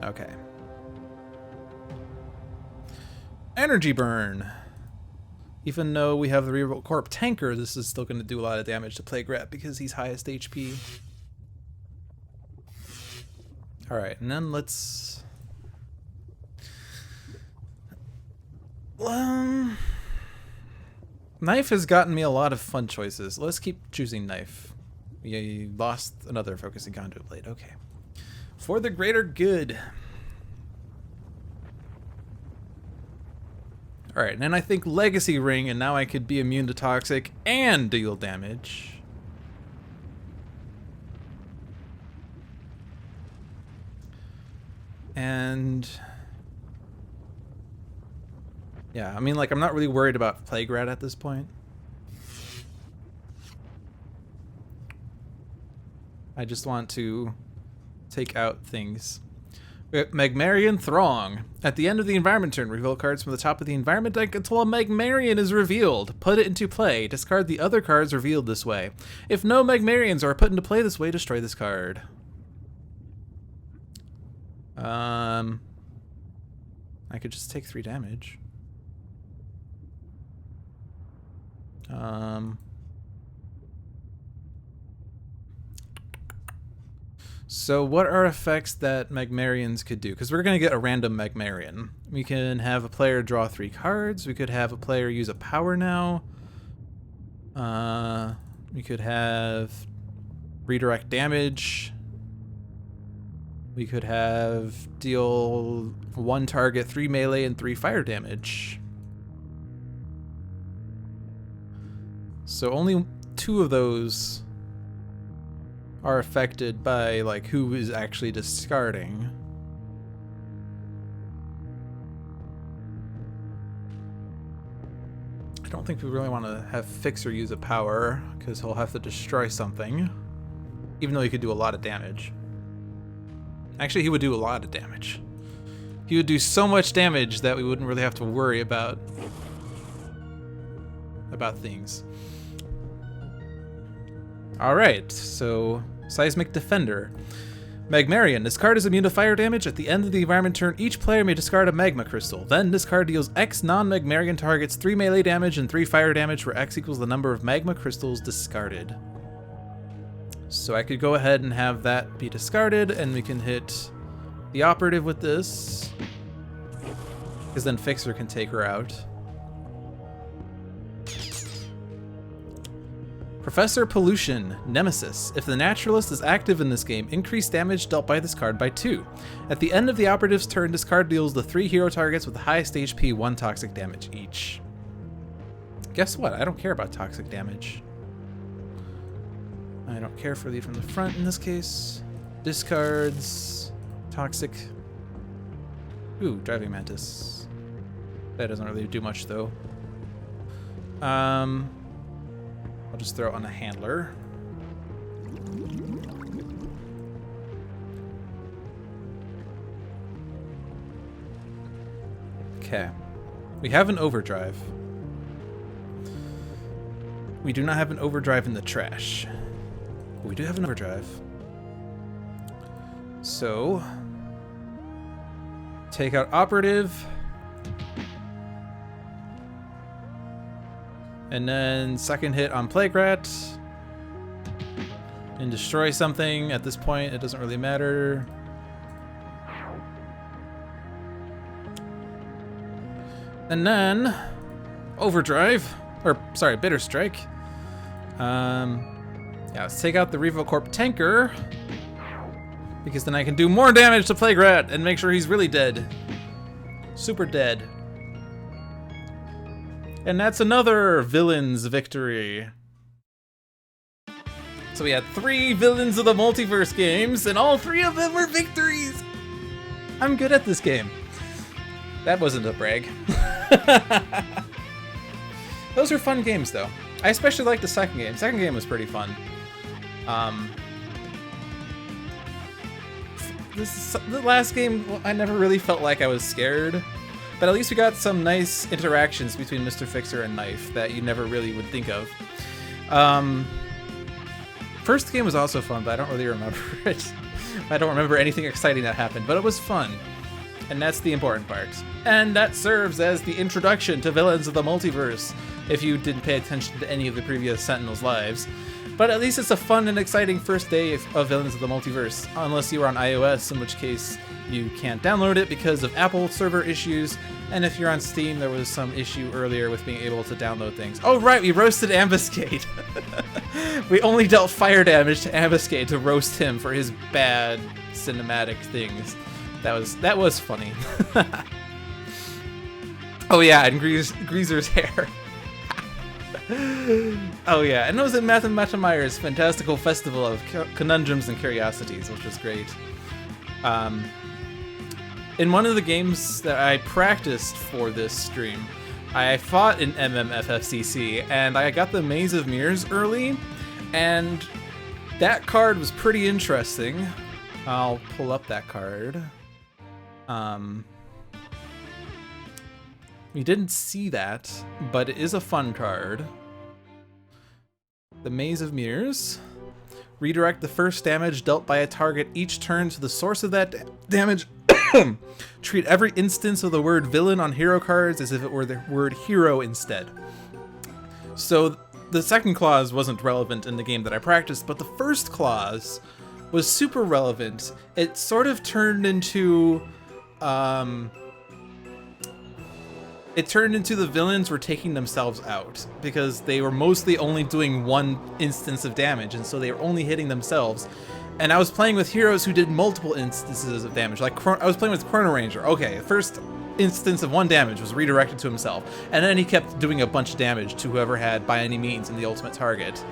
Okay. Energy Burn. Even though we have the Revolt Corp Tanker, this is still going to do a lot of damage to Plague Rat because he's highest HP. Alright, and then let's... K.N.Y.F.E has gotten me a lot of fun choices. Let's keep choosing K.N.Y.F.E. You lost another Focusing Conduit Blade. Okay. For the greater good. Alright, and then I think Legacy Ring, and now I could be immune to Toxic and deal damage. And yeah, I mean, like, I'm not really worried about Plague Rat at this point. I just want to take out things. Magmarian Throng. At the end of the environment turn, reveal cards from the top of the environment deck until a Magmarian is revealed. Put it into play. Discard the other cards revealed this way. If no Magmarians are put into play this way, destroy this card. I could just take 3 damage. So what are effects that Magmarians could do? Because we're going to get a random Magmarian. We can have a player draw 3 cards. We could have a player use a power now. We could have redirect damage. We could have deal 1 target 3 melee and 3 fire damage. So only 2 of those are affected by, like, who is actually discarding. I don't think we really want to have Fixer use a power, because he'll have to destroy something. Even though he could do a lot of damage. Actually, he would do a lot of damage. He would do so much damage that we wouldn't really have to worry about things. Alright, so Seismic Defender. Magmarian. This card is immune to fire damage. At the end of the environment turn, each player may discard a Magma Crystal. Then this card deals X non-Magmarian targets 3 melee damage and 3 fire damage, where X equals the number of Magma Crystals discarded. So I could go ahead and have that be discarded, and we can hit the Operative with this, because then Fixer can take her out. Professor Pollution, Nemesis. If the Naturalist is active in this game, increase damage dealt by this card by 2. At the end of the Operative's turn, this card deals the 3 hero targets with the highest HP 1 toxic damage each. Guess what? I don't care about toxic damage. I don't care for Lead from the Front in this case. Discards. Toxic. Ooh, Driving Mantis. That doesn't really do much, though. I'll just throw it on a Handler. Okay. We have an overdrive. We do not have an overdrive in the trash. But we do have an overdrive. So, take out Operative. And then second hit on Plague Rat. And destroy something. At this point, it doesn't really matter. And then Overdrive, or sorry, Bitter Strike. Yeah, let's take out the RevoCorp tanker, because then I can do more damage to Plague Rat and make sure he's really dead. Super dead. And that's another villain's victory. So we had 3 villains of the Multiverse games, and all 3 of them were victories. I'm good at this game. That wasn't a brag. Those are fun games, though. I especially like the second game. Second game was pretty fun. The last game, I never really felt like I was scared. But at least we got some nice interactions between Mr. Fixer and K.N.Y.F E that you never really would think of. First game was also fun, but I don't really remember it. I don't remember anything exciting that happened, but it was fun. And that's the important part. And that serves as the introduction to Villains of the Multiverse, if you didn't pay attention to any of the previous Sentinels lives. But at least it's a fun and exciting first day of Villains of the Multiverse, unless you are on iOS, in which case you can't download it because of Apple server issues. And if you're on Steam, there was some issue earlier with being able to download things. Oh right, we roasted Ambuscade. We only dealt fire damage to Ambuscade to roast him for his bad cinematic things. That was funny. Oh yeah, and Greazer's hair. Oh yeah, and it was in Mittermeier's fantastical festival of Conundrums and Curiosities, which was great. In one of the games that I practiced for this stream, I fought in MMFFCC, and I got the Maze of Mirrors early, and that card was pretty interesting. I'll pull up that card. We didn't see that, but it is a fun card. The Maze of Mirrors. Redirect the first damage dealt by a target each turn to the source of that damage. Treat every instance of the word villain on hero cards as if it were the word hero instead. So the second clause wasn't relevant in the game that I practiced, but the first clause was super relevant. It sort of turned into the villains were taking themselves out because they were mostly only doing one instance of damage, and so they were only hitting themselves. And I was playing with heroes who did multiple instances of damage. Like I was playing with Chrono Ranger. Okay, the first instance of 1 damage was redirected to himself, and then he kept doing a bunch of damage to whoever had by any means in the ultimate target.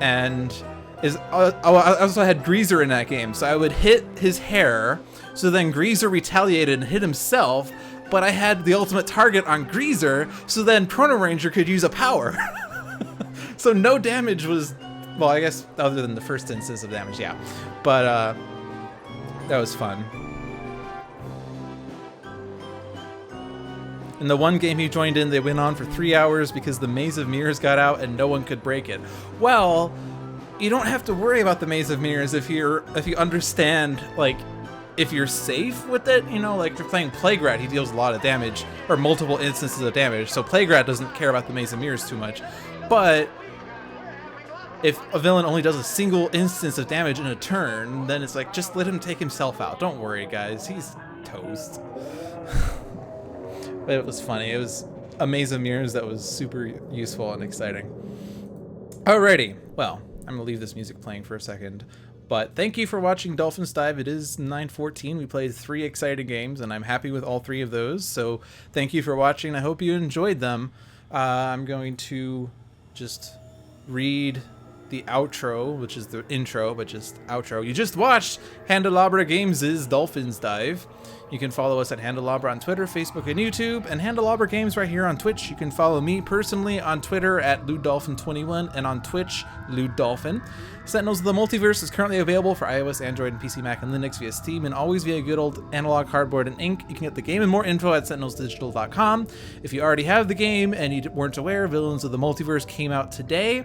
And I also had Greazer in that game, so I would hit his hair, so then Greazer retaliated and hit himself, but I had the ultimate target on Greazer, so then Chrono Ranger could use a power. So no damage was, well, I guess other than the first instance of damage, yeah. But that was fun. In the one game he joined in, they went on for 3 hours because the Maze of Mirrors got out and no one could break it. Well, you don't have to worry about the Maze of Mirrors if you understand, like, if you're safe with it, you know, like if you're playing Plague Rat, he deals a lot of damage, or multiple instances of damage, so Plague Rat doesn't care about the Maze of Mirrors too much. But if a villain only does a single instance of damage in a turn, then it's like, just let him take himself out. Don't worry, guys, he's toast. But it was funny. It was a Maze of Mirrors that was super useful and exciting. Alrighty, well, I'm gonna leave this music playing for a second. But thank you for watching Dolphin's Dive. It is 9:14. We played 3 exciting games, and I'm happy with all 3 of those. So thank you for watching. I hope you enjoyed them. I'm going to just read the outro, which is the intro, but just outro. You just watched Handelabra Games' Dolphin's Dive. You can follow us at Handelabra on Twitter, Facebook, and YouTube, and Handelabra Games right here on Twitch. You can follow me personally on Twitter at LewDolphin21 and on Twitch, LewDolphin. Sentinels of the Multiverse is currently available for iOS, Android, and PC, Mac, and Linux via Steam, and always via good old analog cardboard and ink. You can get the game and more info at sentinelsdigital.com. If you already have the game and you weren't aware, Villains of the Multiverse came out today.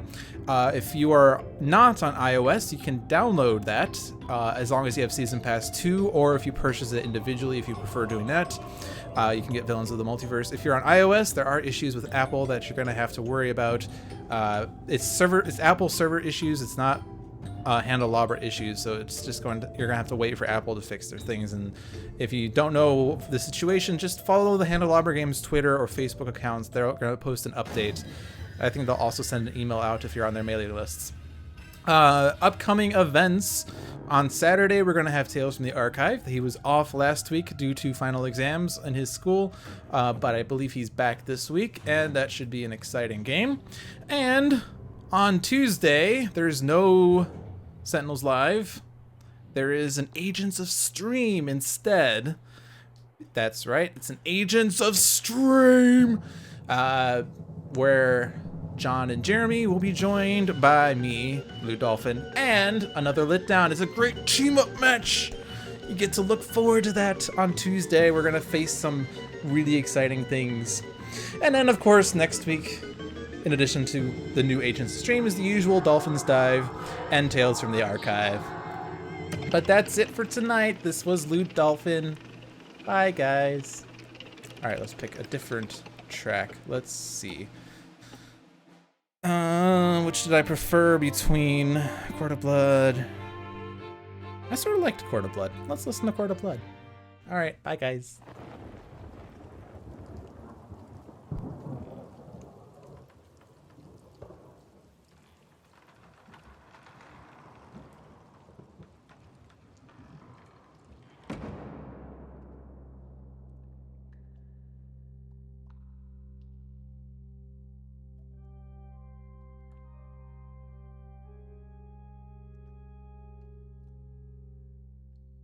If you are not on iOS, you can download that as long as you have Season Pass 2, or if you purchase it individually, if you prefer doing that. You can get Villains of the Multiverse. If you're on iOS, there are issues with Apple that you're going to have to worry about. It's Apple server issues. It's not Handelabra issues, so it's just you're gonna have to wait for Apple to fix their things. And if you don't know the situation, just follow the Handelabra Games Twitter or Facebook accounts. They're gonna post an update. I think they'll also send an email out if you're on their mailing lists. Upcoming events. On Saturday, we're going to have Tales from the Archive. He was off last week due to final exams in his school, but I believe he's back this week, and that should be an exciting game. And on Tuesday, there's no Sentinels Live. There is an Agents of Stream instead. That's right, it's an Agents of Stream, where John and Jeremy will be joined by me, Blue Dolphin, and another Lit Down. It's a great team-up match. You get to look forward to that on Tuesday. We're going to face some really exciting things. And then, of course, next week, in addition to the new Agents Stream, is the usual Dolphins Dive and Tales from the Archive. But that's it for tonight. This was Blue Dolphin. Bye, guys. All right, let's pick a different track. Let's see. Which did I prefer between Court of Blood? I sort of liked Court of Blood. Let's listen to Court of Blood. All right, bye guys.